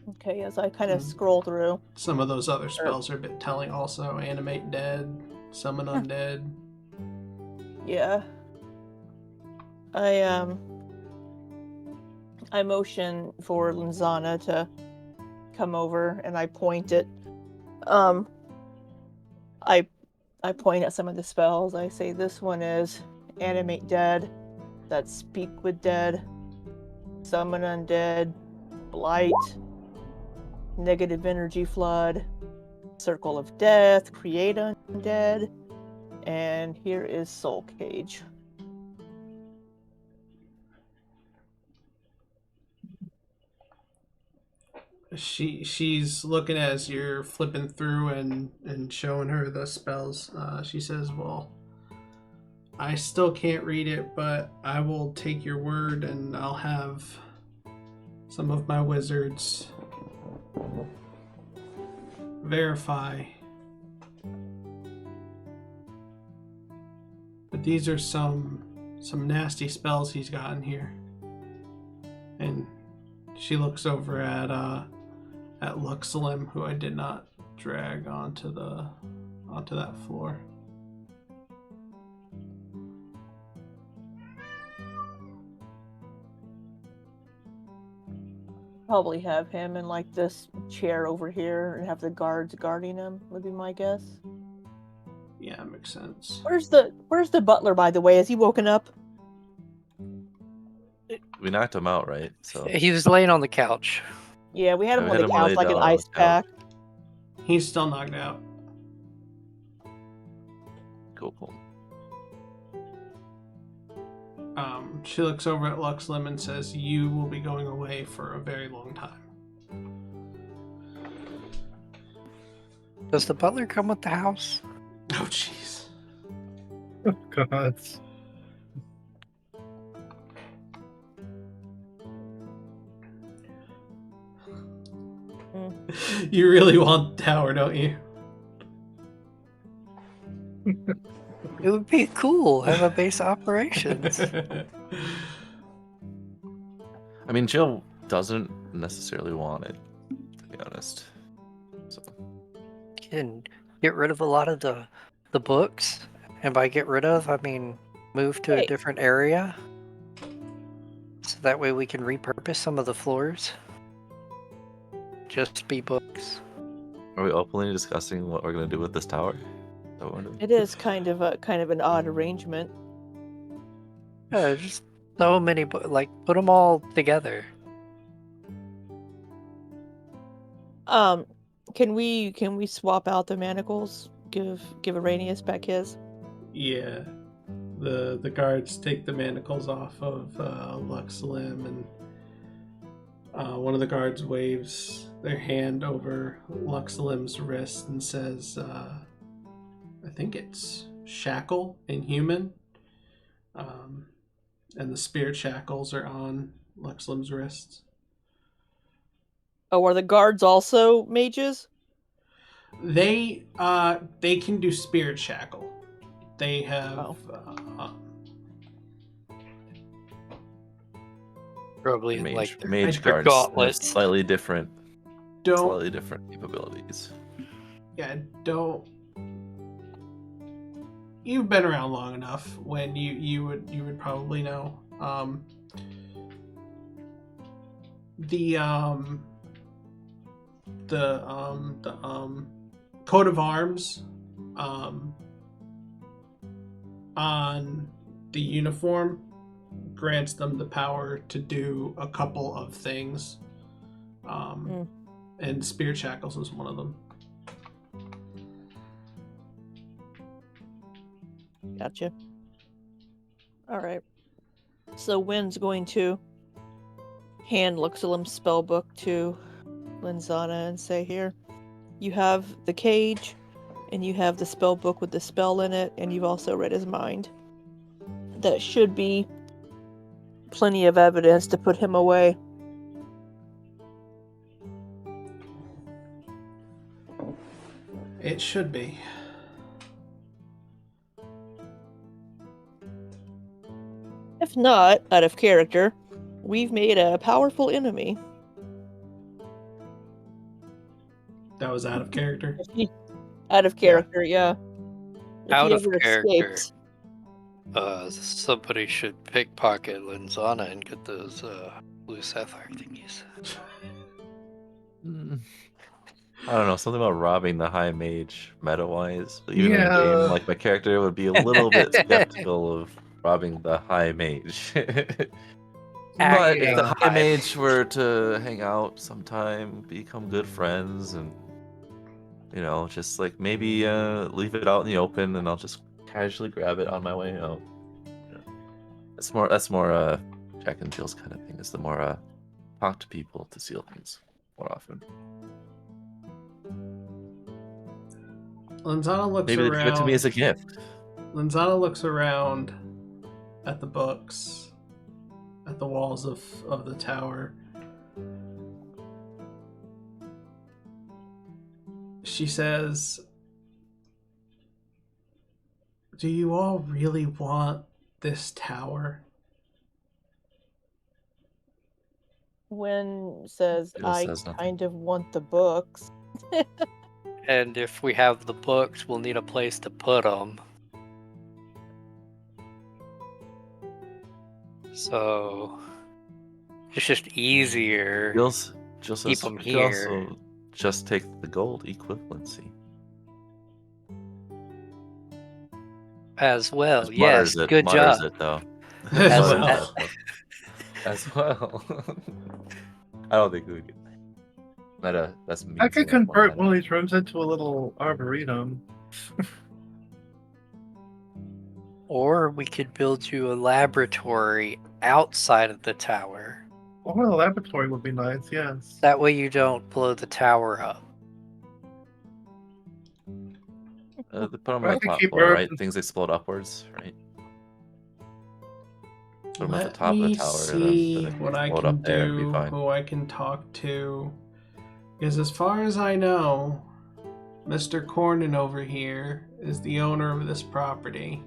B: Okay, as I kind of scroll through.
A: Some of those other spells are a bit telling also. Animate dead, summon undead.
B: Yeah. I motion for Linzana to come over, and I point at I point at some of the spells. I say this one is animate dead, that's speak with dead, summon undead, blight, negative energy flood, circle of death, create undead, and here is Soul Cage.
A: She's looking as you're flipping through and showing her the spells. She says, well, I still can't read it, but I will take your word and I'll have some of my wizards verify. But these are some nasty spells he's got in here. And she looks over at Luxlim, who I did not drag onto that floor.
B: Probably have him in like this chair over here and have the guards guarding him, would be my guess.
A: Yeah, makes sense.
B: Where's the butler, by the way? Has he woken up?
F: We knocked him out, right? So
D: He was laying on the couch.
B: Yeah, we had him
F: we
B: on
F: had
B: the
F: him
B: couch
F: lay
B: like an
F: down on the
B: ice pack.
A: He's still knocked out.
F: cool.
A: She looks over at Luxlim and says, "You will be going away for a very long time."
D: Does the butler come with the house?
A: Oh, jeez.
C: God.
A: You really want the tower, don't you?
D: It would be cool. Have a base of operations.
F: I mean, Jill doesn't necessarily want it, to be honest. So
D: Can get rid of a lot of the books, and by get rid of, I mean move to a different area, so that way we can repurpose some of the floors. Just be books.
F: are we openly discussing what we're gonna do with this tower?
B: It is kind of an odd arrangement.
D: Yeah, just so many like put them all together.
B: Can we swap out the manacles? Give Araneus back his.
A: Yeah. The guards take the manacles off of Luxlim, and one of the guards waves their hand over Luxlim's wrist and says, I think it's shackle in human. And the spirit shackles are on Luxlim's wrists.
B: Oh, are the guards also mages?
A: They can do spirit shackle. They have
D: Probably
F: mage
D: like
F: guards
D: gauntlets.
F: slightly different
A: don't
F: capabilities.
A: Yeah, don't. You've been around long enough when you would probably know. The coat of arms on the uniform grants them the power to do a couple of things. And Spirit Shackles is one of them.
B: Gotcha. Alright. So Wynne's going to hand Luxlim's spellbook to Linzana and say, here, you have the cage, and you have the spellbook with the spell in it, and you've also read his mind. That should be plenty of evidence to put him away.
A: It should be.
B: If not, out of character, we've made a powerful enemy.
A: That was out of character?
B: Out of character, yeah.
D: Out of character. Somebody should pickpocket Linzana and get those blue sapphire thingies.
F: I don't know, something about robbing the high mage meta-wise. Even in a game, like, my character would be a little bit skeptical of robbing the high mage. But if the high mage were to hang out sometime, become good friends, and just like maybe leave it out in the open, and I'll just casually grab it on my way out. That's more Jack and Jill's kind of thing. Is the more talk to people to steal things more often.
A: Linzana looks
F: maybe
A: around.
F: Maybe they give it to me as a gift.
A: Linzana looks around at the books, at the walls of the tower. She says, "Do you all really want this tower?"
B: Wynne says,
F: Jill
B: I
F: says nothing.
B: kind of want the books.
D: And if we have the books, we'll need a place to put them. So, It's just easier. Keep them
F: could
D: here.
F: also just take the gold equivalency.
D: As well,
F: Just
D: yes. Good
F: mutters
D: job.
F: it though.
A: As
F: Mutters
A: well.
F: it, though. As well. I don't think we could. That's
C: I could convert one of these rooms into a little arboretum.
D: Or we could build you a laboratory outside of the tower.
C: Or a laboratory would be nice, yes.
D: That way you don't blow the tower up.
F: They put them
C: I
F: on the
C: could
F: top
C: keep
F: floor, right?
C: Earth-
F: Things explode upwards, right? Put them at the
A: Let
F: top of the
A: me
F: tower,
A: see
F: then
A: what I
F: explode
A: can
F: up there and be
A: do,
F: fine.
A: who I can talk to. Because as far as I know, Mr. Cornyn over here is the owner of this property.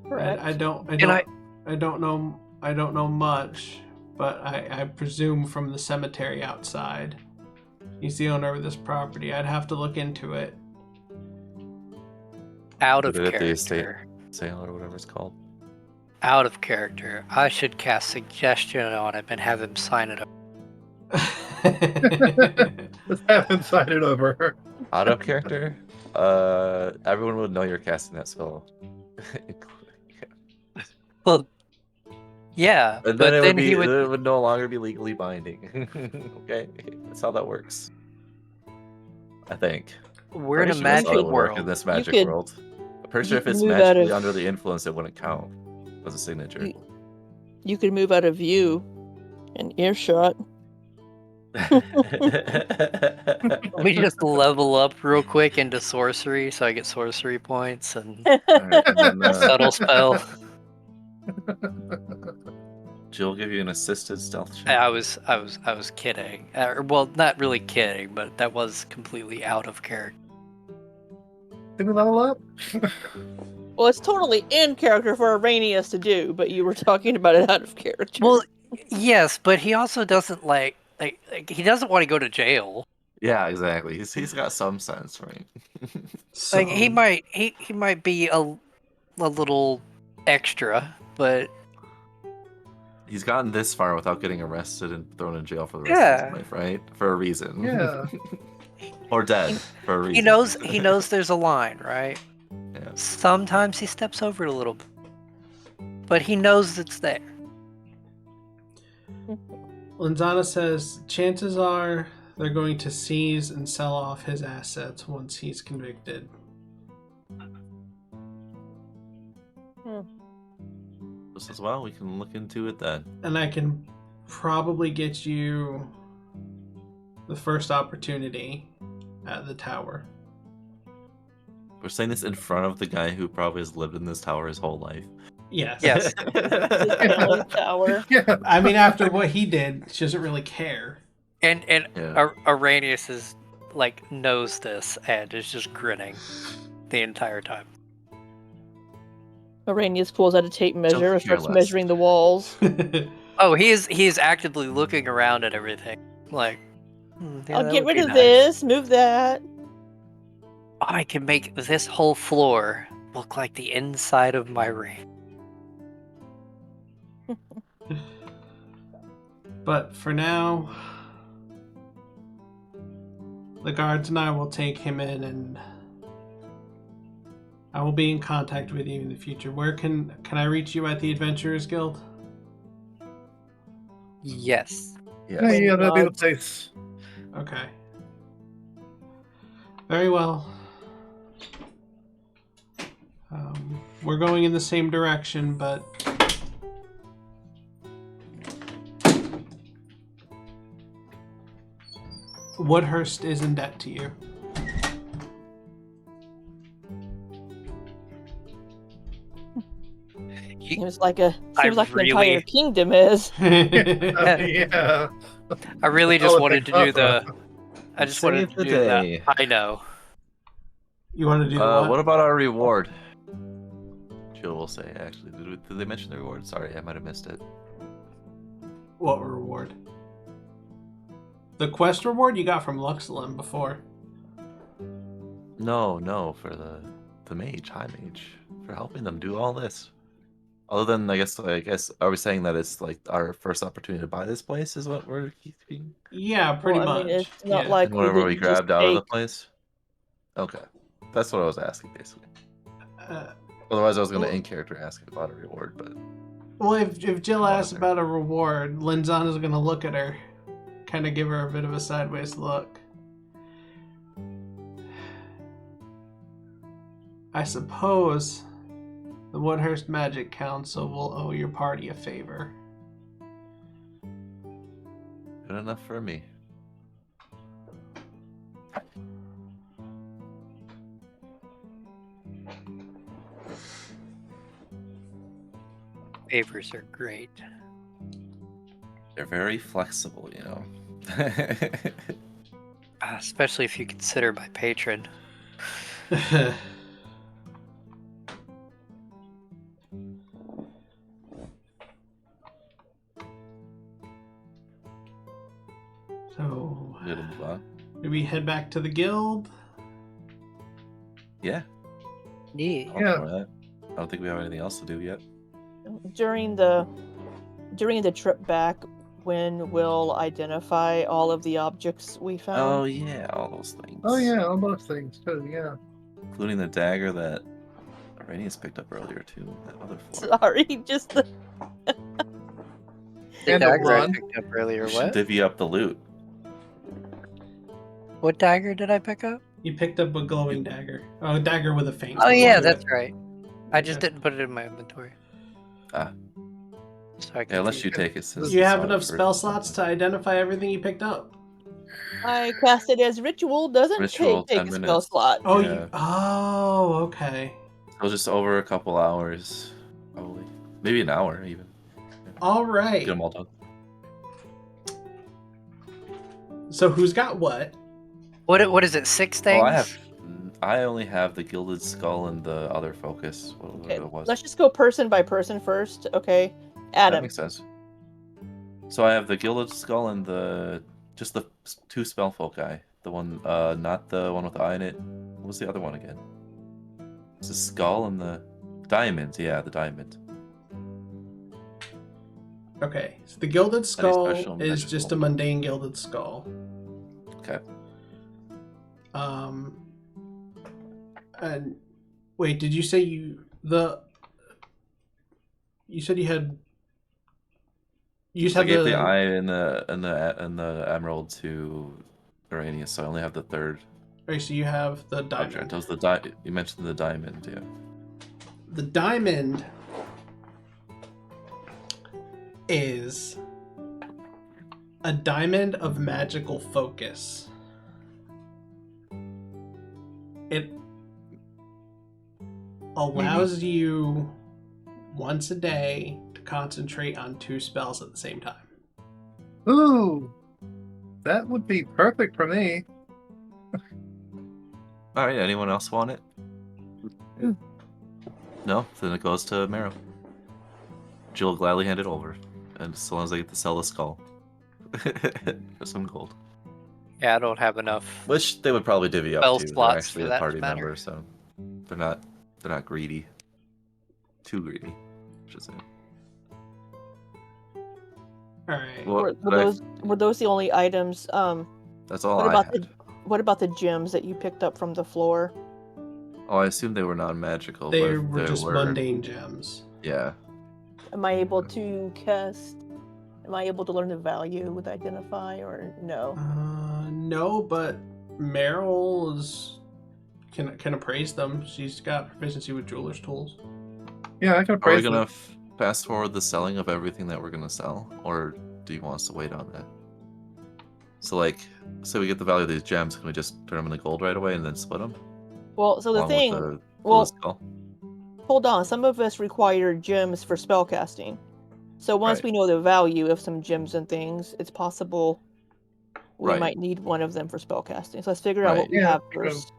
B: Correct.
A: I don't know much, but I presume from the cemetery outside, he's the owner of this property. I'd have to look into it.
D: Out of
F: Put it at the estate
D: character.
F: sale or whatever it's called.
D: Out of character. I should cast suggestion on him and have him sign it up.
C: Let's have him sign it over.
F: Out of character? Everyone would know you're casting that spell.
D: Well, yeah,
F: And
D: but
F: then
D: he
F: it
D: would.
F: would no longer be legally binding. Okay, that's how that works. I think.
D: We're in a
F: Pretty sure that's how it
D: magic
F: would work in
D: world.
F: this magic
B: could-
F: world. I'm pretty
B: you
F: sure if
B: could
F: it's
B: move out
F: magically
B: of-
F: under the influence, it wouldn't count as a signature.
B: You could move out of view and earshot.
D: We just level up real quick into sorcery, so I get sorcery points and
F: Alright, and then,
D: subtle spell.
F: Jill will give you an assisted stealth check.
D: I was kidding. Well, not really kidding, but that was completely out of character.
C: Did we level up?
B: Well, it's totally in character for Araneus to do, but you were talking about it out of character.
D: Well, yes, but he also doesn't like he doesn't want to go to jail.
F: Yeah, exactly. He's got some sense, right?
D: Like he might be a little extra, but
F: He's gotten this far without getting arrested and thrown in jail for the rest of his life, right? For a reason.
C: Yeah.
F: Or dead for a reason.
D: he knows there's a line, right?
F: Yeah.
D: Sometimes he steps over it a little bit, but he knows it's there.
A: Linzana says, chances are they're going to seize and sell off his assets once he's convicted.
F: Just as well, we can look into it then.
A: And I can probably get you the first opportunity at the tower.
F: We're saying this in front of the guy who probably has lived in this tower his whole life.
A: Yes.
D: Yes.
B: Tower.
C: Yeah.
A: I mean, after what he did, she doesn't really care.
D: And
F: Yeah.
D: Araneus is knows this and is just grinning the entire time.
B: Araneus pulls out a tape measure and starts
F: fearless.
B: measuring the walls.
D: Oh, he is actively looking around at everything. Like, yeah,
B: I'll
D: that
B: get
D: would
B: rid
D: be
B: of
D: nice.
B: this, move that.
D: I can make this whole floor look like the inside of my ring.
A: But for now, the guards and I will take him in, and I will be in contact with you in the future. Where can I reach you at the Adventurers Guild?
D: Yes.
C: Yeah, that'd be the place.
A: Okay. Very well. We're going in the same direction, but Woodhurst is in debt to you.
B: Seems like the
D: really-
B: entire kingdom is.
C: Yeah.
D: I really just
C: Oh,
D: wanted to do the. I just wanted
F: Save
D: to
F: the
D: do
F: day.
D: that. I know.
A: You want to do what?
F: What about our reward? Jill will say, actually. Did they mention the reward? Sorry, I might have missed it.
A: What reward? The quest reward you got from Luxlem before.
F: No, for the mage, high mage, for helping them do all this. Other than, I guess, are we saying that it's like our first opportunity to buy this place is what we're keeping?
A: Yeah, pretty
B: Well, I
A: much.
B: mean, it's not
A: Yeah.
B: like
F: And
B: we
F: whatever we
B: didn't just
F: grabbed out of the
B: take.
F: place? Okay. That's what I was asking, basically.
A: Uh,
F: Otherwise, I was going to
A: well-
F: in character ask about a reward, but
A: well, if Jill
F: Not
A: asks
F: there.
A: about a reward, Linzana's gonna look at her, kind of give her a bit of a sideways look. I suppose the Woodhurst Magic Council will owe your party a favor.
F: good enough for me.
D: Favors are great.
F: They're very flexible, you know.
D: Especially if you consider my patron.
A: So,
F: Good to move on.
A: do we head back to the guild?
F: Yeah.
D: Yeah.
F: I'll ignore that. I don't think we have anything else to do yet.
B: During the trip back, when we'll identify all of the objects we
F: Oh
B: found.
F: yeah, all those things.
C: Oh yeah, all those things too. Yeah.
F: Including the dagger that Araneus picked up earlier too. That other floor.
B: Sorry, just the
D: The
C: And the
D: dagger I
C: wand.
D: picked up earlier.
F: We should
D: What?
F: divvy up the loot.
D: What dagger did I pick up?
A: You picked up a glowing dagger. Oh, a dagger with a faint.
D: Oh
A: glow
D: yeah,
A: to
D: that's
A: it.
D: right. I just
A: Okay.
D: didn't put it in my inventory.
F: Ah.
D: So I could
F: Yeah, unless
D: do-
F: you take it since
A: You
F: you
A: have
F: saw it
A: enough
F: first
A: spell
F: or
A: slots to
F: something.
A: identify everything you picked up.
B: I cast it as ritual. Doesn't
F: Ritual,
B: take
F: 10
B: a spell
F: minutes.
B: slot.
A: Oh,
F: Yeah.
A: Okay.
F: So just over a couple hours, probably. Maybe an hour even.
A: All
F: Get
A: right.
F: them all done.
A: So who's got what?
D: What is it? 6 things?
F: Oh, I only have the Gilded Skull and the other focus. Whatever
B: Okay,
F: it was.
B: let's just go person by person first. Okay,
F: That
B: Adam.
F: makes sense. So I have the Gilded Skull and just the 2 spell foci. The one, not the one with the eye in it. What was the other one again? It's the skull and the diamond. Yeah, the diamond.
A: Okay. So the Gilded
F: special
A: Skull is
F: magical?
A: just a mundane Gilded Skull.
F: Okay.
A: And wait, did you say you said you had you just
F: I
A: had
F: gave the eye and the emerald to Araneus, so I only have the third.
A: Right, so you have the
F: Diamond.
A: diamond.
F: That was you mentioned the diamond, yeah.
A: The diamond is a diamond of magical focus. It allows you once a day to concentrate on 2 spells at the same time.
C: Ooh, that would be perfect for me.
F: All right. Anyone else want it? No. Then it goes to Meryl. Jill will gladly hand it over, and as long as I get to sell the skull for some gold,
D: Yeah, I don't have enough.
F: which they would probably divvy up
D: Spell
F: to. They're
D: slots
F: actually
D: for
F: a
D: that
F: party
D: matter.
F: member, so they're not greedy. Too greedy, I should say.
A: All right.
F: Well,
B: Were those the only items?
F: that's all
B: What
F: I
B: about
F: had.
B: What about the gems that you picked up from the floor?
F: Oh, I assume they were non-magical.
A: They
F: but if
A: were
F: they
A: just mundane gems.
F: Yeah.
B: Am I able to cast? Am I able to learn the value with identify or no?
A: No, but Meryl can appraise them. She's got proficiency with jeweler's tools.
C: Yeah, I can
F: Are we
C: appraise
F: gonna
C: them.
F: fast forward the selling of everything that we're gonna sell, or do you want us to wait on that? So, like, say we get the value of these gems, can we just turn them into gold right away and then split them?
B: Well, so the
F: along
B: thing.
F: with the
B: well,
F: skull?
B: hold on. Some of us require gems for spellcasting. So once
F: Right.
B: we know the value of some gems and things, it's possible we
F: Right.
B: might need one of them for spellcasting. So let's figure out what
F: Right.
B: we
C: Yeah,
B: have
C: there you go.
B: first.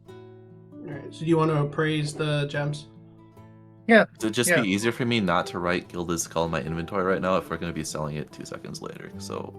A: All right. So do you want to appraise the gems?
C: Yeah,
F: Would it just
C: Yeah.
F: be easier for me not to write Gilded Skull in my inventory right now if we're gonna be selling it 2 seconds later? So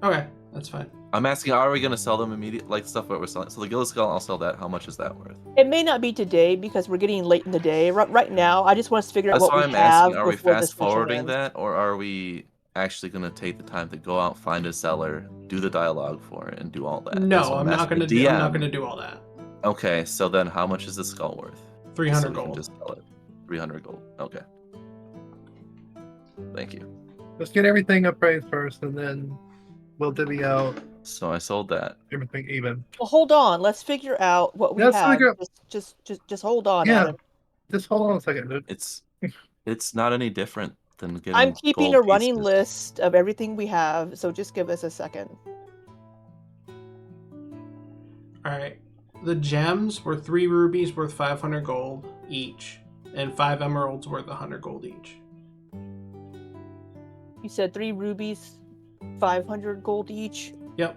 A: Okay. That's fine.
F: I'm asking, are we going to sell them immediately? Like stuff that we're selling. So the Gillis Skull, I'll sell that. How much is that worth?
B: It may not be today because we're getting late in the day. Right now, I just want us to figure out
F: That's
B: what
F: why
B: we
F: I'm
B: have
F: asking, are we
B: before this
F: fast
B: session
F: forwarding
B: ends.
F: that? Or are we actually going to take the time to go out, find a seller, do the dialogue for it, and do all that?
A: No,
F: That's what
A: I'm not
F: asking
A: gonna
F: the
A: do. I'm not
F: DM.
A: gonna do all that.
F: Okay, so then how much is the skull worth?
A: 300
F: so we
A: gold.
F: can just sell it. 300 gold. Okay. Thank you.
C: Let's get everything appraised first, and then we'll divvy out
F: So I sold that.
C: everything even.
B: Well, hold on. Let's figure out what we
C: Let's
B: have.
C: figure out-
B: Just hold on,
C: Yeah.
B: Adam.
C: Just hold on a second, dude.
F: It's not any different than getting
B: I'm keeping
F: gold
B: a running
F: pieces.
B: list of everything we have, so just give us a second.
A: All right. The gems were 3 rubies worth 500 gold each, and 5 emeralds worth 100 gold each.
B: You said 3 rubies, 500 gold each.
A: Yep.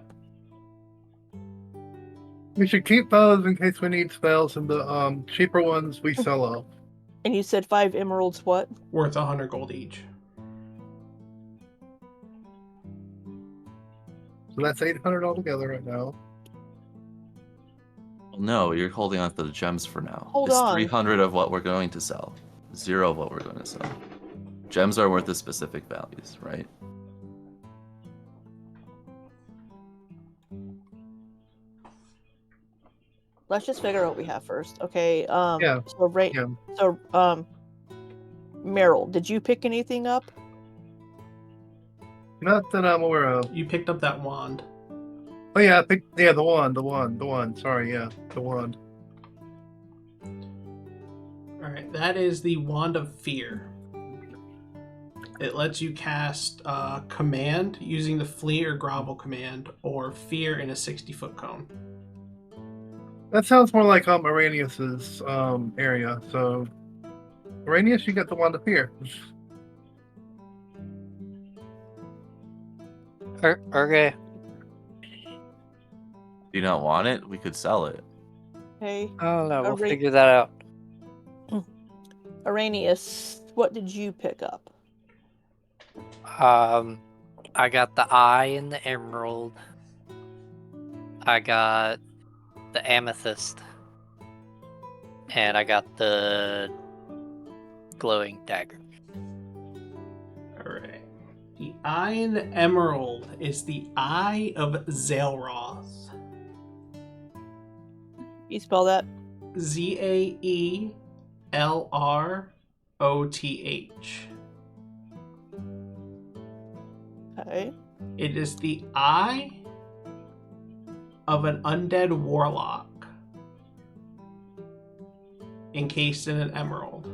C: We should keep those in case we need spells, and the cheaper ones we sell off.
B: And you said 5 emeralds what?
A: Worth 100 gold each.
C: So that's 800 altogether right now.
F: Well, no, you're holding on to the gems for now.
B: Hold
F: it's
B: on.
F: 300 of what we're going to sell. 0 of what we're going to sell. Gems are worth the specific values, right?
B: Let's just figure out what we have first. Okay,
C: Yeah.
B: So Meryl, did you pick anything up?
C: Not that I'm aware of.
A: You picked up that wand.
C: Oh yeah, the wand. Sorry, yeah, the wand.
A: All right, that is the Wand of Fear. It lets you cast Command using the Flee or Grovel command, or Fear in a 60-foot cone.
C: That sounds more like Araneus's area. So, Araneus, you got the wand of fear.
D: Okay.
F: Do you not want it? We could sell it.
B: Hey,
D: I don't know. We'll
B: Ara-
D: figure that out.
B: Araneus, what did you pick up?
D: I got the eye and the emerald. I got the amethyst. And I got the glowing dagger.
A: All right. The Eye and the Emerald is the Eye of Zaelroth.
B: You spell that?
A: Zaelroth.
B: Okay.
A: It is the eye of an undead warlock encased in an emerald.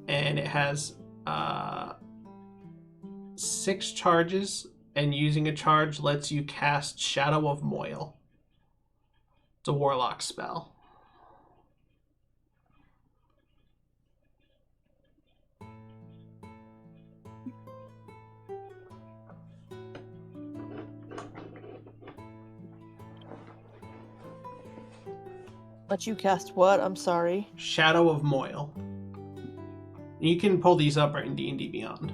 A: And it has 6 charges, and using a charge lets you cast Shadow of Moil. It's a warlock spell.
B: Let you cast what? I'm sorry.
A: Shadow of Moil. You can pull these up right in D&D Beyond.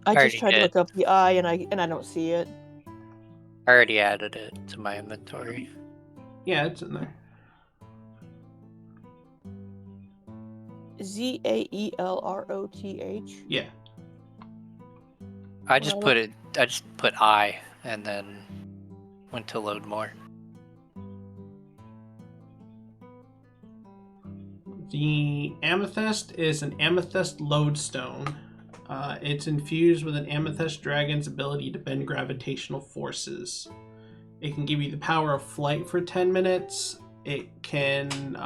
B: I
D: Already
B: just tried to
D: did.
B: look up the eye and I don't see it.
D: I already added it to my inventory.
A: Yeah, it's in there.
B: Zaelroth.
A: Yeah.
D: I just put I and then went to load more.
A: The amethyst is an amethyst lodestone. It's infused with an amethyst dragon's ability to bend gravitational forces. It can give you the power of flight for 10 minutes. It can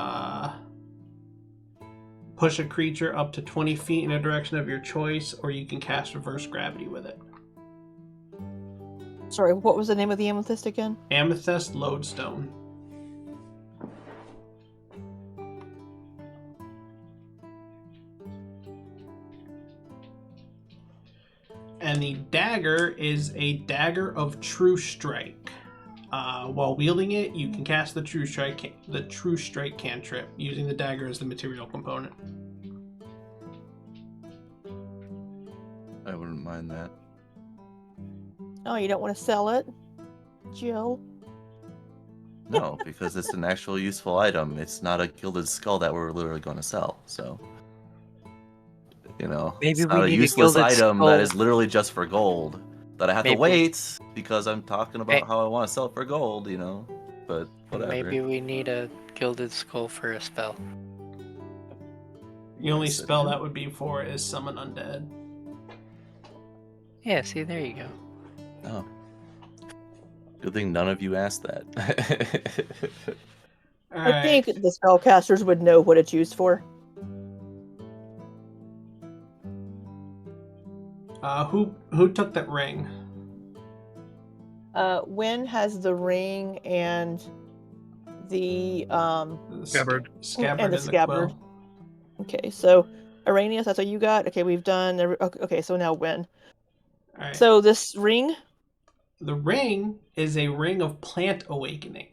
A: push a creature up to 20 feet in a direction of your choice, or you can cast reverse gravity with it.
B: Sorry, what was the name of the amethyst again?
A: Amethyst lodestone. And the dagger is a dagger of true strike. While wielding it, you can cast the true strike cantrip using the dagger as the material component.
F: I wouldn't mind that.
B: Oh, you don't want to sell it, Jill?
F: No, because it's an actual useful item. It's not a gilded skull that we're literally going to sell. So,
D: Maybe
F: it's
D: we
F: not a
D: need a
F: useless
D: gilded
F: item
D: skull.
F: that is literally just for gold. That I have to
D: Maybe-
F: wait because I'm talking about how I want to sell it for gold, But whatever.
D: Maybe we need a gilded skull for a spell.
A: The only
F: Yes,
A: spell
F: yeah.
A: that would be for is summon undead.
D: Yeah, see, there you go.
F: Oh. Good thing none of you asked that.
A: All
B: I
A: right.
B: think the spellcasters would know what it's used for.
A: Who took that ring?
B: Wynne has the ring and the
A: The
C: Scabbard.
A: Scabbard
B: and the scabbard.
A: quill.
B: Okay, so Araneus, that's what you got. Okay, we've done. Okay, so now Wynne.
A: All right.
B: So this ring.
A: The ring is a ring of plant awakening.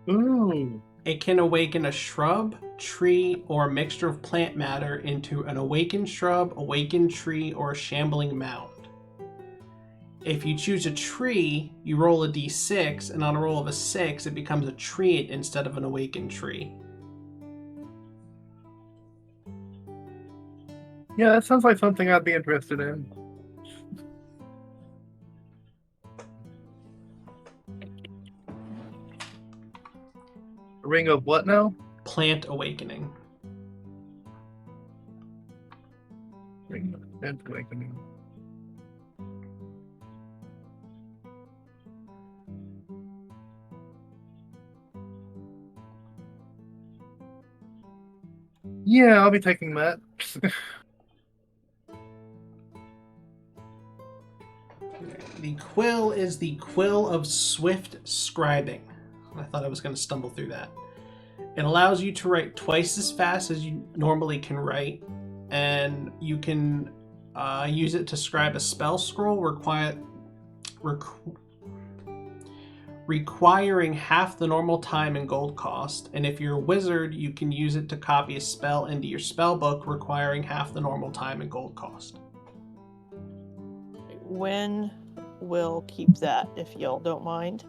C: Ooh.
A: It can awaken a shrub, tree, or a mixture of plant matter into an awakened shrub, awakened tree, or a shambling mound. If you choose a tree, you roll a d6, and on a roll of a 6, it becomes a tree instead of an awakened tree.
C: Yeah, that sounds like something I'd be interested in. A ring of what now?
A: Plant awakening.
C: Ring of Plant Awakening. Yeah, I'll be taking that.
A: The quill is the quill of swift scribing. I thought I was going to stumble through that. It allows you to write twice as fast as you normally can write, and you can use it to scribe a spell scroll requiring half the normal time and gold cost. And if you're a wizard, you can use it to copy a spell into your spell book, requiring half the normal time and gold cost.
B: Wynne will keep that if y'all don't mind.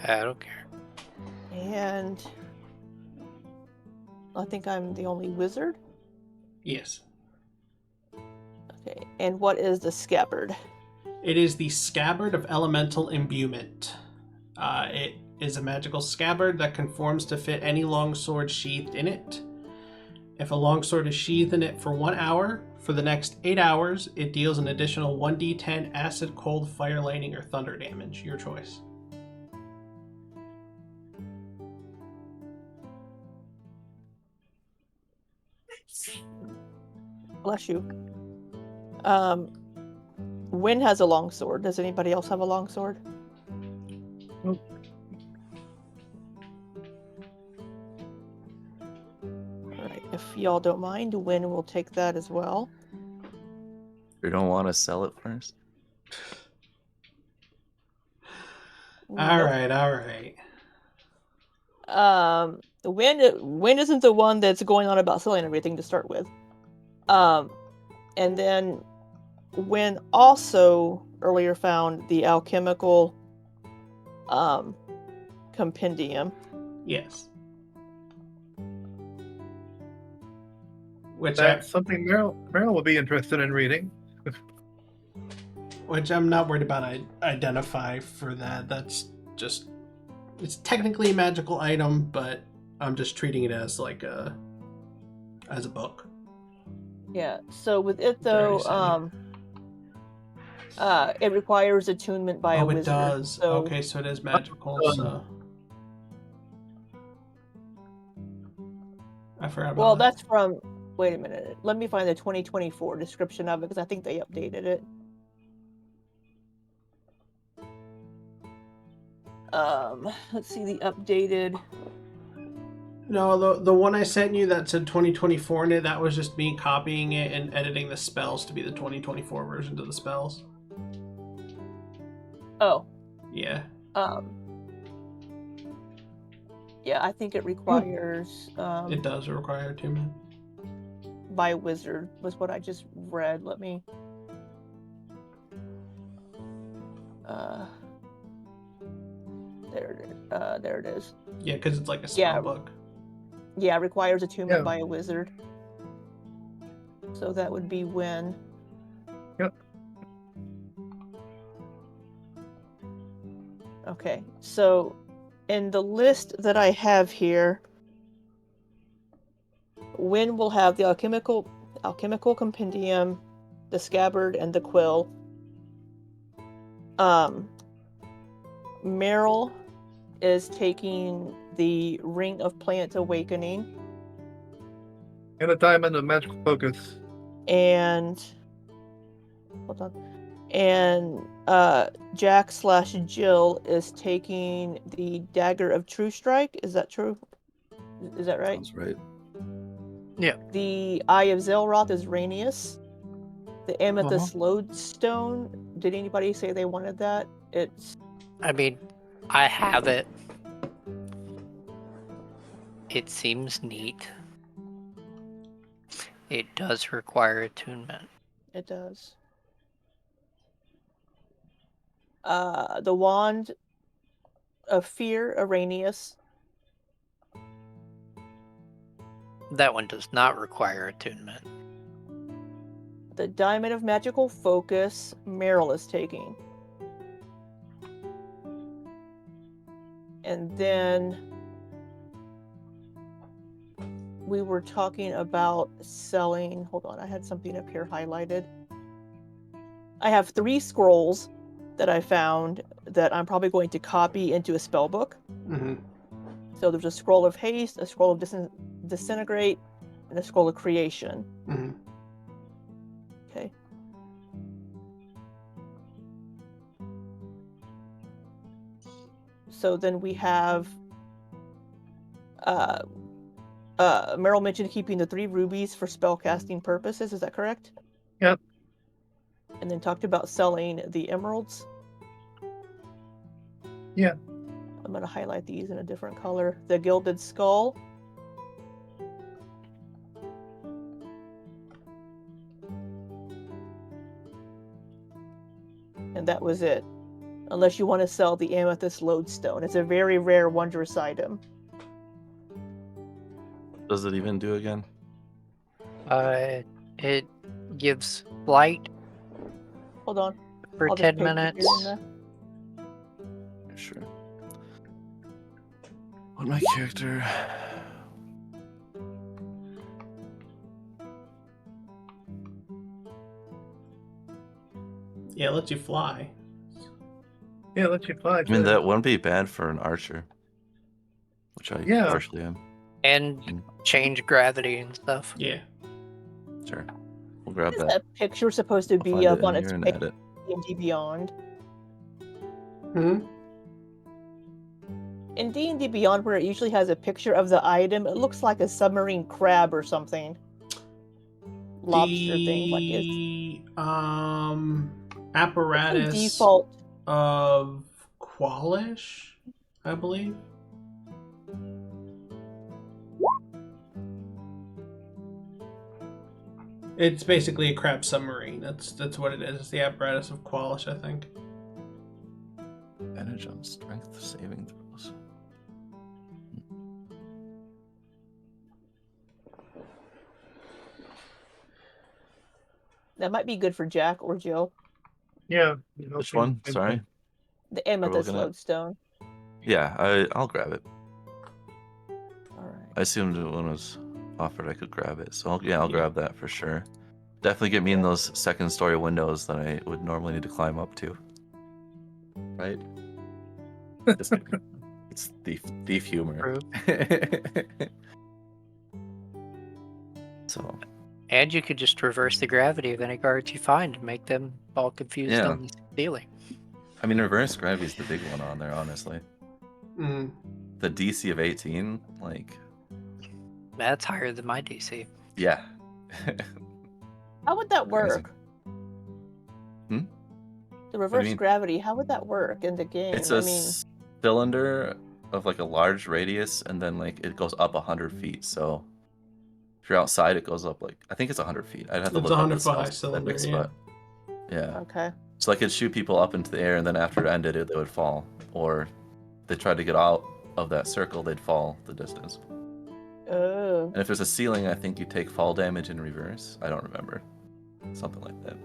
D: I don't care.
B: And I think I'm the only wizard.
A: Yes.
B: Okay, and what is the scabbard?
A: It is the scabbard of elemental imbuement. It is a magical scabbard that conforms to fit any longsword sheathed in it. If a longsword is sheathed in it for 1 hour, for the next 8 hours, it deals an additional 1d10 acid, cold, fire, lightning, or thunder damage. Your choice.
B: Bless you. Wynne has a longsword. Does anybody else have a longsword?
C: Nope.
B: Alright, if y'all don't mind, Wynne will take that as well.
F: You don't want to sell it first?
B: Nope.
A: All right.
B: Wynne isn't the one that's going on about selling everything to start with. And then Wynne also earlier found the alchemical compendium.
A: Yes. Which
C: That's something Meryl will be interested in reading.
A: I'm not worried about. I identify for that. That's just, it's technically a magical item, but I'm just treating it as like as a book.
B: Yeah. So with it though, it requires attunement by a
A: Oh, it
B: wizard.
A: does.
B: So,
A: Okay, so it is magical. So I forgot about
B: well,
A: that.
B: that's from. Wait a minute. Let me find the 2024 description of it because I think they updated it. Let's see the updated.
A: No, the one I sent you that said 2024 in it, that was just me copying it and editing the spells to be the 2024 versions of the spells.
B: Oh.
A: Yeah.
B: Yeah, I think it requires
A: It does require attunement.
B: by wizard was what I just read. Let me there it is.
A: Yeah, because it's like a spell book.
B: Yeah, it requires attunement by a wizard. So that would be Wynne.
C: Yep.
B: Okay, so in the list that I have here, Wynne will have the alchemical compendium, the scabbard, and the quill. Meryl is taking the Ring of Plant Awakening.
C: And a diamond of magical focus.
B: And hold on. And Jack/Jill is taking the Dagger of True Strike. Is that true? Is that right?
F: Sounds right.
D: Yeah.
B: The Eye of Zelroth is Araneus. The Amethyst Lodestone. Did anybody say they wanted that?
D: I mean, I have it. It seems neat. It does require attunement.
B: It does. The Wand of Fear, Araneus.
D: That one does not require attunement.
B: The Diamond of Magical Focus, Meryl is taking. And then we were talking about selling. Hold on, I had something up here highlighted. I have 3 scrolls that I found that I'm probably going to copy into a spell book.
A: Mm-hmm.
B: So there's a scroll of haste, a scroll of disintegrate, and a scroll of creation.
A: Mm-hmm.
B: Okay. So then we have Meryl mentioned keeping the 3 rubies for spellcasting purposes. Is that correct?
C: Yep.
B: And then talked about selling the emeralds.
C: Yeah.
B: I'm going to highlight these in a different color. The Gilded Skull. And that was it. Unless you want to sell the Amethyst Lodestone. It's a very rare, wondrous item.
F: Does it even do again?
D: It gives light
B: Hold on.
D: for
B: I'll just
D: 10
B: paste it
D: minutes.
B: here in there.
F: Sure. What my character?
A: Yeah, it lets you fly.
C: Yeah, it lets you fly.
F: I mean,
C: too.
F: that wouldn't be bad for an archer, which I partially am.
D: And change gravity and stuff.
A: Yeah.
F: Sure, we'll grab
B: What is
F: that.
B: that picture supposed to
F: I'll
B: be
F: find
B: up
F: it
B: on
F: in
B: its
F: here and
B: page
F: add it.
B: in D&D Beyond?
A: Hmm?
B: In D&D Beyond, where it usually has a picture of the item, it looks like a submarine crab or something. Lobster thing. Like it's
A: apparatus
B: default.
A: of Qualish, I believe. It's basically a crab submarine. That's what it is. It's the apparatus of Qualish, I think.
F: Advantage on strength saving throws.
B: That might be good for Jack or Jill.
C: Yeah.
F: Which one? Sorry.
B: The Amethyst
F: looking at?
B: Lodestone.
F: Yeah, I'll grab it.
B: Alright.
F: I assumed when it was offered I could grab it, so I'll grab that for sure. Definitely get me in those 2nd story windows that I would normally need to climb up to. Right? It's thief humor. So.
D: And you could just reverse the gravity of any guards you find and make them all confused on the ceiling.
F: I mean, reverse gravity is the big one on there, honestly.
A: Mm.
F: The DC of 18, like...
D: That's higher than my DC.
F: Yeah.
B: How would that work?
F: Hmm?
B: The reverse gravity, how would that work in the game?
F: It's a cylinder of like a large radius, and then like it goes up 100 feet. So if you're outside, it goes up like I think it's 100 feet. I'd have to
A: It's
F: look up
A: 100
F: the
A: foot high
F: specific,
A: cylinder, yeah.
F: but yeah.
B: Okay.
F: So I could shoot people up into the air, and then after it ended, they would fall. Or they tried to get out of that circle, they'd fall the distance.
B: Oh.
F: And if there's a ceiling, I think you take fall damage in reverse. I don't remember. Something like that.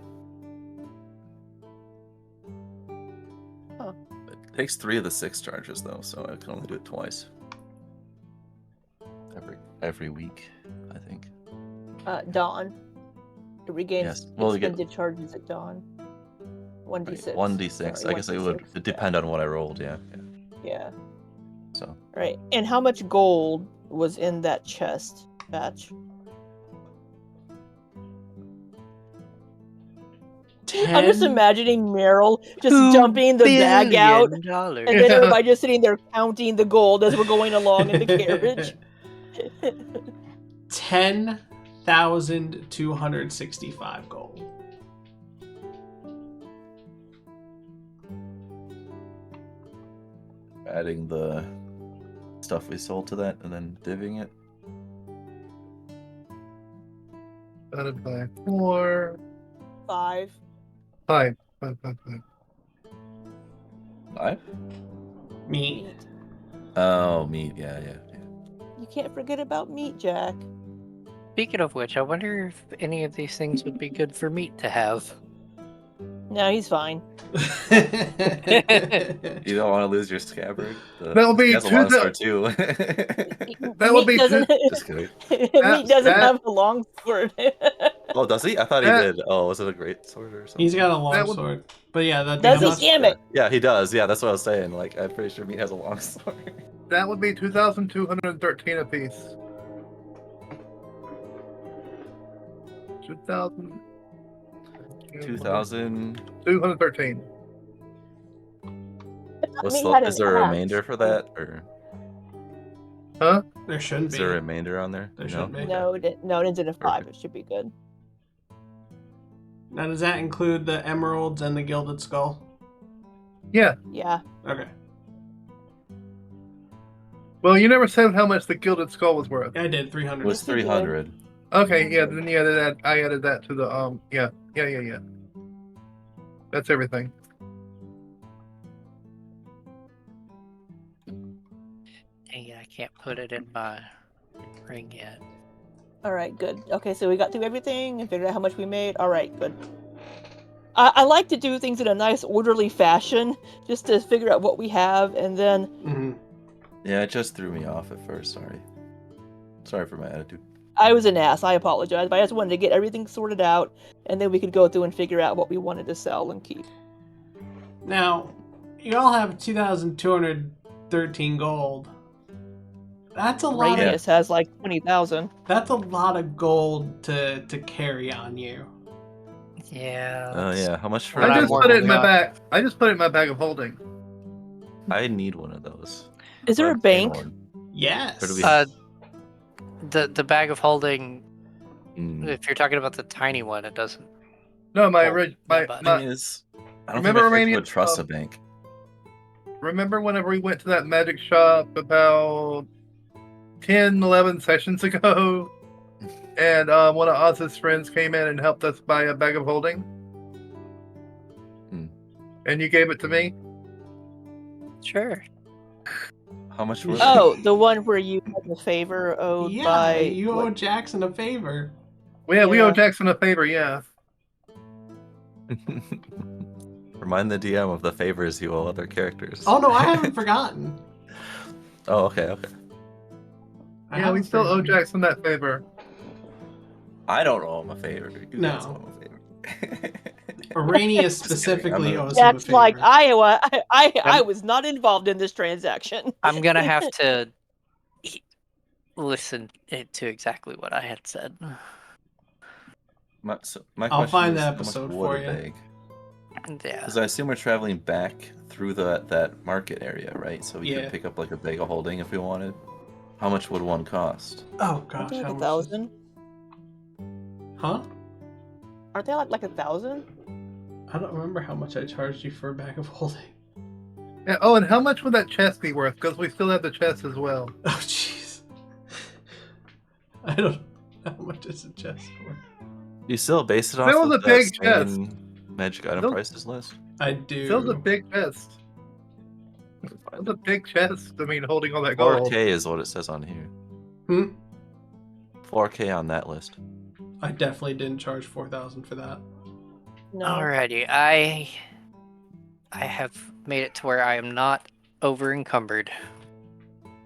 B: Huh.
F: It takes 3 of the 6 charges, though, so I can only do it twice. Every week, I think.
B: Dawn. It regains
F: Yes. Well,
B: expended charges at dawn. 1d6.
F: Right. 1d6.
B: Sorry,
F: I guess it
B: 1d6,
F: would depend on what I rolled, yeah.
B: Yeah.
F: So.
B: Right. And how much gold was in that chest batch?
A: 10?
B: I'm just imagining Meryl just dumping the bag out, and then everybody just sitting there counting the gold as we're going along in the carriage.
A: 10,265 gold.
F: Adding the stuff we sold to that and then divvying it.
C: Divided by 4.
B: 5.
C: 5.
F: 5?
A: Meat.
F: Oh, meat. Yeah.
B: You can't forget about meat, Jack.
D: Speaking of which, I wonder if any of these things would be good for meat to have.
B: No, he's fine.
F: You don't want to lose your scabbard?
C: That'll be
F: he has a long sword, too.
C: That would be
B: doesn't,
F: Just kidding.
B: Meat doesn't have a long sword.
F: Oh, does he? I thought he did. Oh, was it a great sword or something?
A: He's got a long sword. But yeah, that'd be
B: does he?
A: much...
B: Damn it!
F: Yeah, he does. Yeah, that's what I was saying. Like, I'm pretty sure meat has a long sword.
C: That would be 2,213 apiece. 2,213.
F: Is there a remainder for that, or?
C: Huh?
A: There shouldn't be.
F: Is there a remainder on there?
A: There shouldn't be.
B: No, it ends in a 5. It should be good.
A: Now, does that include the emeralds and the gilded skull?
C: Yeah.
B: Yeah.
A: Okay.
C: Well, you never said how much the gilded skull was worth.
A: I did 300.
F: It was 300.
C: Okay, yeah, then I added that to the yeah. That's everything.
D: Dang it, I can't put it in my ring yet.
B: Alright, good. Okay, so we got through everything and figured out how much we made. Alright, good. I like to do things in a nice, orderly fashion, just to figure out what we have, and then...
A: Mm-hmm.
F: Yeah, it just threw me off at first, sorry. Sorry for my attitude.
B: I was an ass, I apologize, but I just wanted to get everything sorted out, and then we could go through and figure out what we wanted to sell and keep.
A: Now, you all have 2,213 gold. That's a lot.
B: Araneus has like 20,000.
A: That's a lot of gold to carry on you.
D: Yeah.
F: Oh yeah, how much for?
C: I just put it in my bag. I just put it in my bag of holding.
F: I need one of those.
B: Is there a bank?
A: Yes.
D: The bag of holding. If you're talking about the tiny one, it doesn't.
C: No, my
F: thing is, I don't
C: remember
F: think I would trust a bank.
C: Remember whenever we went to that magic shop about 10, 11 sessions ago, and one of Oz's friends came in and helped us buy a bag of holding? And you gave it to me?
D: Sure.
F: How much was it?
B: Oh, the one where you had the favor owed by...
A: you owe Jackson a favor.
C: Well, yeah, we owe Jackson a favor, yeah.
F: Remind the DM of the favors you owe other characters.
A: Oh no, I haven't forgotten.
F: Oh, okay.
C: Yeah, we still owe Jackson that favor.
F: I don't owe him a favor. You guys owe him a favor.
A: Araneus specifically owes him a
B: That's
A: favor.
B: like Iowa. I was not involved in this transaction.
D: I'm gonna have to listen to exactly what I had said.
A: I'll find the episode for you.
D: Yeah.
F: Because I assume we're traveling back through that market area, right? So we could pick up like a bag of holding if we wanted. How much would one cost?
A: Oh gosh,
B: Like
A: how
B: 1,000.
A: Huh?
B: Aren't they like 1,000?
A: I don't remember how much I charged you for a bag of holding.
C: Oh, and how much would that chest be worth? Because we still have the chest as well.
A: Oh, jeez. I don't know how much is a chest for.
F: You still base it
C: That
F: off
C: was
F: of
C: a
F: that
C: big chest.
F: same magic item
C: Those-
F: prices list?
A: I do.
C: Still a big chest. That's a big chest. I mean, holding all that
F: 4K
C: gold.
F: is what it says on here. 4K on that list.
A: I definitely didn't charge 4,000 for that.
B: No.
D: Alrighty, I have made it to where I am not over encumbered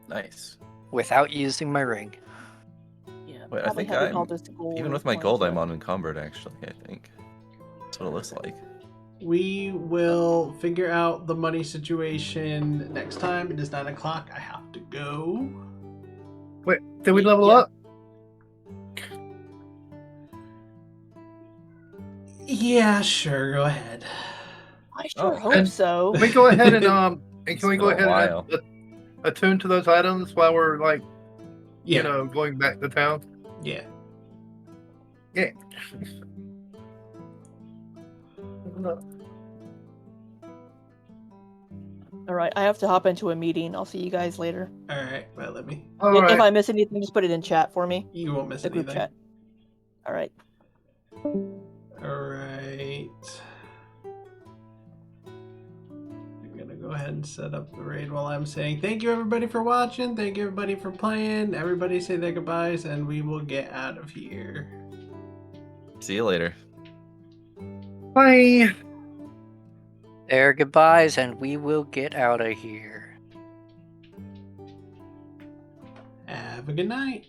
F: Nice.
D: without using my ring.
B: Yeah,
F: Wait, I
B: probably
F: think
B: having
F: I'm-
B: all this gold
F: Even
B: is
F: with my
B: going
F: gold,
B: to-
F: I'm unencumbered, actually, I think. That's what it looks like.
A: We will figure out the money situation next time. It is 9 o'clock. I have to go.
C: Wait, did we level
B: Yeah.
C: up?
A: Yeah, sure. Go ahead.
B: I sure
F: Oh,
B: hope
C: and-
B: so.
C: Can we go ahead and
F: It's
C: can we go
F: been a
C: ahead
F: while.
C: and attune to those items while we're like,
A: Yeah.
C: you know, going back to town?
A: Yeah.
C: Yeah.
B: All right, I have to hop into a meeting. I'll see you guys later.
A: All right. Well, let me.
C: All
B: If
C: right.
B: I miss anything, just put it in chat for me.
A: You won't miss
B: The group
A: anything.
B: chat. All right.
A: All right. I'm gonna go ahead and set up the raid while I'm saying thank you everybody for watching. Thank you everybody for playing. Everybody say their goodbyes, and we will get out of here.
F: See you later.
C: Bye.
D: Their goodbyes, and we will get out of here.
A: Have a good night.